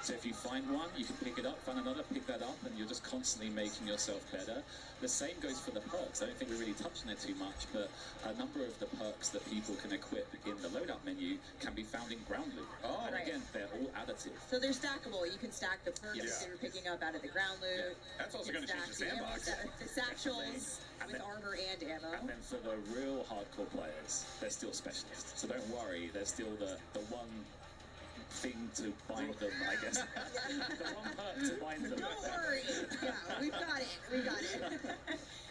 So if you find one, you can pick it up, find another, pick that up, and you're just constantly making yourself better. The same goes for the perks. I don't think we really touched on it too much, but a number of the perks that people can equip in the loadout menu can be found in ground loot. Oh, and again, they're all additive. So they're stackable. You can stack the perks that you're picking up out of the ground loot. That's also going to change the sandbox. The satchels with armor and ammo. And then for the real hardcore players, they're still specialists. So don't worry, there's still the one thing to bind them, I guess. The one perk to bind them. Don't worry. Yeah, we've got it. We got it.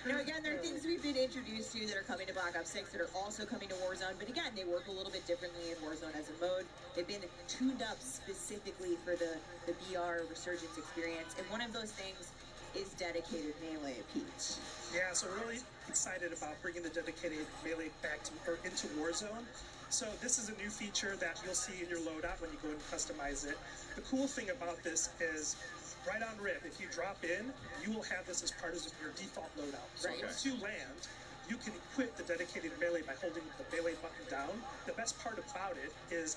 Now, again, there are things we've been introduced to that are coming to Black Ops 6 that are also coming to Warzone, but again, they work a little bit differently in Warzone as a mode. They've been tuned up specifically for the BR Resurgence experience, and one of those things is dedicated melee, Pete. Yeah, so really excited about bringing the dedicated melee back into Warzone. So this is a new feature that you'll see in your loadout when you go and customize it. The cool thing about this is, right on rip, if you drop in, you will have this as part of your default loadout. So once you land, you can equip the dedicated melee by holding the melee button down. The best part about it is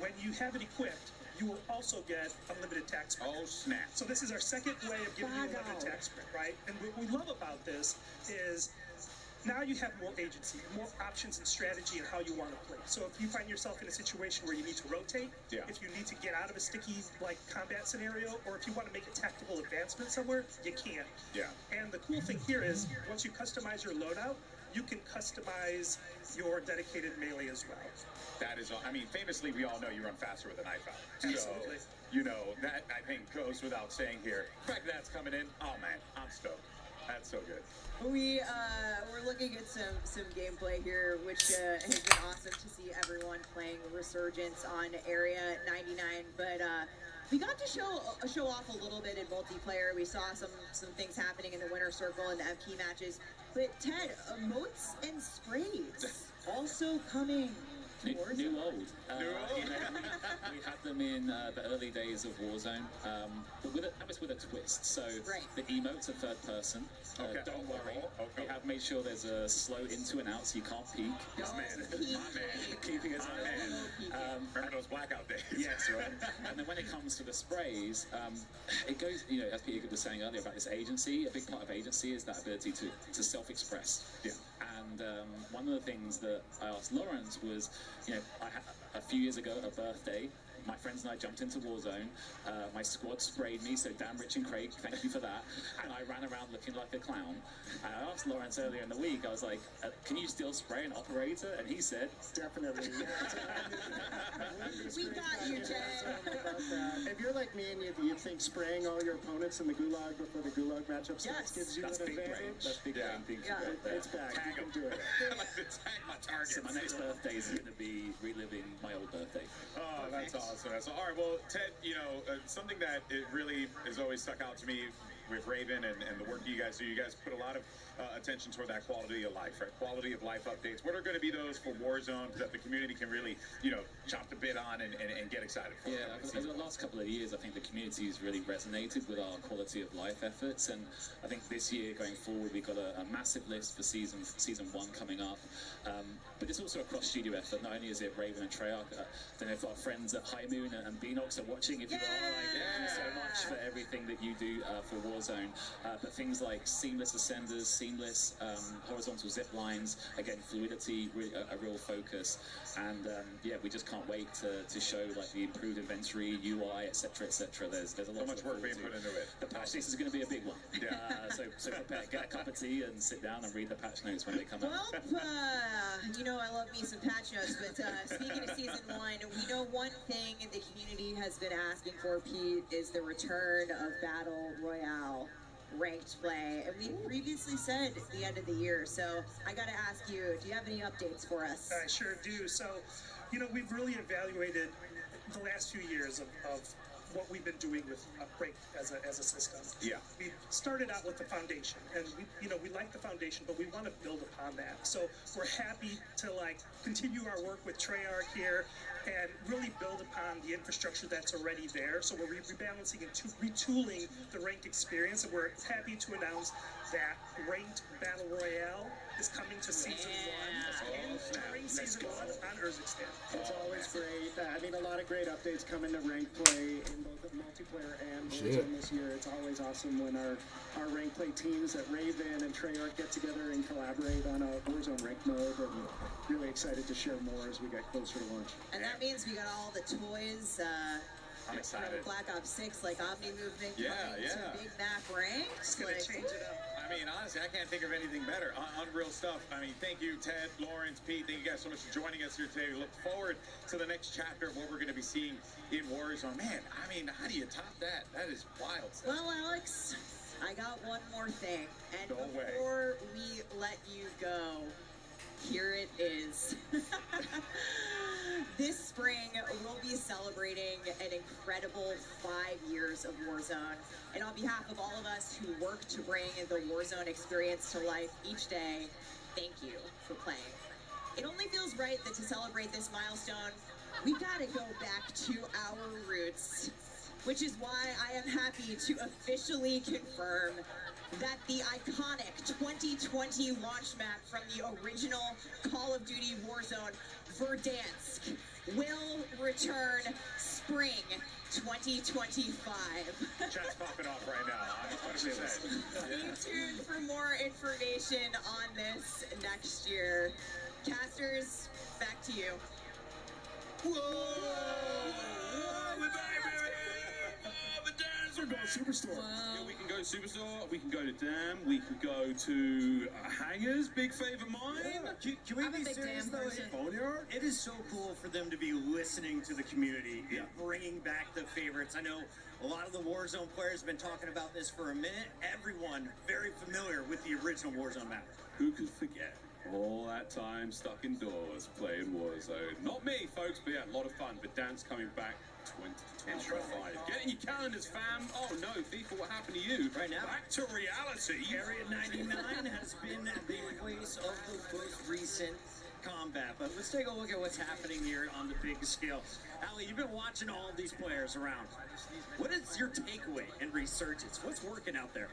when you have it equipped, you will also get unlimited tax sprint. Oh, snap. So this is our second way of giving you unlimited tax sprint, right? And what we love about this is now you have more agency, more options and strategy in how you want to play. So if you find yourself in a situation where you need to rotate, if you need to get out of a sticky like combat scenario, or if you want to make a tactical advancement somewhere, you can. Yeah. And the cool thing here is once you customize your loadout, you can customize your dedicated melee as well. That is, I mean, famously, we all know you run faster with a knife out. Absolutely. So, you know, that I think goes without saying here. The fact that that's coming in, oh man, I'm stoked. That's so good. We're looking at some gameplay here, which has been awesome to see everyone playing Resurgence on Area 99. But we got to show off a little bit in multiplayer. We saw some things happening in the winner circle and the FP matches. But Ted, emotes and sprays also coming. New old. You know, we had them in the early days of Warzone, but with a twist. So the emotes are third person. Don't worry, we have made sure there's a slow into and out, so you can't peek. Yes, man. Keeping it Remember those blackout days? Yes, right. And then when it comes to the sprays, it goes, you know, as Peter was saying earlier about this agency, a big part of agency is that ability to self-express. Yeah. And one of the things that I asked Lawrence was, you know, a few years ago, a birthday, my friends and I jumped into Warzone. My squad sprayed me, so damn Rich and Craig, thank you for that. And I ran around looking like a clown. And I asked Lawrence earlier in the week, I was like, can you still spray an operator? And he said, definitely. We got you, Ted. If you're like me and you think spraying all your opponents in the gulag before the gulag matchup starts gives you an advantage, that's big brain thinking right there. it's back. You can do it. Tag my target. So my next birthday is going to be reliving my old birthday. Oh, that's awesome. So, all right, well, Ted, you know, something that it really has always stuck out to me with Raven and the work you guys do, you guys put a lot of attention toward that quality of life, right? Quality of life updates. What are going to be those for Warzone that the community can really, you know, chomp the bit on and get excited for? Yeah, over the last couple of years, I think the community has really resonated with our quality of life efforts, and I think this year going forward, we've got a massive list for season 1 coming up. But it's also a cross-studio effort. Not only is it Raven and Treyarch, I don't know if our friends at High Moon and Beanox are watching. If you are, thank you so much for everything that you do for Warzone. But things like seamless ascenders, seamless horizontal zip lines, again, fluidity, really a real focus. And yeah, we just can't wait to show like the improved inventory, UI, etc., etc. There's a lot much work being put into it. The patch notes is going to be a big one. So prepare, get a cup of tea and sit down and read the patch notes when they come out. Well, you know I love me some patch notes, but speaking of Season 1, we know one thing the community has been asking for, Pete, is the return of Battle Royale ranked play. And we previously said at the end of the year, so I got to ask you, do you have any updates for us? I sure do. So, you know, we've really evaluated the last few years of what we've been doing with Ranked as a system. Yeah. We started out with the foundation, and we like the foundation, but we want to build upon that. So we're happy to like continue our work with Treyarch here and really build upon the infrastructure that's already there. So we're rebalancing and retooling the Ranked experience, and we're happy to announce that Ranked Battle Royale is coming to Season 1 and during Season 1 on Urzikstan. It's always great. I mean, a lot of great updates coming to ranked play in both the multiplayer and Warzone this year. It's always awesome when our ranked play teams at Raven and Treyarch get together and collaborate on a Warzone ranked mode, and really excited to share more as we get closer to launch. And that means we got all the toys. I'm excited. Black Ops 6, like Omni Movement, Yeah. to Big Map Ranked. It's going to change it up. I mean, honestly, I can't think of anything better. Unreal stuff. I mean, thank you, Ted, Lawrence, Pete. Thank you guys so much for joining us here today. We look forward to the next chapter of what we're going to be seeing in Warzone. Man, I mean, how do you top that? That is wild stuff. Well, Alex, I got one more thing. And No way. before we let you go, here it is. This spring, we'll be celebrating an incredible 5 years of Warzone. And on behalf of all of us who work to bring the Warzone experience to life each day, thank you for playing. It only feels right that to celebrate this milestone, we gotta go back to our roots, which is why I am happy to officially confirm that the iconic 2020 launch map from the original Call of Duty Warzone, Verdansk, will return spring 2025. Chat's popping off right now. I'm 100%. Stay tuned for more information on this next year. Casters, back to you. Whoa! We're back, baby! The dance, we're going Superstore. Yeah, we can go Superstore, we can go to Dam, we can go to Hangers, big fave of mine. Can we be serious though? Boneyard? It is so cool for them to be listening to the community and bringing back the favorites. I know a lot of the Warzone players have been talking about this for a minute. Everyone very familiar with the original Warzone map. Who could forget all that time stuck indoors playing Warzone? Not me, folks, but yeah, a lot of fun. But Dan's coming back 2025. Get in your calendars, fam. Oh no, FIFA, what happened to you? Right now, back to reality. Area 99 has been the place of the most recent combat. But let's take a look at what's happening here on the big scale. Ali, you've been watching all of these players around. What is your takeaway in Resurgence? What's working out there?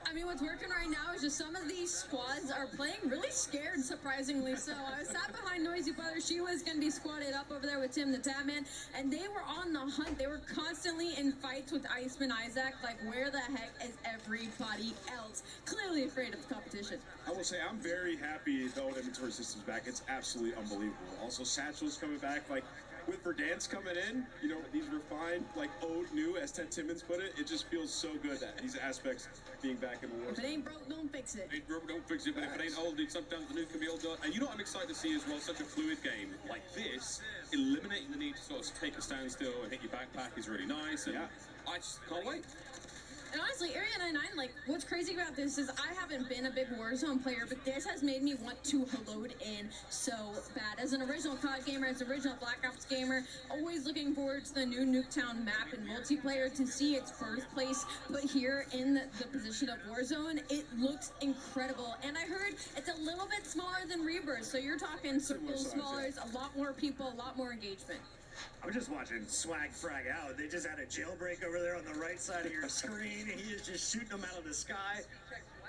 I mean, what's working right now is just some of these squads are playing really scared, surprisingly so. I was sat behind Noisy Brother. She was going to be squatted up over there with Tim the Tapman, and they were on the hunt. They were constantly in fights with Iceman Isaac. Like, where the heck is everybody else? Clearly afraid of the competition. I will say I'm very happy the old inventory system's back. It's absolutely unbelievable. Also, Satchel's coming back. Like, with Verdansk coming in, you know, these refined, like, old, new, as Ted Timmons put it, it just feels so good that these aspects being back in the war. If it ain't broke, don't fix it. Ain't broke, don't fix it, but if it ain't old, sometimes the new can be old. And you know what I'm excited to see as well? Such a fluid game like this, eliminating the need to sort of take a standstill and hit your backpack is really nice. And I just can't wait. And honestly, Area 99, like, what's crazy about this is I haven't been a big Warzone player, but this has made me want to load in so bad. As an original COD gamer, as an original Black Ops gamer, always looking forward to the new Nuketown map and multiplayer to see its birthplace. But here in the position of Warzone, it looks incredible. And I heard it's a little bit smaller than Rebirth, so you're talking circles smaller, a lot more people, a lot more engagement. I'm just watching Swag frag out. They just had a jailbreak over there on the right side of your screen. He is just shooting them out of the sky.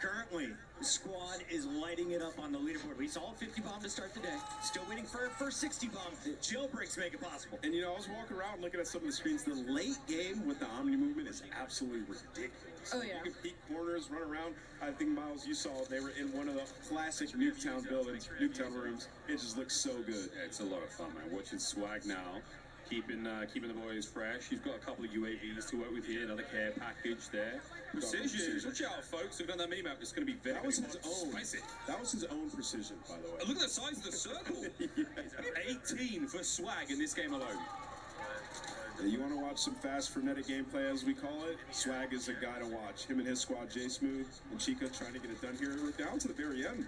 Currently, the squad is lighting it up on the leaderboard. We saw a 50 bomb to start the day. Still waiting for a first 60 bomb. Jailbreaks make it possible. And you know, I was walking around looking at some of the screens. The late game with the Omni movement is absolutely ridiculous. Oh, yeah. You can peek corners, run around. I think, Miles, you saw they were in one of the classic Nuketown buildings, Nuketown rooms. It just looks so good. Yeah, it's a lot of fun, man. Watching Swag now. Keeping the boys fresh. You've got a couple of UAVs to work with here, another care package there. Precision. Watch out, folks. We've done that mini-map. It's going to be very, that was his own. Spicy. That was his own precision, by the way. Look at the size of the circle. 18 for Swag in this game alone. You want to watch some fast, frenetic gameplay, as we call it? Swag is a guy to watch. Him and his squad, J-Smooth and Chica, trying to get it done here. We're down to the very end.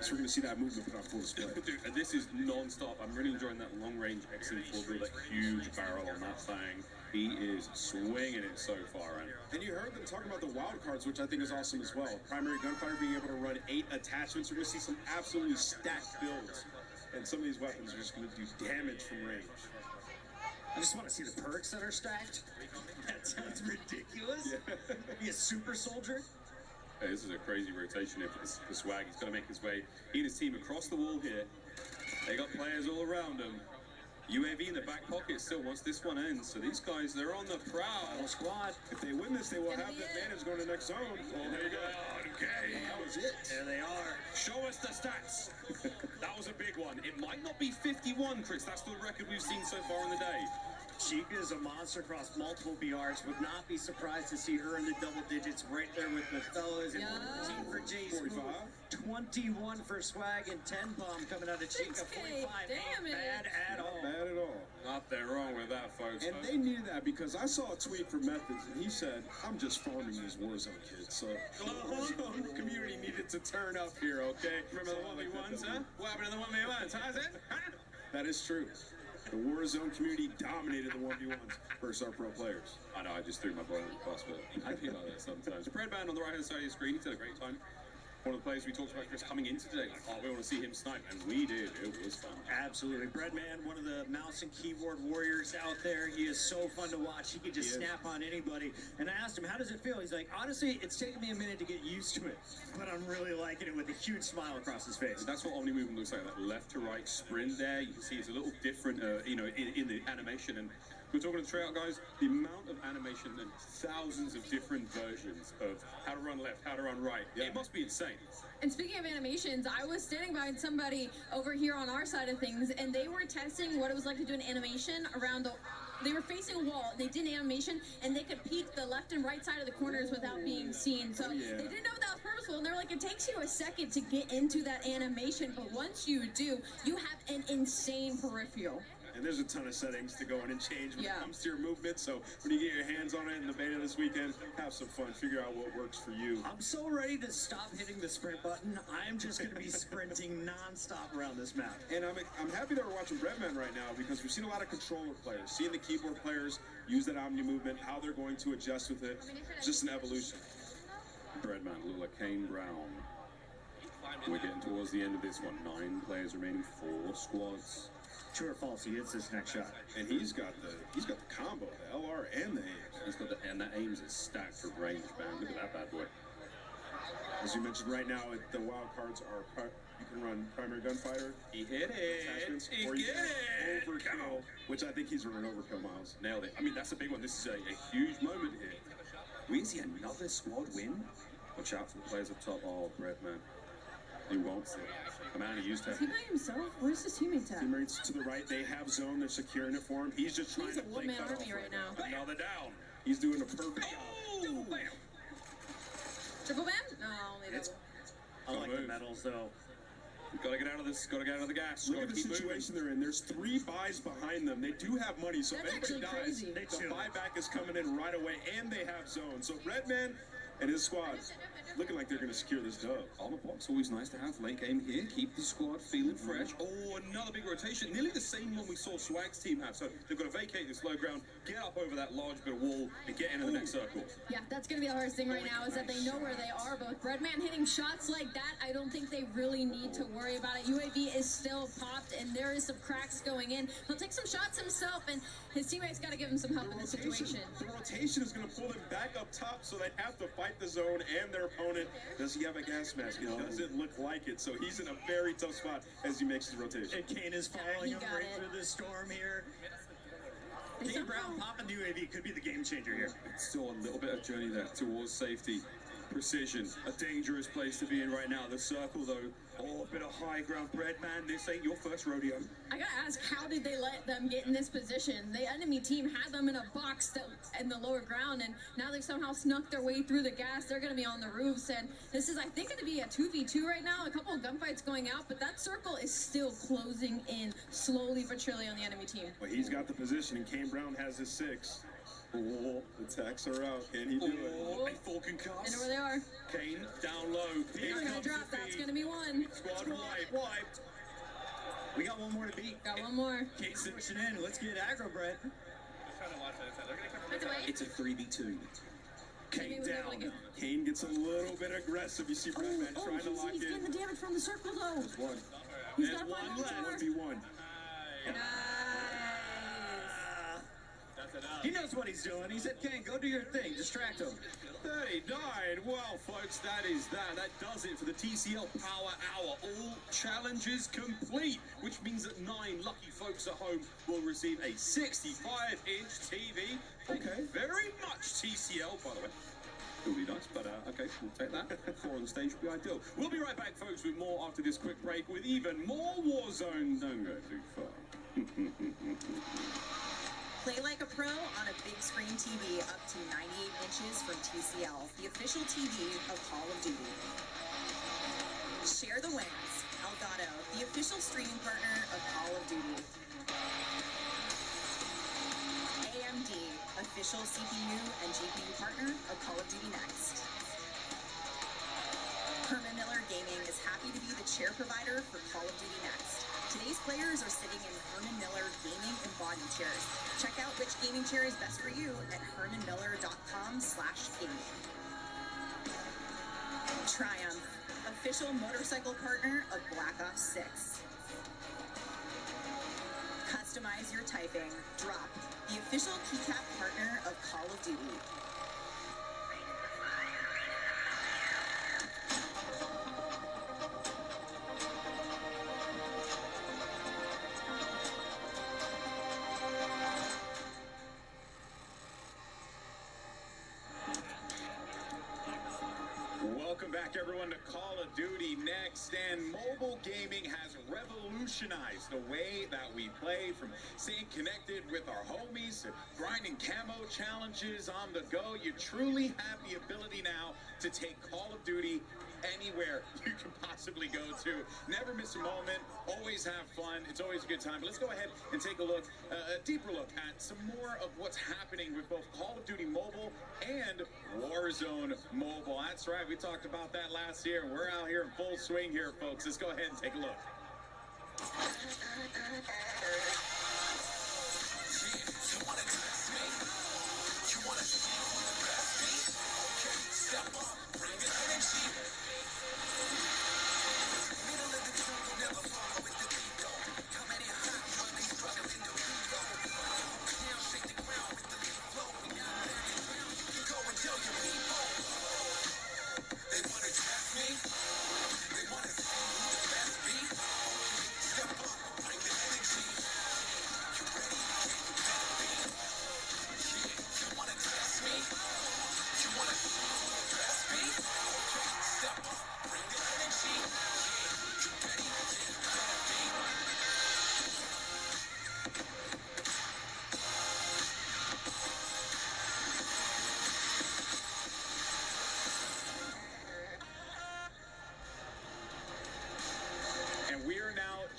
So we're going to see that movement put on full display. Dude, and this is non-stop. I'm really enjoying that long-range XM4 with that huge barrel on that thing. He is swinging it so far. And you heard them talking about the wild cards, which I think is awesome as well. Primary gunfire being able to run 8 attachments. We're going to see some absolutely stacked builds. And some of these weapons are just going to do damage from range. I just want to see the perks that are stacked. That sounds ridiculous. Yeah. Be a super soldier. Hey, this is a crazy rotation for Swag. He's going to make his way, he and his team, across the wall here. They got players all around him. UAV in the back pocket still once this one ends. So these guys, they're on the prowl. Squad. If they win this, they will have the advantage going to the next zone. Oh, there you go. Okay. That was it. There they are. Show us the stats. That was a big one. It might not be 51, Chris. That's the record we've seen so far in the day. Chica is a monster across multiple BRs. Would not be surprised to see her in the double digits right there with the fellas. And 14 for J-Smooth, 21 for Swag, and 10 bomb coming out of Chica. 45. Damn it. Bad at all. Not bad at all. Nothing wrong with that, folks. And they needed that because I saw a tweet from Methods, and he said, I'm just farming these Warzone kids. So the Warzone community needed to turn up here, okay? Remember the 1v1s, huh? What happened in the 1v1s, huh? That is true. The Warzone community dominated the 1v1s versus our pro players. I know, I just threw my boy in the bus, but I feel like that sometimes. Breadman on the right-hand side of your screen, he's had a great time. One of the players we talked about, Chris, coming into today, like, oh, we want to see him snipe, and we did. It was fun. Absolutely. Breadman, one of the mouse and keyboard warriors out there. He is so fun to watch. He can just snap on anybody. And I asked him, how does it feel? He's like, honestly, it's taken me a minute to get used to it, but I'm really liking it, with a huge smile across his face. That's what Omni movement looks like, that left to right sprint there. You can see it's a little different, you know, in the animation. And we're talking to the tryout guys, the amount of animation and thousands of different versions of how to run left, how to run right. It must be insane. And speaking of animations, I was standing behind somebody over here on our side of things, and they were testing what it was like to do an animation around the... They were facing a wall, they did an animation, and they could peek the left and right side of the corners without being seen. So they didn't know that was purposeful, and they were like, it takes you a second to get into that animation, but once you do, you have an insane peripheral. And there's a ton of settings to go in and change when it comes to your movement. So when you get your hands on it in the beta this weekend, have some fun. Figure out what works for you. I'm so ready to stop hitting the sprint button. I'm just going to be sprinting nonstop around this map. And I'm happy that we're watching Breadman right now, because we've seen a lot of controller players, seeing the keyboard players use that Omni movement, how they're going to adjust with it. It's just an evolution. Breadman, look like Kane Brown. We're getting towards the end of this one. 9 players remaining, 4 squads. True or false, he hits this next shot. And he's got the combo, the LR and the aims. He's got that aims is stacked for range, man. Look at that bad boy. As you mentioned right now, the wild cards are you can run primary gunfighter. He hit it. He hit it. Overkill, which I think he's running overkill, Miles. Nailed it. I mean, that's a big one. This is a huge moment here. We see another squad win. Watch out for the players up top. Oh, Breadman. He wants it. The man who used to. Is he by himself? Where's his teammates at? Teammates to the right. They have zone. They're securing it for him. He's just trying to play one-man army right now. Another down. He's doing a perfect job. Double bam. Triple bam? No, only double. I like the medals, though. Gotta get out of this. Gotta get out of the gas. Look at the situation they're in. There's 3 buys behind them. They do have money, so if anybody dies, the buyback is coming in right away, and they have zone. So Breadman and his squad looking like they're going to secure this dub. Armor box, always nice to have late game here. Keep the squad feeling fresh. Oh, another big rotation. Nearly the same one we saw Swag's team have. So they've got to vacate this low ground, get up over that large bit of wall, and get into the next circle. Yeah, that's going to be the hardest thing right now, is that they know where they are. But with Breadman hitting shots like that, I don't think they really need to worry about it. UAV is still popped, and there is some cracks going in. He'll take some shots himself, and his teammates got to give him some help in this situation. The rotation is going to pull them back up top, so they have to fight the zone and their opponent. Does he have a gas mask? It doesn't look like it, so he's in a very tough spot as he makes his rotation. And Kane is following him right through the storm here. Kane Brown popping the UAV could be the game changer here. It's still a little bit of journey there towards safety. Precision, a dangerous place to be in right now. The circle, though, oh, a bit of high ground. Breadman, this ain't your first rodeo. I gotta ask, how did they let them get in this position? The enemy team had them in a box in the lower ground, and now they've somehow snuck their way through the gas. They're gonna be on the roofs, and this is, I think, gonna be a 2v2 right now. A couple of gunfights going out, but that circle is still closing in slowly but surely on the enemy team. Well, he's got the position, and Kane Brown has his 6. Oh, the attacks are out. Can he do it? A full concuss. I know where they are. Kane down low. They're gonna drop. That's gonna be one. Squad wiped. We got one more to beat. Got one more. Kane's pushing in. Let's get aggro, Brett. It's a 3v2. Kane down. Kane gets a little bit aggressive. You see Breadman trying to lock he's in. getting the damage from the circle, though. There's one. He's There's got one left. 1v1. He knows what he's doing. He said, Kane, go do your thing. Distract him. 39. Well, folks, that is that. That does it for the TCL Power Hour. All challenges complete, which means that 9 lucky folks at home will receive a 65-inch TV. Okay, very much TCL, by the way. It would be nice, but okay, we'll take that. 4 on the stage would be ideal. We'll be right back, folks, with more after this quick break with even more Warzone. Don't go too far. Play like a pro on a big screen TV up to 98 inches from TCL, the official TV of Call of Duty. Share the wins. Elgato, the official streaming partner of Call of Duty. AMD, official CPU and GPU partner of Call of Duty Next. Herman Miller Gaming is happy to be the chair provider for Call of Duty Next. Today's players are sitting in Herman Miller gaming and body chairs. Check out which gaming chair is best for you at hermanmiller.com/gaming. Triumph, official motorcycle partner of Black Ops 6. Customize your typing. Drop, the official keycap partner of Call of Duty. Welcome back, everyone, to Call of Duty Next. And mobile gaming has revolutionized the way that we play, from staying connected with our homies to grinding camo challenges on the go. You truly have the ability now to take Call of Duty anywhere you can possibly go to. Never miss a moment. Always have fun. It's always a good time. But let's go ahead and take a look, a deeper look at some more of what's happening with both Call of Duty Mobile and Warzone Mobile. That's right. We talked about that last year. We're out here in full swing here, folks. Let's go ahead and take a look.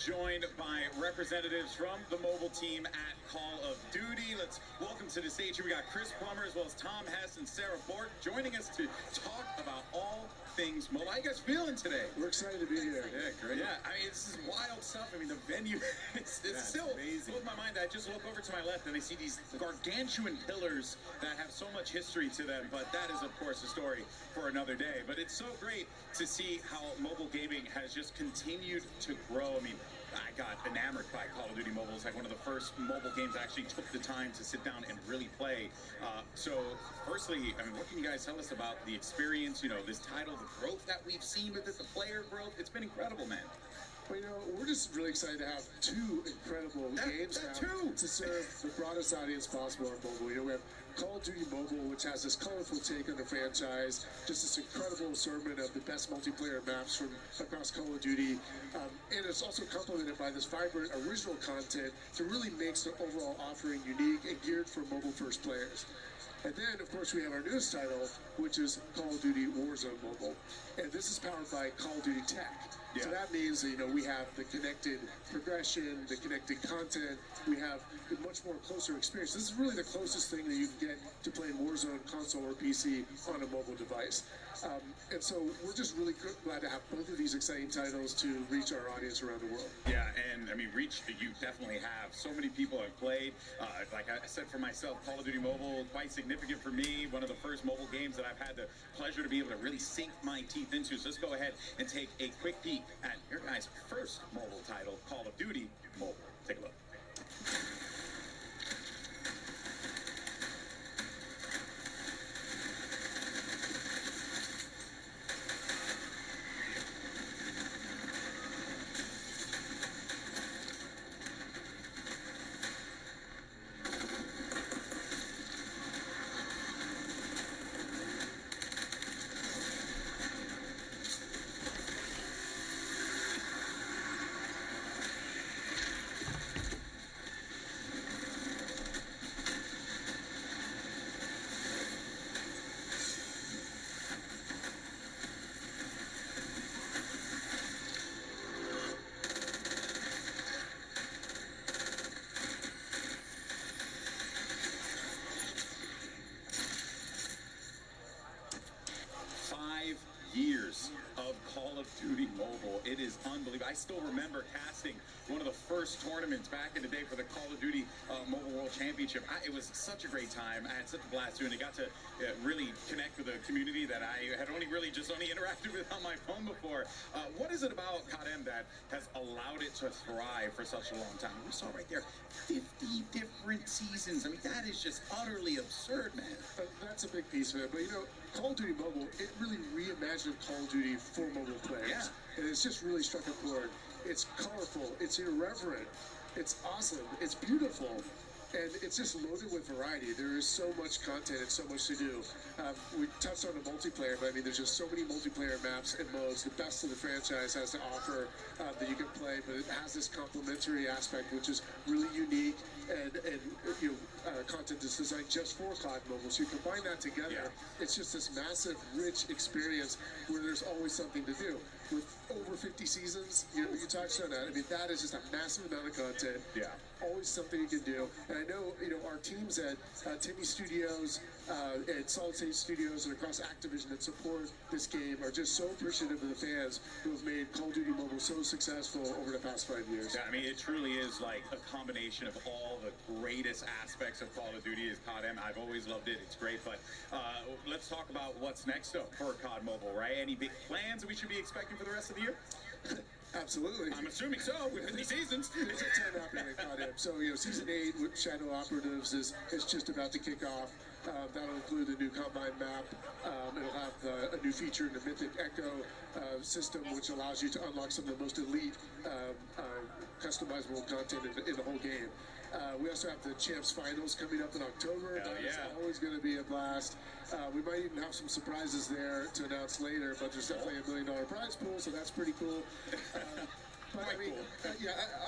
Joined by representatives from the mobile team at Call of Duty. Let's welcome to the stage here. We got Chris Plummer as well as Tom Hess and Sarah Bork joining us to talk about all things mobile. How you guys feeling today? We're excited to be here. Yeah, great. Yeah, I mean, this is wild stuff. I mean, the venue, it's still amazing. Blows my mind. I just look over to my left and I see these gargantuan pillars that have so much history to them, but that is, of course, a story for another day. But it's so great to see how mobile gaming has just continued to grow. I mean, I got enamored by Call of Duty Mobile. It's like one of the first mobile games I actually took the time to sit down and really play. So firstly, I mean, what can you guys tell us about the experience, you know, this title, the growth that we've seen with it, the player growth? It's been incredible, man. Well, you know, we're just really excited to have two incredible games now to serve the broadest audience possible on mobile. You know, we have Call of Duty Mobile, which has this colorful take on the franchise, just this incredible assortment of the best multiplayer maps from across Call of Duty, and it's also complemented by this vibrant original content that really makes the overall offering unique and geared for mobile-first players. And then, of course, we have our newest title, which is Call of Duty Warzone Mobile, and this is powered by Call of Duty Tech. Yeah. So that means that, you know, we have the connected progression, the connected content, we have a much more closer experience. This is really the closest thing that you can get to playing Warzone console or PC on a mobile device. And so we're just really glad to have both of these exciting titles to reach our audience around the world. Yeah, and I mean, reach you definitely have. So many people have played. Like I said for myself, Call of Duty Mobile, quite significant for me. One of the first mobile games that I've had the pleasure to be able to really sink my teeth into. So let's go ahead and take a quick peek at your guys' first mobile title, Call of Duty Mobile. Take a look. years of Call of Duty Mobile. It is unbelievable. I still remember casting one of the first tournaments back in the day for the Call of Duty Mobile World Championship. It was such a great time. I had such a blast doing it. I got to really connect with a community that I had only interacted with on my phone before. What is it about COD-M that has allowed it to thrive for such a long time? We saw right there 50 different seasons. I mean, that is just utterly absurd, man. That's a big piece of it. But, you know, Call of Duty Mobile, it really reimagined Call of Duty for mobile players. Yeah. And it's just really struck a chord. It's colorful. It's irreverent. It's awesome. It's beautiful. And it's just loaded with variety. There is so much content and so much to do. We touched on the multiplayer, but I mean, there's just so many multiplayer maps and modes. The best of the franchise has to offer that you can play, but it has this complementary aspect, which is really unique and content that's designed just for COD Mobile. So you combine that together, it's just this massive, rich experience where there's always something to do. With over 50 seasons, you touched on that. I mean, that is just a massive amount of content. Yeah. Always something you can do. And I know, our teams at TiMe Studios and Solid State Studios and across Activision that support this game are just so appreciative of the fans who have made Call of Duty Mobile so successful over the past 5 years. Yeah, I mean, it truly is like a combination of all the greatest aspects of Call of Duty is COD-M. I've always loved it. It's great. But let's talk about what's next up for COD Mobile, right? Any big plans that we should be expecting for the rest of the year? Absolutely. I'm assuming so, with 50 seasons. It's a 10 operating COD-M. So, Season 8 with Shadow Operatives is just about to kick off. That'll include a new Combine map. It'll have a new feature in the Mythic Echo system, which allows you to unlock some of the most elite customizable content in the whole game. We also have the Champs Finals coming up in October. That is always going to be a blast. We might even have some surprises there to announce later, but there's definitely $1 million prize pool, so that's pretty cool. But I mean,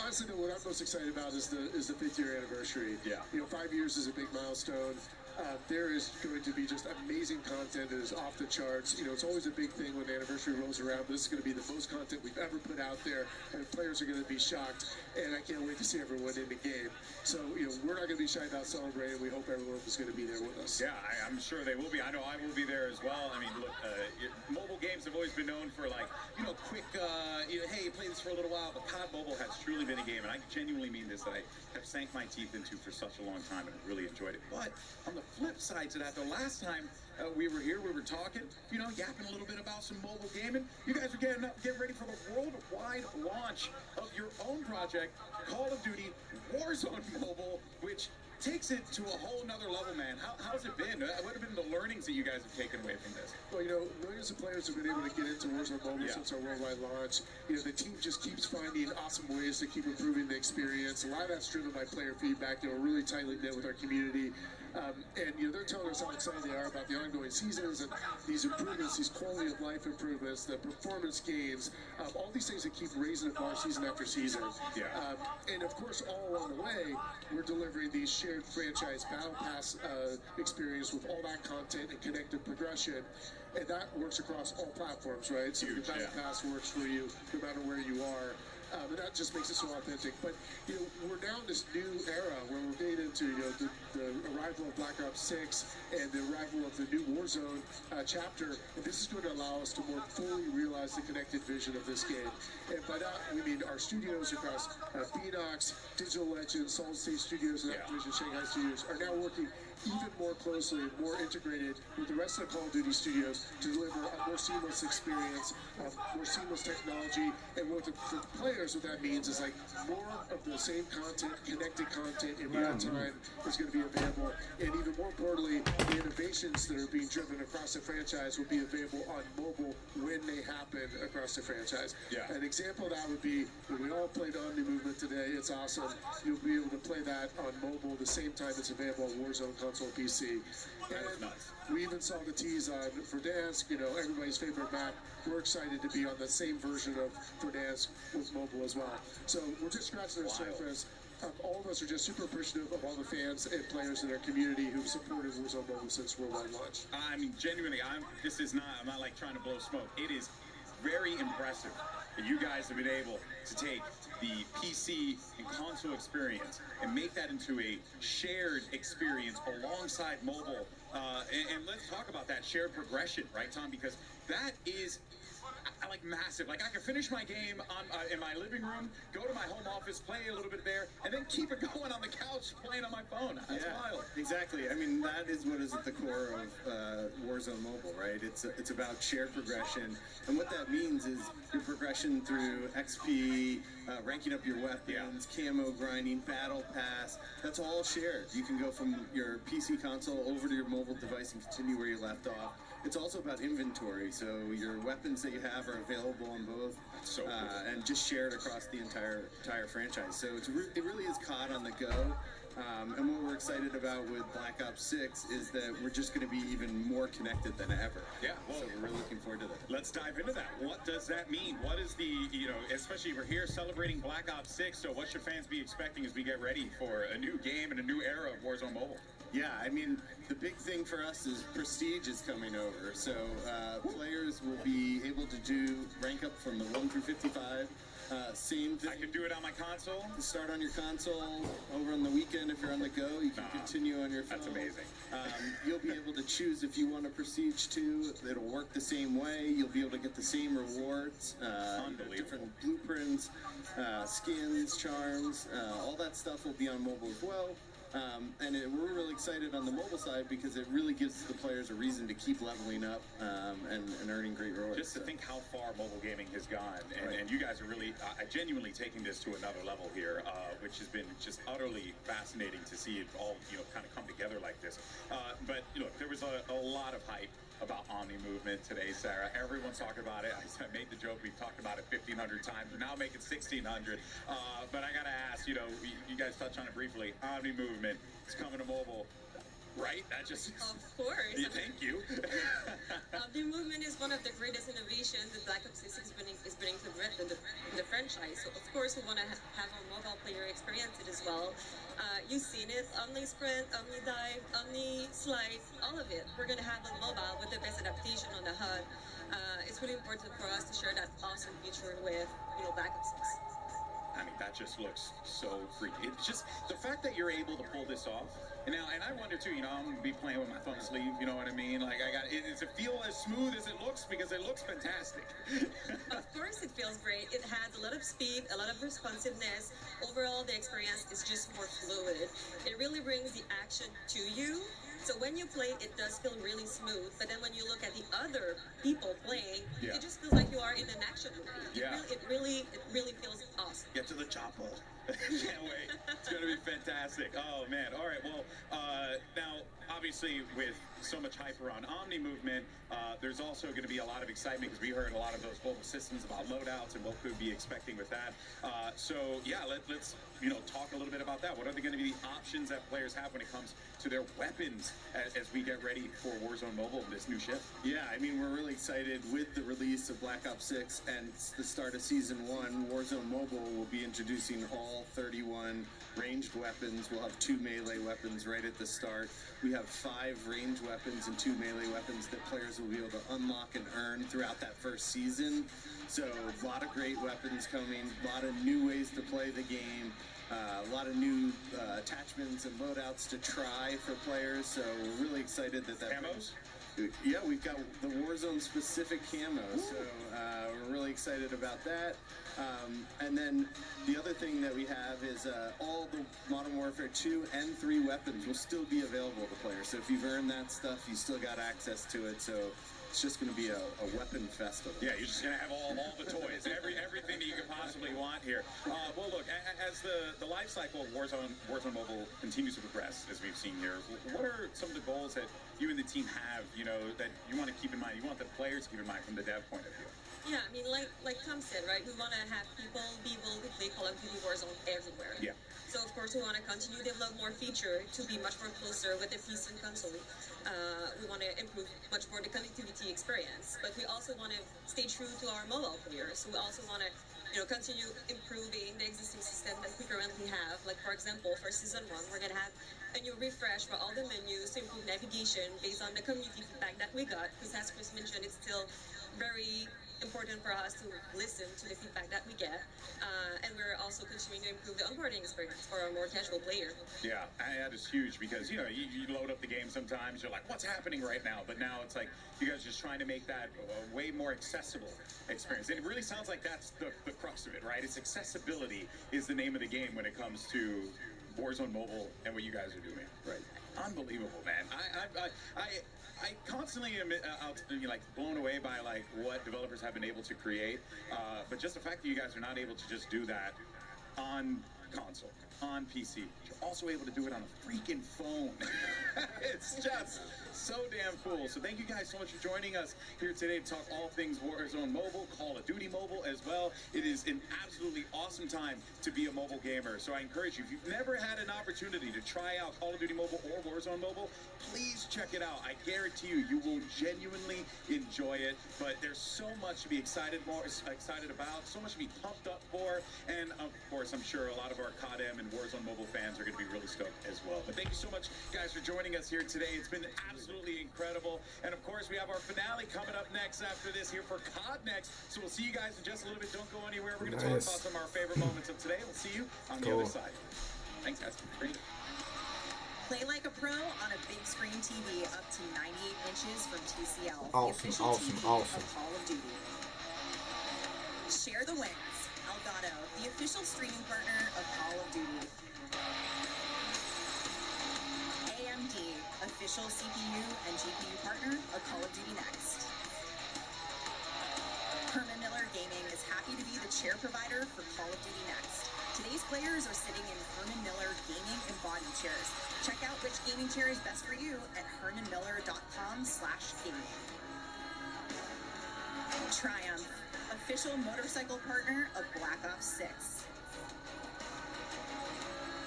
honestly, what I'm most excited about is the 5th year anniversary. Yeah. 5 years is a big milestone. There is going to be just amazing content that is off the charts. It's always a big thing when the anniversary rolls around, but this is going to be the most content we've ever put out there, and players are going to be shocked, and I can't wait to see everyone in the game. So, we're not going to be shy about celebrating. We hope everyone is going to be there with us. Yeah, I'm sure they will be. I know I will be there as well. I mean, look, mobile games have always been known for, quick, hey, play this for a little while, but COD Mobile has truly been a game, and I genuinely mean this, that I have sank my teeth into for such a long time and really enjoyed it. But on the flip side to that, the last time we were here, we were talking, yapping a little bit about some mobile gaming. You guys are getting ready for the worldwide launch of your own project, Call of Duty Warzone Mobile, which takes it to a whole nother level, man. How's it been? What have been the learnings that you guys have taken away from this? Well, millions of players have been able to get into Warzone Mobile since our worldwide launch. The team just keeps finding awesome ways to keep improving the experience. A lot of that's driven by player feedback. Really tightly knit with our community. And they're telling us how excited they are about the ongoing seasons and these improvements, these quality of life improvements, the performance gains, all these things that keep raising the bar season after season. Yeah. And of course, all along the way, we're delivering these shared franchise battle pass experience with all that content and connected progression. And that works across all platforms, right? So the battle pass works for you no matter where you are. And that just makes it so authentic. But, we're now in this new era where we're getting into, the arrival of Black Ops 6 and the arrival of the new Warzone chapter. And this is going to allow us to more fully realize the connected vision of this game. And by that, we mean our studios across Beanox, Digital Legends, Solid State Studios, and Activision Shanghai Studios are now working even more closely and more integrated with the rest of the Call of Duty studios to deliver a more seamless experience, more seamless technology, and for the players, what that means is more of the same content, connected content in real time is going to be available, and even more importantly, the innovations that are being driven across the franchise will be available on mobile when they happen across the franchise. Yeah. An example of that would be when we all played Omni Movement today. It's awesome. You'll be able to play that on mobile the same time it's available on Warzone console PC. And nuts. We even saw the tease on Verdansk, everybody's favorite map. We're excited to be on the same version of Verdansk with mobile as well. So we're just scratching the surface. All of us are just super appreciative of all the fans and players in our community who've supported Warzone Mobile since worldwide launch. I mean, genuinely, I'm not like trying to blow smoke. It is very impressive that you guys have been able to take the PC and console experience and make that into a shared experience alongside mobile And let's talk about that shared progression, right, Tom? Because that is like massive. Like I can finish my game on in my living room, go to my home office, play a little bit there, and then keep it going on the couch playing on my phone. That's wild. Exactly. I mean, that is what is at the core of Warzone Mobile, right? It's about shared progression, and what that means is your progression through XP, ranking up your weapons, camo grinding, battle pass. That's all shared. You can go from your PC console over to your mobile device and continue where you left off. It's also about inventory, so your weapons that you have are available on both, and just shared across the entire franchise. So it really is COD on the go. And what we're excited about with Black Ops 6 is that we're just going to be even more connected than ever. Yeah, well, so we're really looking forward to that. Let's dive into that. What does that mean? What is the, especially we're here celebrating Black Ops 6, so what should fans be expecting as we get ready for a new game and a new era of Warzone Mobile? Yeah, I mean, the big thing for us is Prestige is coming over. So players will be able to do rank up from the 1 through 55. Same thing. I can do it on my console? Start on your console. Over on the weekend, if you're on the go, you can continue on your phone. That's amazing. You'll be able to choose if you want a Prestige 2. It'll work the same way. You'll be able to get the same rewards. Different blueprints, skins, charms. All that stuff will be on mobile as well. And we're really excited on the mobile side because it really gives the players a reason to keep leveling up and earning great rewards. Just to think how far mobile gaming has gone, and you guys are really genuinely taking this to another level here, which has been just utterly fascinating to see it all kind of come together like this. But look, there was a lot of hype about Omni movement today, Sarah. Everyone's talking about it. I made the joke, we've talked about it 1,500 times. We're now making 1,600. But I gotta ask, you guys touched on it briefly. Omni movement is coming to mobile, right? That just of course. Yeah, thank you. The movement is one of the greatest innovations that Black Ops 6 is bringing to the franchise. So of course we want to have our mobile player experience it as well. You've seen it, Omni Sprint, Omni Dive, Omni Slide, all of it. We're going to have on mobile with the best adaptation on the HUD. It's really important for us to share that awesome feature with Black Ops 6. I mean, that just looks so freaky. It's just the fact that you're able to pull this off. And I wonder too, I'm gonna be playing with my thumb sleeve, you know what I mean? Like does it feel as smooth as it looks? Because it looks fantastic. Of course it feels great. It has a lot of speed, a lot of responsiveness. Overall, the experience is just more fluid. It really brings the action to you. So when you play, it does feel really smooth. But then when you look at the other people playing, it just feels like you are in an action movie. Yeah. It really feels awesome. Get to the chopper. Can't wait. It's going to be fantastic. Oh, man. All right. Well, now, obviously, with so much hype around Omni movement, there's also going to be a lot of excitement because we heard a lot of those global systems about loadouts and what we could be expecting with that. So, yeah, let's talk a little bit about that. What are going to be the options that players have when it comes to their weapons as we get ready for Warzone Mobile and this new shift? Yeah, I mean, we're really excited with the release of Black Ops 6 and the start of Season 1. Warzone Mobile will be introducing all 31 ranged weapons. We'll have 2 melee weapons right at the start. We have 5 ranged weapons and 2 melee weapons that players will be able to unlock and earn throughout that first season. So a lot of great weapons coming, a lot of new ways to play the game. A lot of new attachments and loadouts to try for players, so we're really excited that Camos? Yeah, we've got the Warzone specific camos, so we're really excited about that. And then the other thing that we have is all the Modern Warfare 2 and 3 weapons will still be available to players. So if you've earned that stuff, you still got access to it. So it's just going to be a weapon festival. Yeah, you're just going to have all the toys, everything that you could possibly want here. Well, look, as the life cycle of Warzone Mobile continues to progress, as we've seen here, what are some of the goals that you and the team have, that you want to keep in mind, you want the players to keep in mind from the dev point of view? Yeah, I mean, like Tom said, right? We want to have people be able to play Call of Duty Warzone everywhere. Yeah. So, of course, we want to continue to develop more features to be much more closer with the PC and console. We want to improve much more the connectivity experience, but we also want to stay true to our mobile players. So we also want to, continue improving the existing system that we currently have. Like, for example, for Season 1, we're going to have a new refresh for all the menus to improve navigation based on the community feedback that we got, because as Chris mentioned, it's still very important for us to listen to the feedback that we get, and we're also continuing to improve the onboarding experience for a more casual player. Yeah, and that is huge because, you know, you load up the game sometimes, you're like, what's happening right now? But now it's like you guys are just trying to make that a way more accessible experience. And it really sounds like that's the crux of it, right? It's accessibility is the name of the game when it comes to Warzone Mobile and what you guys are doing. Right. Unbelievable, man. I constantly am like blown away by like what developers have been able to create, but just the fact that you guys are not able to just do that on console, on PC, you're also able to do it on a freaking phone. It's just so damn cool. So thank you guys so much for joining us here today to talk all things Warzone Mobile, Call of Duty Mobile as well. It is an absolutely awesome time to be a mobile gamer. So I encourage you, if you've never had an opportunity to try out Call of Duty Mobile or Warzone Mobile, please check it out. I guarantee you, you will genuinely enjoy it. But there's so much to be excited about, so much to be pumped up for, and of course, I'm sure a lot of our COD-M and Warzone Mobile fans are going to be really stoked as well. But thank you so much, guys, for joining us here today. It's been absolutely incredible. And of course, we have our finale coming up next after this here for COD next. So we'll see you guys in just a little bit. Don't go anywhere. We're going to talk about some of our favorite moments of today. We'll see you on the other side. Thanks, guys. Play like a pro on a big screen TV up to 98 inches from TCL, the Awesome, official awesome, TV awesome. of Call of Duty. Share the wins. Elgato, the official streaming partner of Call of Duty. AMD, official CPU and GPU partner of Call of Duty Next. Herman Miller Gaming is happy to be the chair provider for Call of Duty Next. Today's players are sitting in Herman Miller gaming and body chairs. Check out which gaming chair is best for you at hermanmiller.com/gaming. Triumph, official motorcycle partner of Black Ops 6.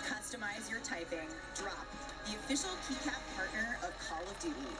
Customize your typing. Drop, the official keycap partner of Call of Duty.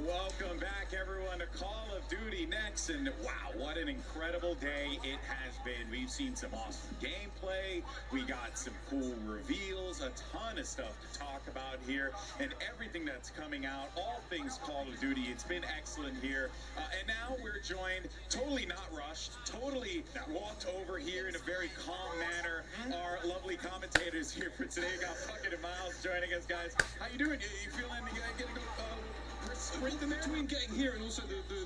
Welcome back, everyone, to Call of Duty Next, and wow, what an incredible day it has been. We've seen some awesome gameplay, we got some cool reveals, a ton of stuff to talk about here, and everything that's coming out, all things Call of Duty. It's been excellent here, and now we're joined, totally not rushed, totally walked over here in a very calm manner. Our lovely commentators here for today, we got Puckett and Miles joining us, guys. How you doing? You feeling getting sprint in between getting here and also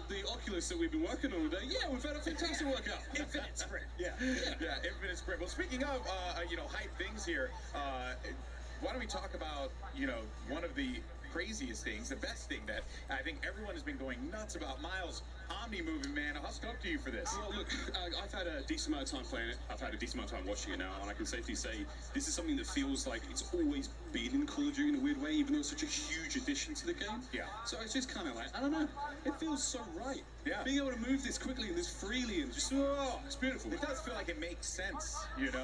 the Oculus that we've been working on all day? Yeah, we've had a fantastic workout. Infinite sprint. Yeah, infinite sprint. Well, speaking of hype things here, why don't we talk about one of the craziest things, the best thing that I think everyone has been going nuts about. Miles, Omni moving, man. I'll stoked to you for this. Well, look, I've had a decent amount of time playing it. I've had a decent amount of time watching it now, and I can safely say this is something that feels like it's always been in Call of Duty in a weird way, even though it's such a huge addition to the game. Yeah. So it's just kind of like, I don't know, it feels so right. Yeah. Being able to move this quickly and this freely and just, it's beautiful. It does feel like it makes sense,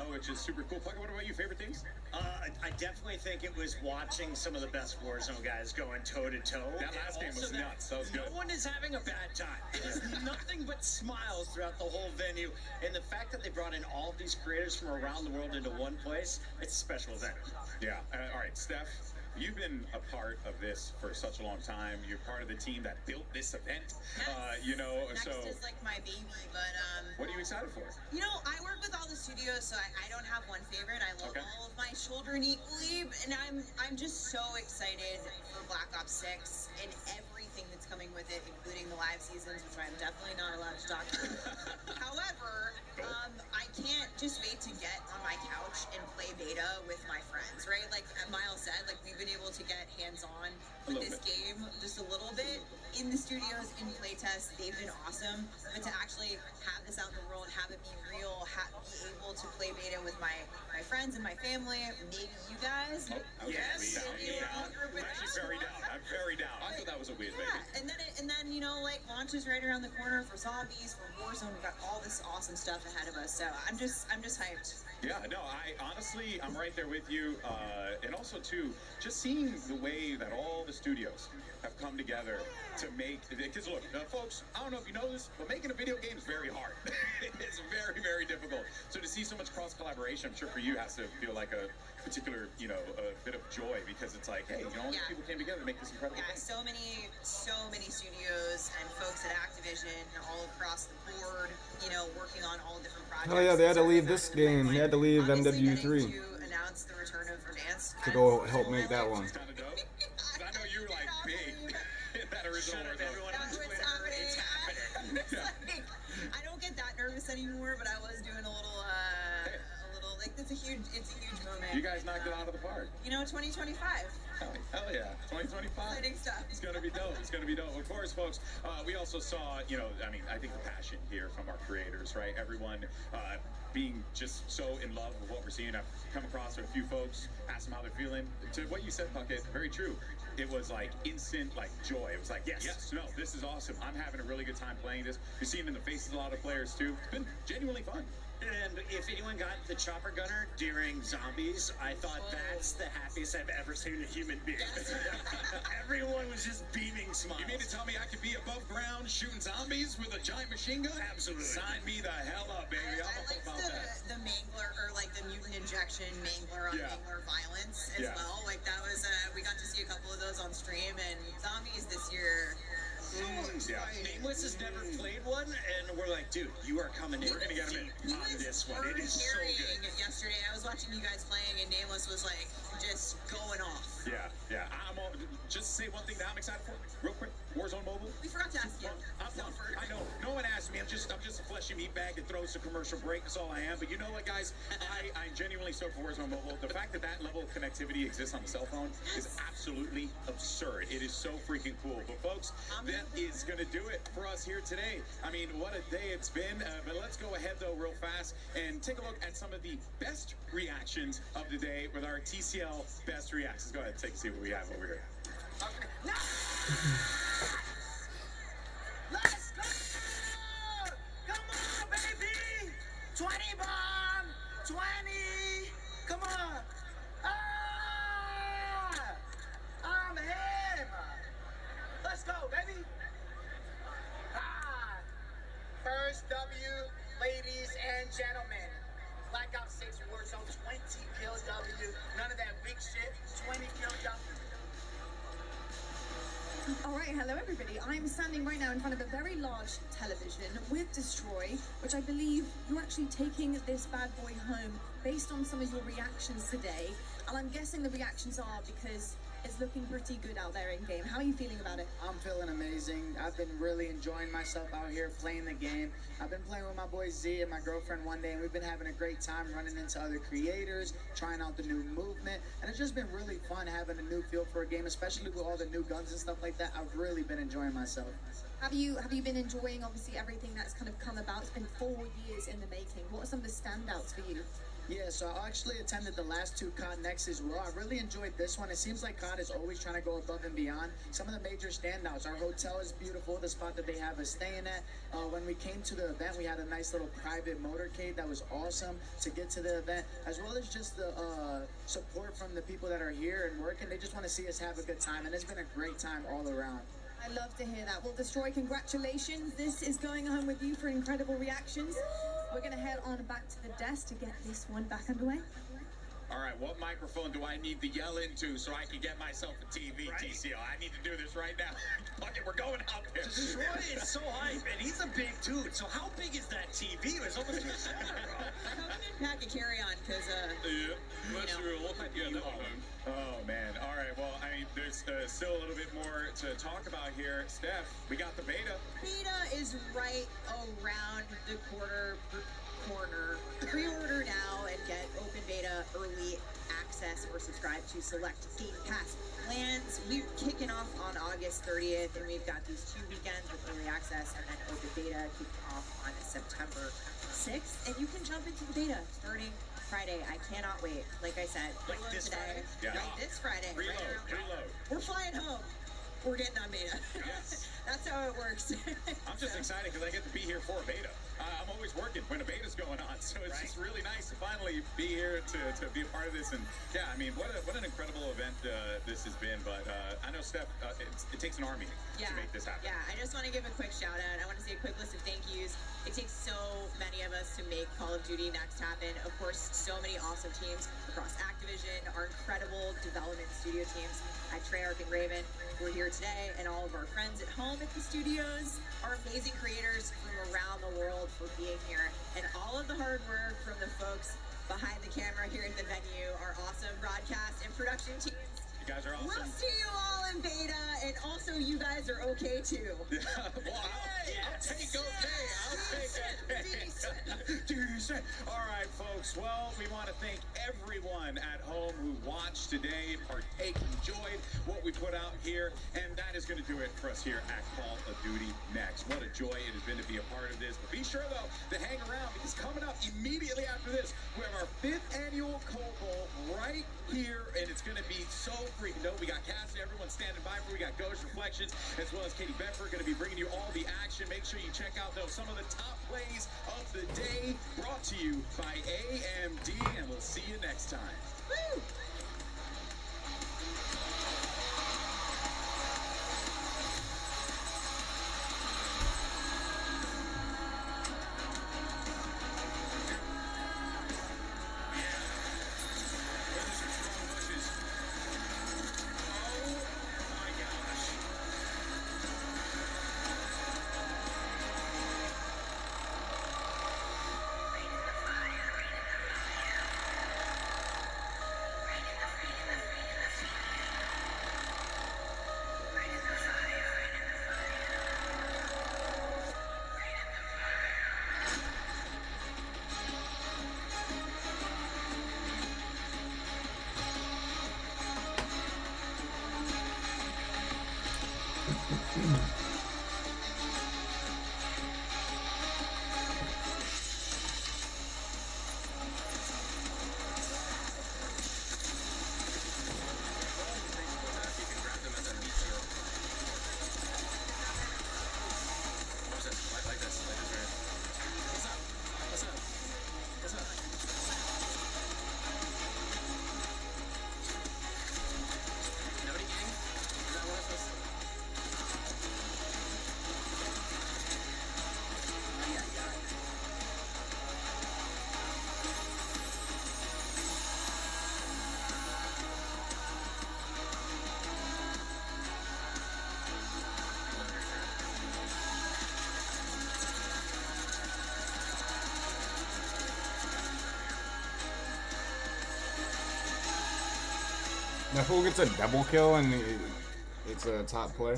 which is super cool. Puckett, what about you? Favorite things? I definitely think it was watching some of the best Warzone guys going toe-to-toe. That last game was nuts. That was good. No one is having a bad time. It is nothing but smiles throughout the whole venue. And the fact that they brought in all of these creators from around the world into one place, it's a special event. Yeah. All right, Steph. You've been a part of this for such a long time. You're part of the team that built this event. Next is like my baby, but what are you excited for? I work with all the studios, so I don't have one favorite. I love all of my children equally, and I'm just so excited for Black Ops 6 and everything that's coming with it, including the live seasons, which I'm definitely not allowed to talk about. However, I can't just wait to get on my couch and play beta with my friends, right? Like Miles said, like we've been able to get hands-on with this game just a little bit in the studios, in playtest. They've been awesome, but to actually have this out in the world, have it be real, be able to play beta with my friends and my family, maybe you guys. Yes. I'm very down. I'm very down. I thought that was a weird baby. And then launches right around the corner for zombies, for Warzone. We've got all this awesome stuff ahead of us, so I'm just hyped. Yeah, no, I'm right there with you, and also too, just seeing the way that all the studios have come together to make, because look, folks, I don't know if you know this, but making a video game is very hard. It's very, very difficult. So to see so much cross collaboration, I'm sure for you has to feel like a particular, you know, a bit of joy, because it's like, hey, you know, all these people came together to make this incredible Yeah, thing. so many studios and folks at Activision all across the board, you know, working on all different projects. Hell yeah, they had to leave this game. They had to leave MW3 to announce the return of Verdansk. to go help make that one. It's kind of dope. 'Cause I know you were like big in that original Warzone. It's happening. I don't get that nervous anymore, but I was doing a little like it's a huge moment. You guys knocked it out of the park. You know, 2025. Hell yeah, 2025. Exciting stuff. It's gonna be dope. It's gonna be dope. Of course, folks. We also saw, you know, I mean, I think the passion here from our creators, right? Everyone being just so in love with what we're seeing. I've come across a few folks, asked them how they're feeling. To what you said, Puckett, very true. It was like instant, like joy. It was like, yes, no, this is awesome. I'm having a really good time playing this. You're seeing it in the faces of a lot of players too. It's been genuinely fun. And if anyone got the chopper gunner during zombies, I thought that's the happiest I've ever seen a human being. Everyone was just beaming smiles. You mean to tell me I could be above ground shooting zombies with a giant machine gun? Absolutely. Sign me the hell up, baby. I'm I like about that. the mangler, or like the mutant injection mangler on mangler violence as well. Like that was, we got to see a couple of those on stream, and zombies this year. Nameless has never played one, and we're like, dude, you are coming in. We're gonna get him in on this one. It is so good. Yesterday, I was watching you guys playing, and Nameless was like just going off. Yeah. I'm all, just say one thing that I'm excited for, real quick. Warzone Mobile. We forgot to ask you. I know. No one asked me. I'm just a fleshy meat bag that throws a commercial break. That's all I am. But you know what, guys? I'm genuinely stoked for Warzone Mobile. The fact that level of connectivity exists on the cell phone is absolutely absurd. It is so freaking cool. But folks, that is going to do it for us here today. I mean, what a day it's been. But let's go ahead, though, real fast and take a look at some of the best reactions of the day with our TCL best reactions. Go ahead and take a see what we have over here. Let's go! Come on, baby! 20 bomb! 20! Come on! I'm him! Let's go, baby! First W, ladies and gentlemen. Black Ops 6 Warzone, 20 kill W. None of that weak shit. 20 kill W. Alright, hello everybody. I'm standing right now in front of a very large television with Destroy, which I believe you're actually taking this bad boy home based on some of your reactions today. And I'm guessing the reactions are because it's looking pretty good out there in game. How are you feeling about it? I'm feeling amazing. I've been really enjoying myself out here playing the game. I've been playing with my boy Z and my girlfriend one day, and we've been having a great time running into other creators, trying out the new movement, and it's just been really fun having a new feel for a game, especially with all the new guns and stuff like that. I've really been enjoying myself. Have you been enjoying obviously everything that's kind of come about? It's been 4 years in the making. What are some of the standouts for you? Yeah, so I actually attended the last two COD Next as well. I really enjoyed this one. It seems like COD is always trying to go above and beyond. Some of the major standouts. Our hotel is beautiful, the spot that they have us staying at. When we came to the event, we had a nice little private motorcade that was awesome to get to the event, as well as just the support from the people that are here and working. They just want to see us have a good time, and it's been a great time all around. I love to hear that. Well, Destroy, congratulations. This is going home with you for incredible reactions. We're going to head on back to the desk to get this one back underway. All right, what microphone do I need to yell into so I can get myself a TV, TCL? I need to do this right now. Fuck it, we're going out there. Destroy is so hype, and he's a big dude. So how big is that TV? It's almost too small, bro. Pack a carry-on, because, Oh, man. All right, well, I mean, there's still a little bit more to talk about here. Steph, we got the beta. Beta is right around the corner. Pre-order now and get open beta early access or subscribe to select Game Pass plans. We're kicking off on August 30th, and we've got these 2 weekends with early access and then open beta kicking off on September 6th. And you can jump into the beta starting Friday. I cannot wait. Like I said, Like this today. Friday? Yeah. Like this Friday. Reload. We're flying home. we're getting on beta. Yes. That's how it works. I'm just excited because I get to be here for a beta. I'm always working when a beta's going on, so it's just really nice to finally be here to be a part of this. And yeah, I mean, what an incredible event this has been. But I know, Steph, it takes an army to make this happen. Yeah, I just want to give a quick shout out. I want to say a quick list of thank yous. It takes so many of us to make Call of Duty Next happen. Of course, so many awesome teams across Activision, our incredible development studio teams at Treyarch and Raven. We're here today, and all of our friends at home at the studios, our amazing creators from around the world for being here, and all of the hard work from the folks behind the camera here at the venue, our awesome broadcast and production teams. You guys are awesome. We'll see you all in beta, and also you guys are okay too. Well, I'll take okay. I'll take okay. Decent. All right, folks. Well, we want to thank everyone at home who watched today, partake, enjoyed what we put out here, and that is going to do it for us here at Call of Duty Next. What a joy it has been to be a part of this. But be sure, though, to hang around, because coming up immediately after this, we have our 5th annual Cold Bowl right here, and it's going to be so freaking dope. We got Cassie, everyone standing by for. We got Ghost Reflections, as well as Katie Bedford, going to be bringing you all the action. Make sure you check out, though, some of the top plays of the day, brought to you by AMD, and we'll see you next time. Woo! That fool gets a double kill and it's a top play.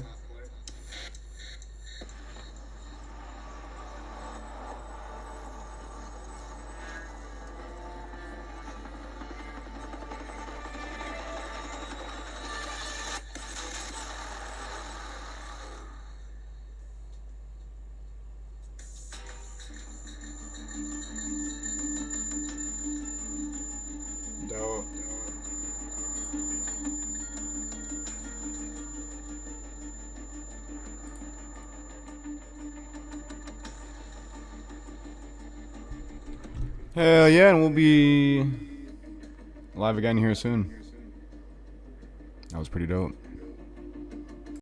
Dope. Hell yeah, and we'll be live again here soon. That was pretty dope.